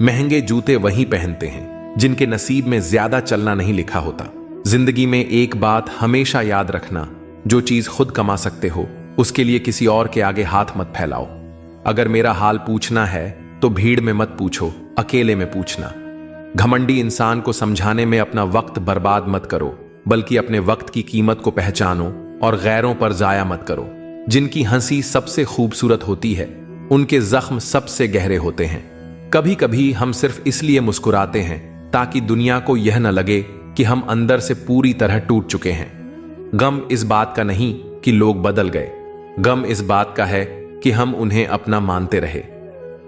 महंगे जूते वही पहनते हैं जिनके नसीब में ज्यादा चलना नहीं लिखा होता। जिंदगी में एक बात हमेशा याद रखना, जो चीज खुद कमा सकते हो उसके लिए किसी और के आगे हाथ मत फैलाओ। अगर मेरा हाल पूछना है तो भीड़ में मत पूछो, अकेले में पूछना। घमंडी इंसान को समझाने में अपना वक्त बर्बाद मत करो, बल्कि अपने वक्त की कीमत को पहचानो और गैरों पर जाया मत करो। जिनकी हंसी सबसे खूबसूरत होती है, उनके जख्म सबसे गहरे होते हैं। कभी कभी हम सिर्फ इसलिए मुस्कुराते हैं ताकि दुनिया को यह न लगे कि हम अंदर से पूरी तरह टूट चुके हैं। गम इस बात का नहीं कि लोग बदल गए, गम इस बात का है कि हम उन्हें अपना मानते रहे।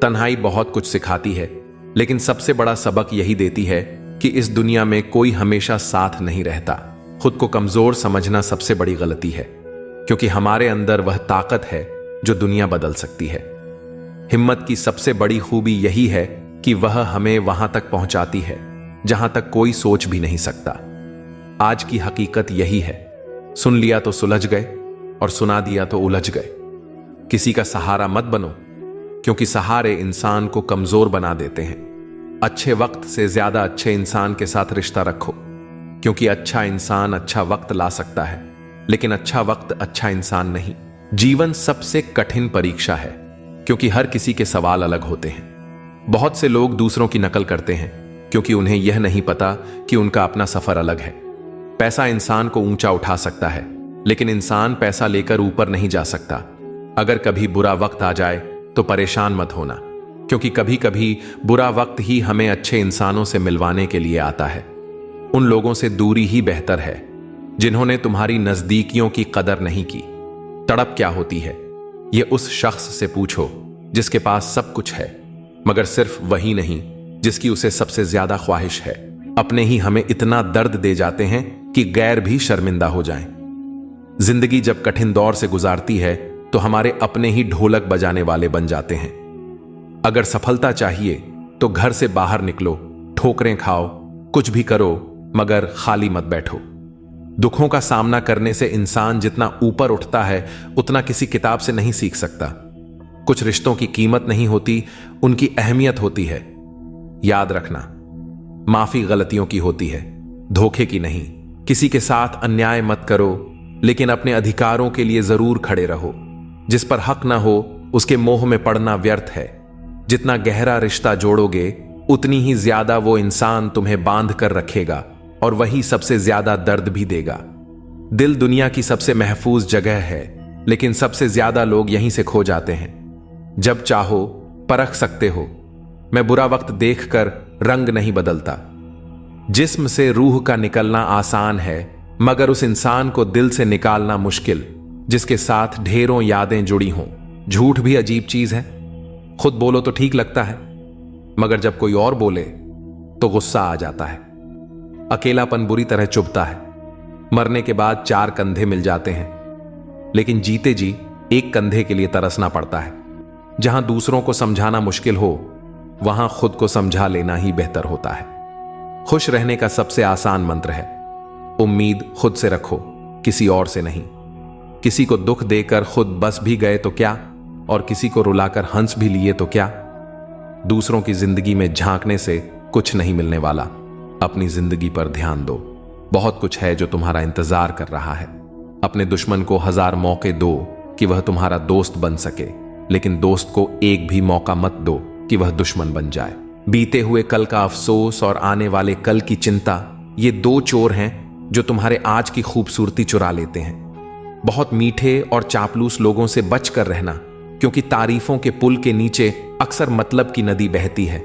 तन्हाई बहुत कुछ सिखाती है, लेकिन सबसे बड़ा सबक यही देती है कि इस दुनिया में कोई हमेशा साथ नहीं रहता। खुद को कमजोर समझना सबसे बड़ी गलती है, क्योंकि हमारे अंदर वह ताकत है जो दुनिया बदल सकती है। हिम्मत की सबसे बड़ी खूबी यही है कि वह हमें वहां तक पहुंचाती है जहां तक कोई सोच भी नहीं सकता। आज की हकीकत यही है, सुन लिया तो सुलझ गए और सुना दिया तो उलझ गए। किसी का सहारा मत बनो, क्योंकि सहारे इंसान को कमजोर बना देते हैं। अच्छे वक्त से ज्यादा अच्छे इंसान के साथ रिश्ता रखो, क्योंकि अच्छा इंसान अच्छा वक्त ला सकता है, लेकिन अच्छा वक्त अच्छा इंसान नहीं। जीवन सबसे कठिन परीक्षा है, क्योंकि हर किसी के सवाल अलग होते हैं। बहुत से लोग दूसरों की नकल करते हैं क्योंकि उन्हें यह नहीं पता कि उनका अपना सफर अलग है। पैसा इंसान को ऊंचा उठा सकता है, लेकिन इंसान पैसा लेकर ऊपर नहीं जा सकता। अगर कभी बुरा वक्त आ जाए तो परेशान मत होना, क्योंकि कभी कभी बुरा वक्त ही हमें अच्छे इंसानों से मिलवाने के लिए आता है। उन लोगों से दूरी ही बेहतर है जिन्होंने तुम्हारी नजदीकियों की कदर नहीं की। तड़प क्या होती है, यह उस शख्स से पूछो जिसके पास सब कुछ है, मगर सिर्फ वही नहीं जिसकी उसे सबसे ज्यादा ख्वाहिश है। अपने ही हमें इतना दर्द दे जाते हैं कि गैर भी शर्मिंदा हो जाएं। जिंदगी जब कठिन दौर से गुजारती है तो हमारे अपने ही ढोलक बजाने वाले बन जाते हैं। अगर सफलता चाहिए तो घर से बाहर निकलो, ठोकरें खाओ, कुछ भी करो, मगर खाली मत बैठो। दुखों का सामना करने से इंसान जितना ऊपर उठता है उतना किसी किताब से नहीं सीख सकता। कुछ रिश्तों की कीमत नहीं होती, उनकी अहमियत होती है। याद रखना, माफी गलतियों की होती है, धोखे की नहीं। किसी के साथ अन्याय मत करो, लेकिन अपने अधिकारों के लिए जरूर खड़े रहो। जिस पर हक ना हो उसके मोह में पड़ना व्यर्थ है। जितना गहरा रिश्ता जोड़ोगे उतनी ही ज्यादा वो इंसान तुम्हें बांध कर रखेगा, और वही सबसे ज्यादा दर्द भी देगा। दिल दुनिया की सबसे महफूज जगह है, लेकिन सबसे ज्यादा लोग यहीं से खो जाते हैं। जब चाहो परख सकते हो। मैं बुरा वक्त देखकर रंग नहीं बदलता। जिस्म से रूह का निकलना आसान है, मगर उस इंसान को दिल से निकालना मुश्किल जिसके साथ ढेरों यादें जुड़ी हों। झूठ भी अजीब चीज है। खुद बोलो तो ठीक लगता है, मगर जब कोई और बोले तो गुस्सा आ जाता है। अकेलापन बुरी तरह चुभता है। मरने के बाद 4 कंधे मिल जाते हैं, लेकिन जीते जी एक कंधे के लिए तरसना पड़ता है। जहां दूसरों को समझाना मुश्किल हो, वहां खुद को समझा लेना ही बेहतर होता है। खुश रहने का सबसे आसान मंत्र है, उम्मीद खुद से रखो, किसी और से नहीं। किसी को दुख देकर खुद बस भी गए तो क्या, और किसी को रुलाकर हंस भी लिए तो क्या। दूसरों की जिंदगी में झांकने से कुछ नहीं मिलने वाला। अपनी जिंदगी पर ध्यान दो। बहुत कुछ है जो तुम्हारा इंतजार कर रहा है। अपने दुश्मन को 1000 मौके दो कि वह तुम्हारा दोस्त बन सके, लेकिन दोस्त को एक भी मौका मत दो कि वह दुश्मन बन जाए। बीते हुए कल का अफसोस और आने वाले कल की चिंता, ये 2 चोर हैं जो तुम्हारे आज की खूबसूरती चुरा लेते हैं। बहुत मीठे और चापलूस लोगों से बच कर रहना, क्योंकि तारीफों के पुल के नीचे अक्सर मतलब की नदी बहती है।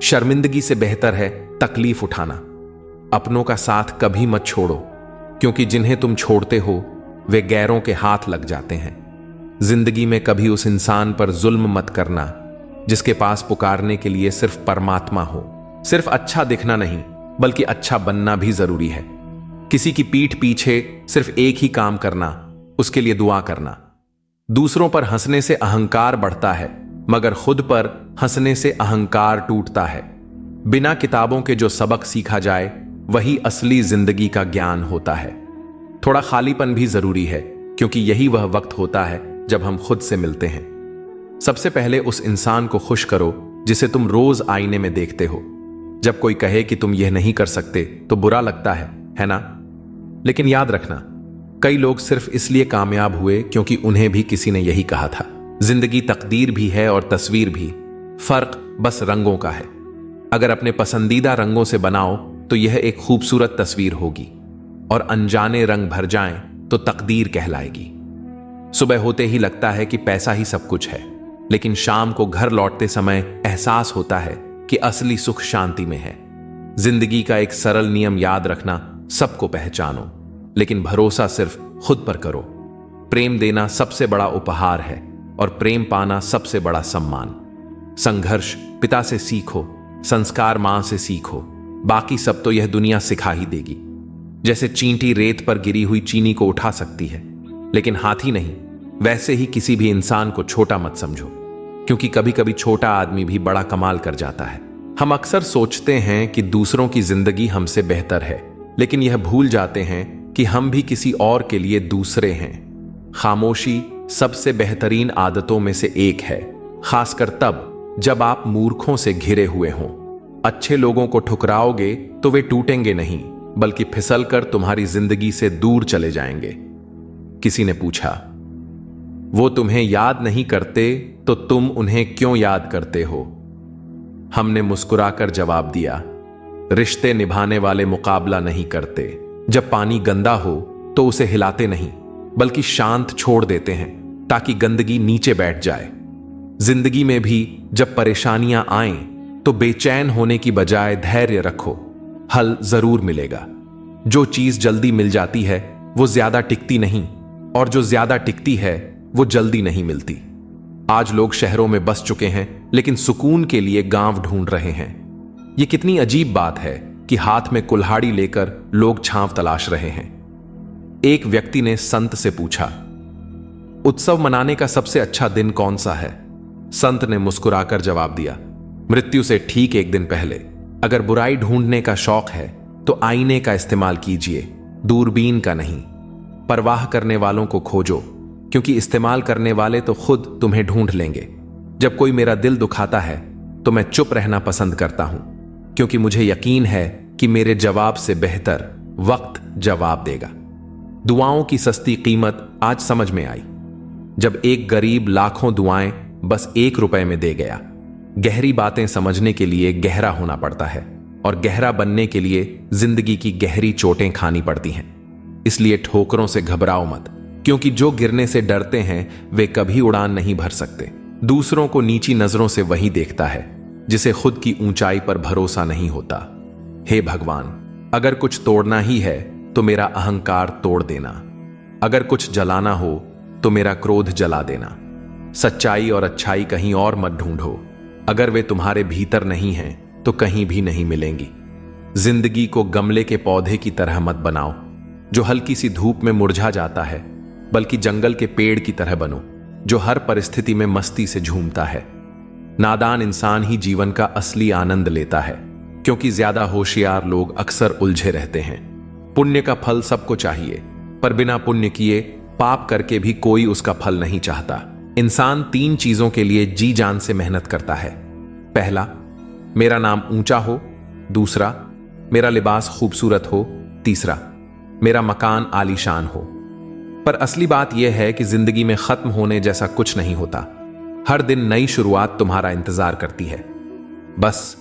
शर्मिंदगी से बेहतर है तकलीफ उठाना। अपनों का साथ कभी मत छोड़ो, क्योंकि जिन्हें तुम छोड़ते हो वे गैरों के हाथ लग जाते हैं। जिंदगी में कभी उस इंसान पर जुल्म मत करना जिसके पास पुकारने के लिए सिर्फ परमात्मा हो। सिर्फ अच्छा दिखना नहीं, बल्कि अच्छा बनना भी जरूरी है। किसी की पीठ पीछे सिर्फ एक ही काम करना, उसके लिए दुआ करना। दूसरों पर हंसने से अहंकार बढ़ता है, मगर खुद पर हंसने से अहंकार टूटता है। बिना किताबों के जो सबक सीखा जाए वही असली जिंदगी का ज्ञान होता है। थोड़ा खालीपन भी जरूरी है, क्योंकि यही वह वक्त होता है जब हम खुद से मिलते हैं। सबसे पहले उस इंसान को खुश करो जिसे तुम रोज आईने में देखते हो। जब कोई कहे कि तुम यह नहीं कर सकते तो बुरा लगता है ना? लेकिन याद रखना, कई लोग सिर्फ इसलिए कामयाब हुए क्योंकि उन्हें भी किसी ने यही कहा था। जिंदगी तकदीर भी है और तस्वीर भी, फर्क बस रंगों का है। अगर अपने पसंदीदा रंगों से बनाओ तो यह एक खूबसूरत तस्वीर होगी, और अनजाने रंग भर जाएं तो तकदीर कहलाएगी। सुबह होते ही लगता है कि पैसा ही सब कुछ है, लेकिन शाम को घर लौटते समय एहसास होता है कि असली सुख शांति में है। जिंदगी का एक सरल नियम याद रखना, सबको पहचानो, लेकिन भरोसा सिर्फ खुद पर करो। प्रेम देना सबसे बड़ा उपहार है, और प्रेम पाना सबसे बड़ा सम्मान। संघर्ष पिता से सीखो, संस्कार मां से सीखो, बाकी सब तो यह दुनिया सिखा ही देगी। जैसे चींटी रेत पर गिरी हुई चीनी को उठा सकती है, लेकिन हाथी नहीं, वैसे ही किसी भी इंसान को छोटा मत समझो, क्योंकि कभी कभी छोटा आदमी भी बड़ा कमाल कर जाता है। हम अक्सर सोचते हैं कि दूसरों की जिंदगी हमसे बेहतर है, लेकिन यह भूल जाते हैं कि हम भी किसी और के लिए दूसरे हैं। खामोशी सबसे बेहतरीन आदतों में से एक है, खासकर तब जब आप मूर्खों से घिरे हुए हों। अच्छे लोगों को ठुकराओगे तो वे टूटेंगे नहीं, बल्कि फिसलकर तुम्हारी जिंदगी से दूर चले जाएंगे। किसी ने पूछा, वो तुम्हें याद नहीं करते तो तुम उन्हें क्यों याद करते हो? हमने मुस्कुराकर जवाब दिया, रिश्ते निभाने वाले मुकाबला नहीं करते। जब पानी गंदा हो तो उसे हिलाते नहीं, बल्कि शांत छोड़ देते हैं। ताकि गंदगी नीचे बैठ जाए। जिंदगी में भी जब परेशानियां आएं तो बेचैन होने की बजाय धैर्य रखो, हल जरूर मिलेगा। जो चीज जल्दी मिल जाती है वो ज्यादा टिकती नहीं, और जो ज्यादा टिकती है वो जल्दी नहीं मिलती। आज लोग शहरों में बस चुके हैं लेकिन सुकून के लिए गांव ढूंढ रहे हैं। ये कितनी अजीब बात है कि हाथ में कुल्हाड़ी लेकर लोग छांव तलाश रहे हैं। एक व्यक्ति ने संत से पूछा, उत्सव मनाने का सबसे अच्छा दिन कौन सा है? संत ने मुस्कुराकर जवाब दिया, मृत्यु से ठीक एक दिन पहले। अगर बुराई ढूंढने का शौक है तो आईने का इस्तेमाल कीजिए, दूरबीन का नहीं। परवाह करने वालों को खोजो, क्योंकि इस्तेमाल करने वाले तो खुद तुम्हें ढूंढ लेंगे। जब कोई मेरा दिल दुखाता है तो मैं चुप रहना पसंद करता हूं, क्योंकि मुझे यकीन है कि मेरे जवाब से बेहतर वक्त जवाब देगा। दुआओं की सस्ती कीमत आज समझ में आई, जब एक गरीब लाखों दुआएं बस 1 रुपए में दे गया। गहरी बातें समझने के लिए गहरा होना पड़ता है, और गहरा बनने के लिए जिंदगी की गहरी चोटें खानी पड़ती हैं। इसलिए ठोकरों से घबराओ मत, क्योंकि जो गिरने से डरते हैं वे कभी उड़ान नहीं भर सकते। दूसरों को नीची नजरों से वही देखता है जिसे खुद की ऊंचाई पर भरोसा नहीं होता। हे भगवान, अगर कुछ तोड़ना ही है तो मेरा अहंकार तोड़ देना, अगर कुछ जलाना हो तो मेरा क्रोध जला देना। सच्चाई और अच्छाई कहीं और मत ढूंढो, अगर वे तुम्हारे भीतर नहीं हैं तो कहीं भी नहीं मिलेंगी। जिंदगी को गमले के पौधे की तरह मत बनाओ जो हल्की सी धूप में मुरझा जाता है, बल्कि जंगल के पेड़ की तरह बनो जो हर परिस्थिति में मस्ती से झूमता है। नादान इंसान ही जीवन का असली आनंद लेता है, क्योंकि ज्यादा होशियार लोग अक्सर उलझे रहते हैं। पुण्य का फल सबको चाहिए, पर बिना पुण्य किए पाप करके भी कोई उसका फल नहीं चाहता। इंसान 3 चीजों के लिए जी जान से मेहनत करता है। पहला, मेरा नाम ऊंचा हो। दूसरा, मेरा लिबास खूबसूरत हो। तीसरा, मेरा मकान आलीशान हो। पर असली बात यह है कि जिंदगी में खत्म होने जैसा कुछ नहीं होता। हर दिन नई शुरुआत तुम्हारा इंतजार करती है। बस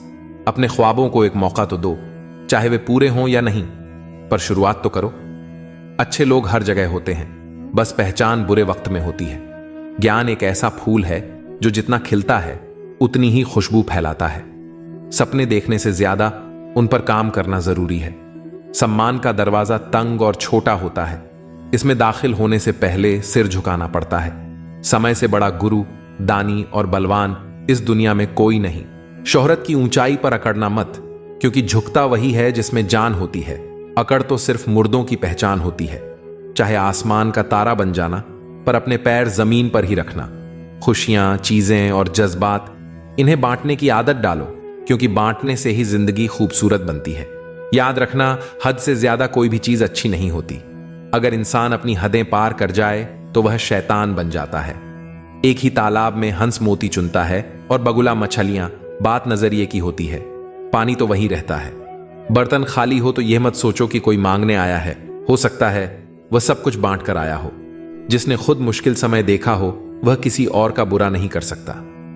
अपने ख्वाबों को एक मौका तो दो, चाहे वे पूरे हों या नहीं, पर शुरुआत तो करो। अच्छे लोग हर जगह होते हैं, बस पहचान बुरे वक्त में होती है। ज्ञान एक ऐसा फूल है जो जितना खिलता है उतनी ही खुशबू फैलाता है। सपने देखने से ज्यादा उन पर काम करना जरूरी है। सम्मान का दरवाजा तंग और छोटा होता है, इसमें दाखिल होने से पहले सिर झुकाना पड़ता है। समय से बड़ा गुरु, दानी और बलवान इस दुनिया में कोई नहीं। शोहरत की ऊंचाई पर अकड़ना मत, क्योंकि झुकता वही है जिसमें जान होती है। अकड़ तो सिर्फ मुर्दों की पहचान होती है। चाहे आसमान का तारा बन जाना, पर अपने पैर जमीन पर ही रखना। खुशियां, चीजें और जज्बात, इन्हें बांटने की आदत डालो, क्योंकि बांटने से ही जिंदगी खूबसूरत बनती है। याद रखना, हद से ज्यादा कोई भी चीज अच्छी नहीं होती। अगर इंसान अपनी हदें पार कर जाए तो वह शैतान बन जाता है। एक ही तालाब में हंस मोती चुनता है और बगुला मछलियां, बात नजरिए की होती है। पानी तो वही रहता है। बर्तन खाली हो तो यह मत सोचो कि कोई मांगने आया है, हो सकता है वह सब कुछ बांट कर आया हो। जिसने खुद मुश्किल समय देखा हो वह किसी और का बुरा नहीं कर सकता।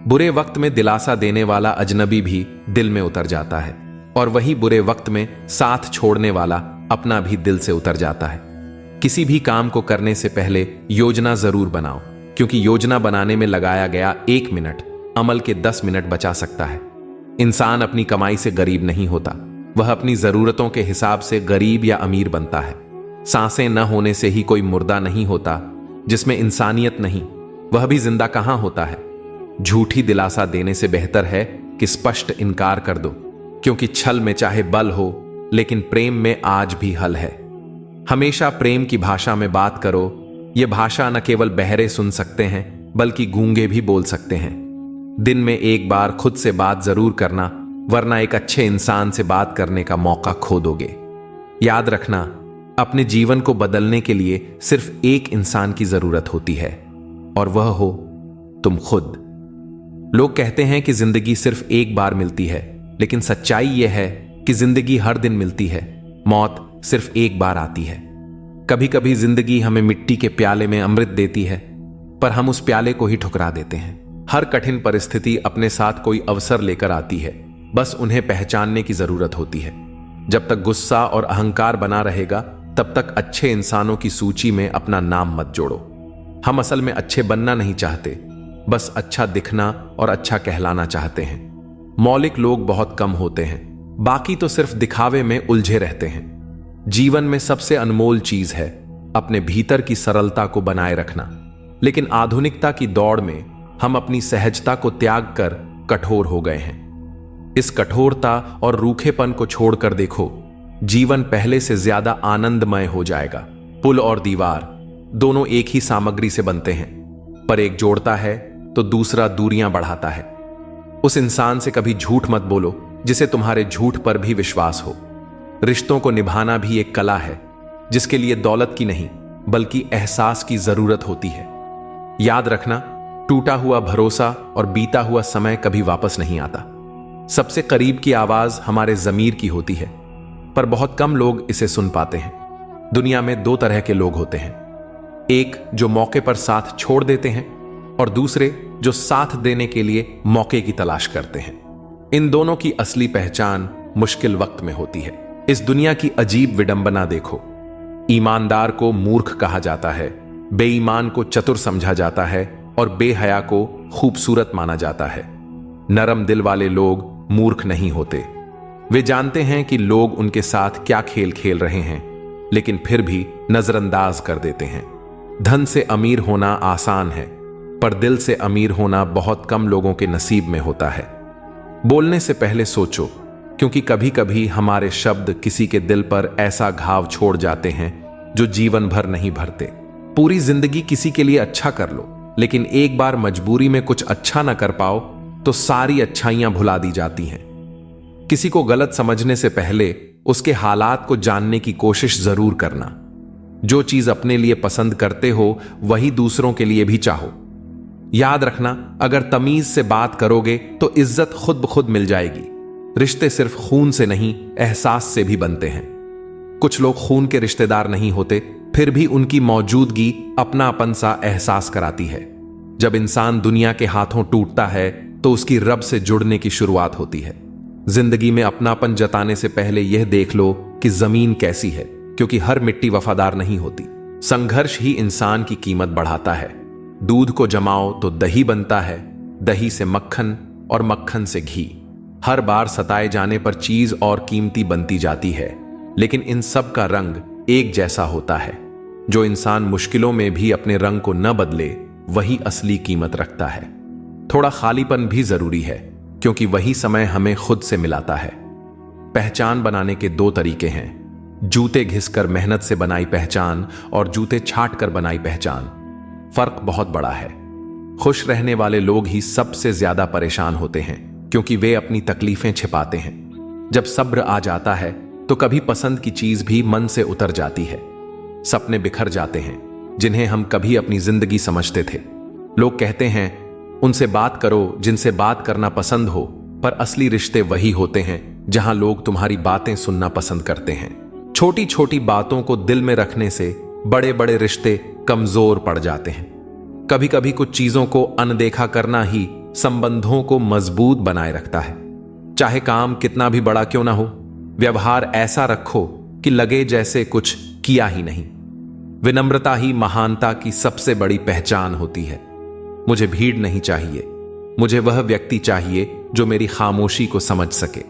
बुरे वक्त में दिलासा देने वाला अजनबी भी दिल में उतर जाता है, और वही बुरे वक्त में साथ छोड़ने वाला अपना भी दिल से उतर जाता है। किसी भी काम को करने से पहले योजना जरूर बनाओ, क्योंकि योजना बनाने में लगाया गया 1 मिनट अमल के 10 मिनट बचा सकता है। इंसान अपनी कमाई से गरीब नहीं होता, वह अपनी जरूरतों के हिसाब से गरीब या अमीर बनता है। सांसें न होने से ही कोई मुर्दा नहीं होता। जिसमें इंसानियत नहीं, वह भी जिंदा कहां होता है। झूठी दिलासा देने से बेहतर है कि स्पष्ट इनकार कर दो, क्योंकि छल में चाहे बल हो, लेकिन प्रेम में आज भी हल है। हमेशा प्रेम की भाषा में बात करो। यह भाषा न केवल बहरे सुन सकते हैं, बल्कि गूंगे भी बोल सकते हैं। दिन में एक बार खुद से बात जरूर करना, वरना एक अच्छे इंसान से बात करने का मौका खो दोगे। याद रखना, अपने जीवन को बदलने के लिए सिर्फ एक इंसान की जरूरत होती है, और वह हो तुम खुद। लोग कहते हैं कि जिंदगी सिर्फ एक बार मिलती है, लेकिन सच्चाई यह है कि जिंदगी हर दिन मिलती है। मौत सिर्फ एक बार आती है। कभी कभी जिंदगी हमें मिट्टी के प्याले में अमृत देती है, पर हम उस प्याले को ही ठुकरा देते हैं। हर कठिन परिस्थिति अपने साथ कोई अवसर लेकर आती है, बस उन्हें पहचानने की जरूरत होती है। जब तक गुस्सा और अहंकार बना रहेगा, तब तक अच्छे इंसानों की सूची में अपना नाम मत जोड़ो। हम असल में अच्छे बनना नहीं चाहते, बस अच्छा दिखना और अच्छा कहलाना चाहते हैं। मौलिक लोग बहुत कम होते हैं, बाकी तो सिर्फ दिखावे में उलझे रहते हैं। जीवन में सबसे अनमोल चीज है अपने भीतर की सरलता को बनाए रखना। लेकिन आधुनिकता की दौड़ में हम अपनी सहजता को त्याग कर कठोर हो गए हैं। इस कठोरता और रूखेपन को छोड़कर देखो, जीवन पहले से ज्यादा आनंदमय हो जाएगा। पुल और दीवार दोनों एक ही सामग्री से बनते हैं, पर एक जोड़ता है तो दूसरा दूरियां बढ़ाता है। उस इंसान से कभी झूठ मत बोलो जिसे तुम्हारे झूठ पर भी विश्वास हो। रिश्तों को निभाना भी एक कला है, जिसके लिए दौलत की नहीं बल्कि एहसास की जरूरत होती है। याद रखना, टूटा हुआ भरोसा और बीता हुआ समय कभी वापस नहीं आता। सबसे करीब की आवाज हमारे जमीर की होती है, पर बहुत कम लोग इसे सुन पाते हैं। दुनिया में दो तरह के लोग होते हैं, एक जो मौके पर साथ छोड़ देते हैं और दूसरे जो साथ देने के लिए मौके की तलाश करते हैं। इन दोनों की असली पहचान मुश्किल वक्त में होती है। इस दुनिया की अजीब विडंबना देखो, ईमानदार को मूर्ख कहा जाता है, बेईमान को चतुर समझा जाता है और बेहया को खूबसूरत माना जाता है। नरम दिल वाले लोग मूर्ख नहीं होते। वे जानते हैं कि लोग उनके साथ क्या खेल खेल रहे हैं, लेकिन फिर भी नजरअंदाज कर देते हैं। धन से अमीर होना आसान है, पर दिल से अमीर होना बहुत कम लोगों के नसीब में होता है। बोलने से पहले सोचो, क्योंकि कभी कभी हमारे शब्द किसी के दिल पर ऐसा घाव छोड़ जाते हैं जो जीवन भर नहीं भरते। पूरी जिंदगी किसी के लिए अच्छा कर लो, लेकिन एक बार मजबूरी में कुछ अच्छा ना कर पाओ तो सारी अच्छाइयां भुला दी जाती हैं। किसी को गलत समझने से पहले उसके हालात को जानने की कोशिश जरूर करना। जो चीज अपने लिए पसंद करते हो वही दूसरों के लिए भी चाहो। याद रखना, अगर तमीज से बात करोगे तो इज्जत खुद ब खुद मिल जाएगी। रिश्ते सिर्फ खून से नहीं, एहसास से भी बनते हैं। कुछ लोग खून के रिश्तेदार नहीं होते, फिर भी उनकी मौजूदगी अपनापन सा एहसास कराती है। जब इंसान दुनिया के हाथों टूटता है तो उसकी रब से जुड़ने की शुरुआत होती है। जिंदगी में अपनापन जताने से पहले यह देख लो कि जमीन कैसी है, क्योंकि हर मिट्टी वफादार नहीं होती। संघर्ष ही इंसान की कीमत बढ़ाता है। दूध को जमाओ तो दही बनता है, दही से मक्खन और मक्खन से घी। हर बार सताए जाने पर चीज और कीमती बनती जाती है, लेकिन इन सब का रंग एक जैसा होता है। जो इंसान मुश्किलों में भी अपने रंग को न बदले, वही असली कीमत रखता है। थोड़ा खालीपन भी जरूरी है, क्योंकि वही समय हमें खुद से मिलाता है। पहचान बनाने के दो तरीके हैं, जूते घिसकर मेहनत से बनाई पहचान और जूते छाट कर बनाई पहचान। फर्क बहुत बड़ा है। खुश रहने वाले लोग ही सबसे ज्यादा परेशान होते हैं, क्योंकि वे अपनी तकलीफें छिपाते हैं। जब सब्र आ जाता है तो कभी पसंद की चीज भी मन से उतर जाती है। सपने बिखर जाते हैं जिन्हें हम कभी अपनी जिंदगी समझते थे। लोग कहते हैं उनसे बात करो जिनसे बात करना पसंद हो, पर असली रिश्ते वही होते हैं जहां लोग तुम्हारी बातें सुनना पसंद करते हैं। छोटी छोटी बातों को दिल में रखने से बड़े बड़े रिश्ते कमजोर पड़ जाते हैं। कभी कभी कुछ चीजों को अनदेखा करना ही संबंधों को मजबूत बनाए रखता है। चाहे काम कितना भी बड़ा क्यों ना हो, व्यवहार ऐसा रखो कि लगे जैसे कुछ किया ही नहीं। विनम्रता ही महानता की सबसे बड़ी पहचान होती है। मुझे भीड़ नहीं चाहिए, मुझे वह व्यक्ति चाहिए जो मेरी खामोशी को समझ सके।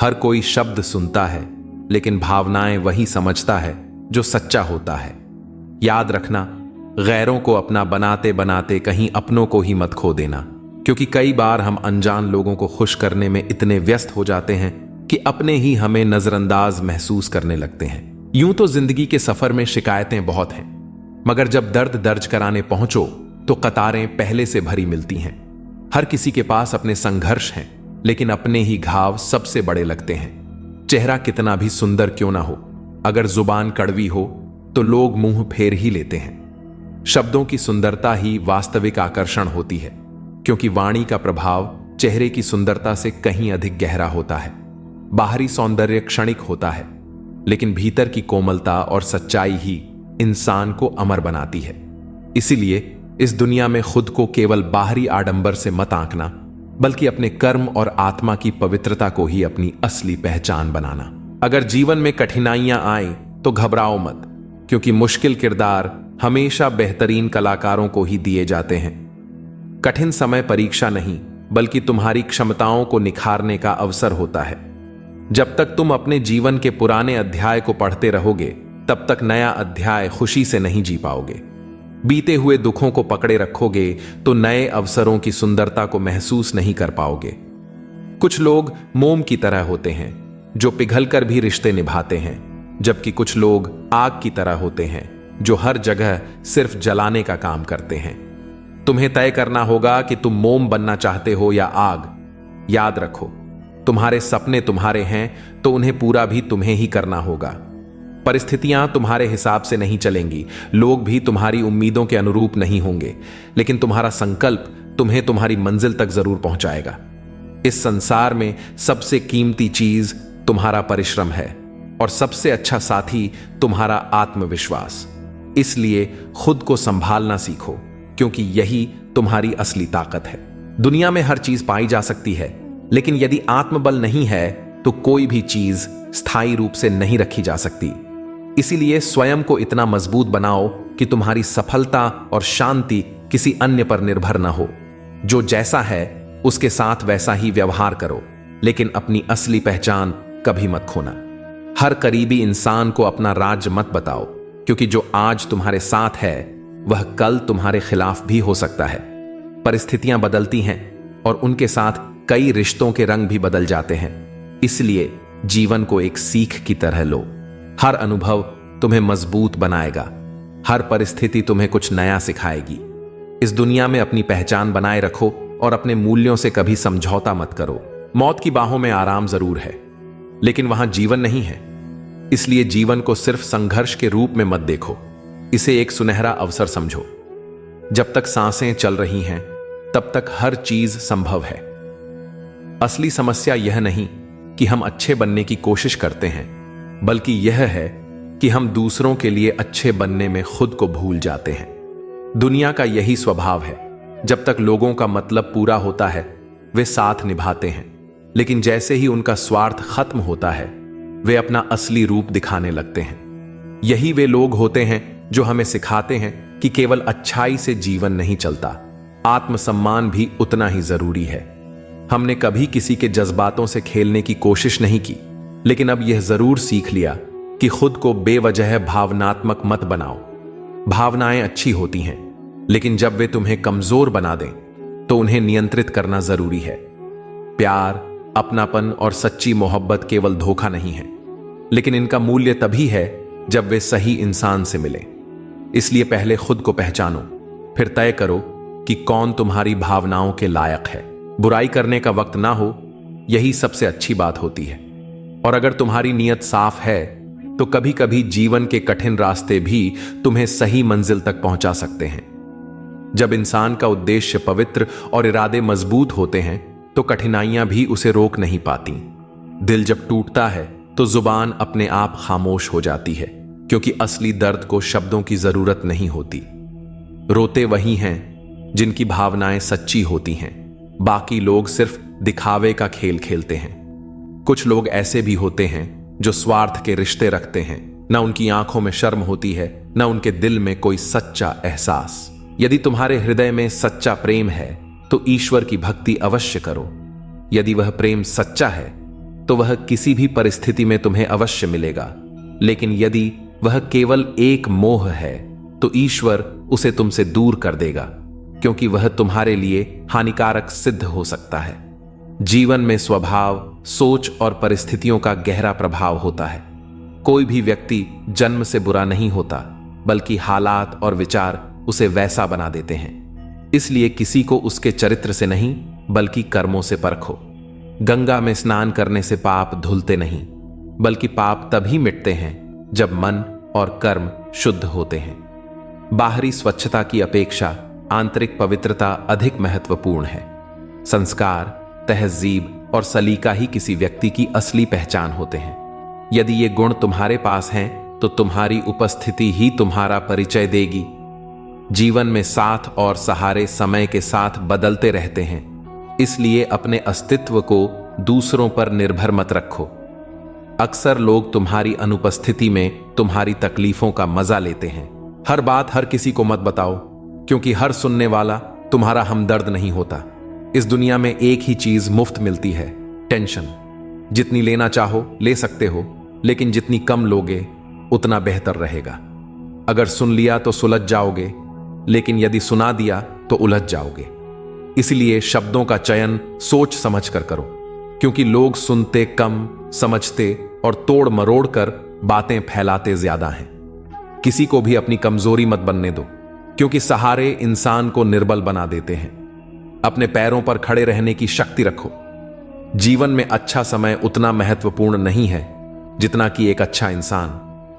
हर कोई शब्द सुनता है, लेकिन भावनाएं वही समझता है जो सच्चा होता है। याद रखना, गैरों को अपना बनाते बनाते कहीं अपनों को ही मत खो देना, क्योंकि कई बार हम अनजान लोगों को खुश करने में इतने व्यस्त हो जाते हैं कि अपने ही हमें नजरअंदाज महसूस करने लगते हैं। यूं तो जिंदगी के सफर में शिकायतें बहुत हैं, मगर जब दर्द दर्ज कराने पहुंचो तो कतारें पहले से भरी मिलती हैं। हर किसी के पास अपने संघर्ष हैं, लेकिन अपने ही घाव सबसे बड़े लगते हैं। चेहरा कितना भी सुंदर क्यों ना हो, अगर जुबान कड़वी हो तो लोग मुंह फेर ही लेते हैं। शब्दों की सुंदरता ही वास्तविक आकर्षण होती है, क्योंकि वाणी का प्रभाव चेहरे की सुंदरता से कहीं अधिक गहरा होता है। बाहरी सौंदर्य क्षणिक होता है, लेकिन भीतर की कोमलता और सच्चाई ही इंसान को अमर बनाती है। इसीलिए इस दुनिया में खुद को केवल बाहरी आडंबर से मत आंकना, बल्कि अपने कर्म और आत्मा की पवित्रता को ही अपनी असली पहचान बनाना। अगर जीवन में कठिनाइयां आए तो घबराओ मत, क्योंकि मुश्किल किरदार हमेशा बेहतरीन कलाकारों को ही दिए जाते हैं। कठिन समय परीक्षा नहीं, बल्कि तुम्हारी क्षमताओं को निखारने का अवसर होता है। जब तक तुम अपने जीवन के पुराने अध्याय को पढ़ते रहोगे, तब तक नया अध्याय खुशी से नहीं जी पाओगे। बीते हुए दुखों को पकड़े रखोगे तो नए अवसरों की सुंदरता को महसूस नहीं कर पाओगे। कुछ लोग मोम की तरह होते हैं जो पिघलकर भी रिश्ते निभाते हैं, जबकि कुछ लोग आग की तरह होते हैं जो हर जगह सिर्फ जलाने का काम करते हैं। तुम्हें तय करना होगा कि तुम मोम बनना चाहते हो या आग। याद रखो, तुम्हारे सपने तुम्हारे हैं तो उन्हें पूरा भी तुम्हें ही करना होगा। परिस्थितियां तुम्हारे हिसाब से नहीं चलेंगी, लोग भी तुम्हारी उम्मीदों के अनुरूप नहीं होंगे, लेकिन तुम्हारा संकल्प तुम्हें तुम्हारी मंजिल तक जरूर पहुंचाएगा। इस संसार में सबसे कीमती चीज तुम्हारा परिश्रम है और सबसे अच्छा साथी तुम्हारा आत्मविश्वास। इसलिए खुद को संभालना सीखो, क्योंकि यही तुम्हारी असली ताकत है। दुनिया में हर चीज पाई जा सकती है, लेकिन यदि आत्मबल नहीं है तो कोई भी चीज स्थायी रूप से नहीं रखी जा सकती। इसीलिए स्वयं को इतना मजबूत बनाओ कि तुम्हारी सफलता और शांति किसी अन्य पर निर्भर न हो। जो जैसा है उसके साथ वैसा ही व्यवहार करो, लेकिन अपनी असली पहचान कभी मत खोना। हर करीबी इंसान को अपना राज मत बताओ, क्योंकि जो आज तुम्हारे साथ है वह कल तुम्हारे खिलाफ भी हो सकता है। परिस्थितियां बदलती हैं और उनके साथ कई रिश्तों के रंग भी बदल जाते हैं। इसलिए जीवन को एक सीख की तरह लो। हर अनुभव तुम्हें मजबूत बनाएगा, हर परिस्थिति तुम्हें कुछ नया सिखाएगी। इस दुनिया में अपनी पहचान बनाए रखो और अपने मूल्यों से कभी समझौता मत करो। मौत की बाहों में आराम जरूर है, लेकिन वहां जीवन नहीं है। इसलिए जीवन को सिर्फ संघर्ष के रूप में मत देखो, इसे एक सुनहरा अवसर समझो। जब तक सांसें चल रही हैं, तब तक हर चीज संभव है। असली समस्या यह नहीं कि हम अच्छे बनने की कोशिश करते हैं, बल्कि यह है कि हम दूसरों के लिए अच्छे बनने में खुद को भूल जाते हैं। दुनिया का यही स्वभाव है, जब तक लोगों का मतलब पूरा होता है वे साथ निभाते हैं, लेकिन जैसे ही उनका स्वार्थ खत्म होता है वे अपना असली रूप दिखाने लगते हैं। यही वे लोग होते हैं जो हमें सिखाते हैं कि केवल अच्छाई से जीवन नहीं चलता, आत्मसम्मान भी उतना ही जरूरी है। हमने कभी किसी के जज्बातों से खेलने की कोशिश नहीं की, लेकिन अब यह जरूर सीख लिया कि खुद को बेवजह भावनात्मक मत बनाओ। भावनाएं अच्छी होती हैं, लेकिन जब वे तुम्हें कमजोर बना दें तो उन्हें नियंत्रित करना जरूरी है। प्यार, अपनापन और सच्ची मोहब्बत केवल धोखा नहीं है, लेकिन इनका मूल्य तभी है जब वे सही इंसान से मिले। इसलिए पहले खुद को पहचानो, फिर तय करो कि कौन तुम्हारी भावनाओं के लायक है। बुराई करने का वक्त ना हो, यही सबसे अच्छी बात होती है। और अगर तुम्हारी नीयत साफ है तो कभी कभी जीवन के कठिन रास्ते भी तुम्हें सही मंजिल तक पहुंचा सकते हैं। जब इंसान का उद्देश्य पवित्र और इरादे मजबूत होते हैं तो कठिनाइयां भी उसे रोक नहीं पाती। दिल जब टूटता है तो जुबान अपने आप खामोश हो जाती है, क्योंकि असली दर्द को शब्दों की जरूरत नहीं होती। रोते वही हैं जिनकी भावनाएं सच्ची होती हैं, बाकी लोग सिर्फ दिखावे का खेल खेलते हैं। कुछ लोग ऐसे भी होते हैं जो स्वार्थ के रिश्ते रखते हैं, ना उनकी आंखों में शर्म होती है, ना उनके दिल में कोई सच्चा एहसास। यदि तुम्हारे हृदय में सच्चा प्रेम है तो ईश्वर की भक्ति अवश्य करो। यदि वह प्रेम सच्चा है तो वह किसी भी परिस्थिति में तुम्हें अवश्य मिलेगा, लेकिन यदि वह केवल एक मोह है तो ईश्वर उसे तुमसे दूर कर देगा, क्योंकि वह तुम्हारे लिए हानिकारक सिद्ध हो सकता है। जीवन में स्वभाव, सोच और परिस्थितियों का गहरा प्रभाव होता है। कोई भी व्यक्ति जन्म से बुरा नहीं होता, बल्कि हालात और विचार उसे वैसा बना देते हैं। इसलिए किसी को उसके चरित्र से नहीं, बल्कि कर्मों से परखो। गंगा में स्नान करने से पाप धुलते नहीं, बल्कि पाप तभी मिटते हैं जब मन और कर्म शुद्ध होते हैं। बाहरी स्वच्छता की अपेक्षा आंतरिक पवित्रता अधिक महत्वपूर्ण है। संस्कार, तहजीब और सलीका ही किसी व्यक्ति की असली पहचान होते हैं। यदि ये गुण तुम्हारे पास हैं तो तुम्हारी उपस्थिति ही तुम्हारा परिचय देगी। जीवन में साथ और सहारे समय के साथ बदलते रहते हैं, इसलिए अपने अस्तित्व को दूसरों पर निर्भर मत रखो। अक्सर लोग तुम्हारी अनुपस्थिति में तुम्हारी तकलीफों का मजा लेते हैं, हर बात हर किसी को मत बताओ, क्योंकि हर सुनने वाला तुम्हारा हमदर्द नहीं होता। इस दुनिया में एक ही चीज मुफ्त मिलती है, टेंशन। जितनी लेना चाहो ले सकते हो, लेकिन जितनी कम लोगे उतना बेहतर रहेगा। अगर सुन लिया तो सुलझ जाओगे, लेकिन यदि सुना दिया तो उलझ जाओगे। इसलिए शब्दों का चयन सोच समझ कर करो, क्योंकि लोग सुनते कम, समझते और तोड़ मरोड़ कर बातें फैलाते ज्यादा हैं। किसी को भी अपनी कमजोरी मत बनने दो, क्योंकि सहारे इंसान को निर्बल बना देते हैं। अपने पैरों पर खड़े रहने की शक्ति रखो। जीवन में अच्छा समय उतना महत्वपूर्ण नहीं है जितना कि एक अच्छा इंसान,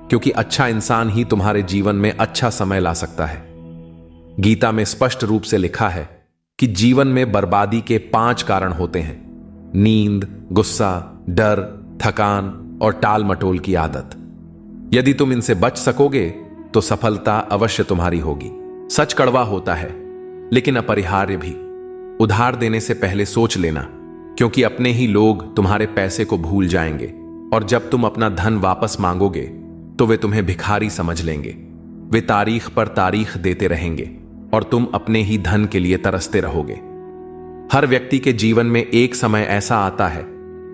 क्योंकि अच्छा इंसान ही तुम्हारे जीवन में अच्छा समय ला सकता है। गीता में स्पष्ट रूप से लिखा है कि जीवन में बर्बादी के 5 कारण होते हैं: नींद, गुस्सा, डर, थकान और टाल मटोल की आदत। यदि तुम इनसे बच सकोगे तो सफलता अवश्य तुम्हारी होगी। सच कड़वा होता है, लेकिन अपरिहार्य भी। उधार देने से पहले सोच लेना, क्योंकि अपने ही लोग तुम्हारे पैसे को भूल जाएंगे, और जब तुम अपना धन वापस मांगोगे तो वे तुम्हें भिखारी समझ लेंगे। वे तारीख पर तारीख देते रहेंगे और तुम अपने ही धन के लिए तरसते रहोगे। हर व्यक्ति के जीवन में एक समय ऐसा आता है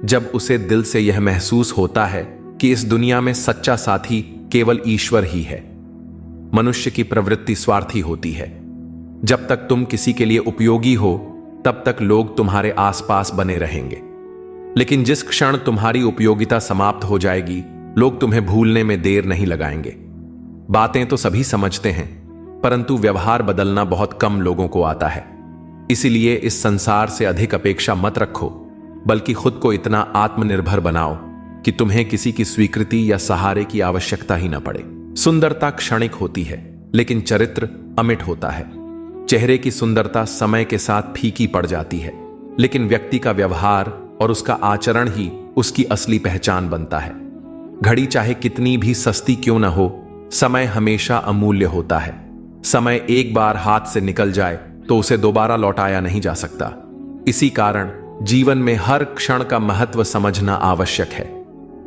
जब उसे दिल से यह महसूस होता है कि इस दुनिया में सच्चा साथी केवल ईश्वर ही है। मनुष्य की प्रवृत्ति स्वार्थी होती है। जब तक तुम किसी के लिए उपयोगी हो, तब तक लोग तुम्हारे आसपास बने रहेंगे। लेकिन जिस क्षण तुम्हारी उपयोगिता समाप्त हो जाएगी, लोग तुम्हें भूलने में देर नहीं लगाएंगे। बातें तो सभी समझते हैं, परंतु व्यवहार बदलना बहुत कम लोगों को आता है। इसीलिए इस संसार से अधिक अपेक्षा मत रखो, बल्कि खुद को इतना आत्मनिर्भर बनाओ कि तुम्हें किसी की स्वीकृति या सहारे की आवश्यकता ही न पड़े। सुंदरता क्षणिक होती है, लेकिन चरित्र अमिट होता है। चेहरे की सुंदरता समय के साथ फीकी पड़ जाती है, लेकिन व्यक्ति का व्यवहार और उसका आचरण ही उसकी असली पहचान बनता है। घड़ी चाहे कितनी भी सस्ती क्यों न हो, समय हमेशा अमूल्य होता है। समय एक बार हाथ से निकल जाए तो उसे दोबारा लौटाया नहीं जा सकता। इसी कारण जीवन में हर क्षण का महत्व समझना आवश्यक है।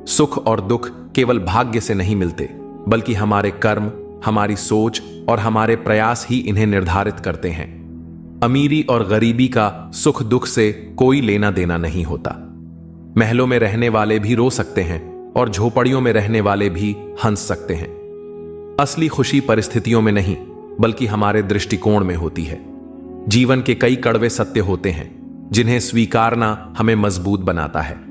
सुख और दुख केवल भाग्य से नहीं मिलते, बल्कि हमारे कर्म, हमारी सोच और हमारे प्रयास ही इन्हें निर्धारित करते हैं। अमीरी और गरीबी का सुख दुख से कोई लेना देना नहीं होता। महलों में रहने वाले भी रो सकते हैं और झोपड़ियों में रहने वाले भी हंस सकते हैं। असली खुशी परिस्थितियों में नहीं, बल्कि हमारे दृष्टिकोण में होती है। जीवन के कई कड़वे सत्य होते हैं जिन्हें स्वीकारना हमें मजबूत बनाता है।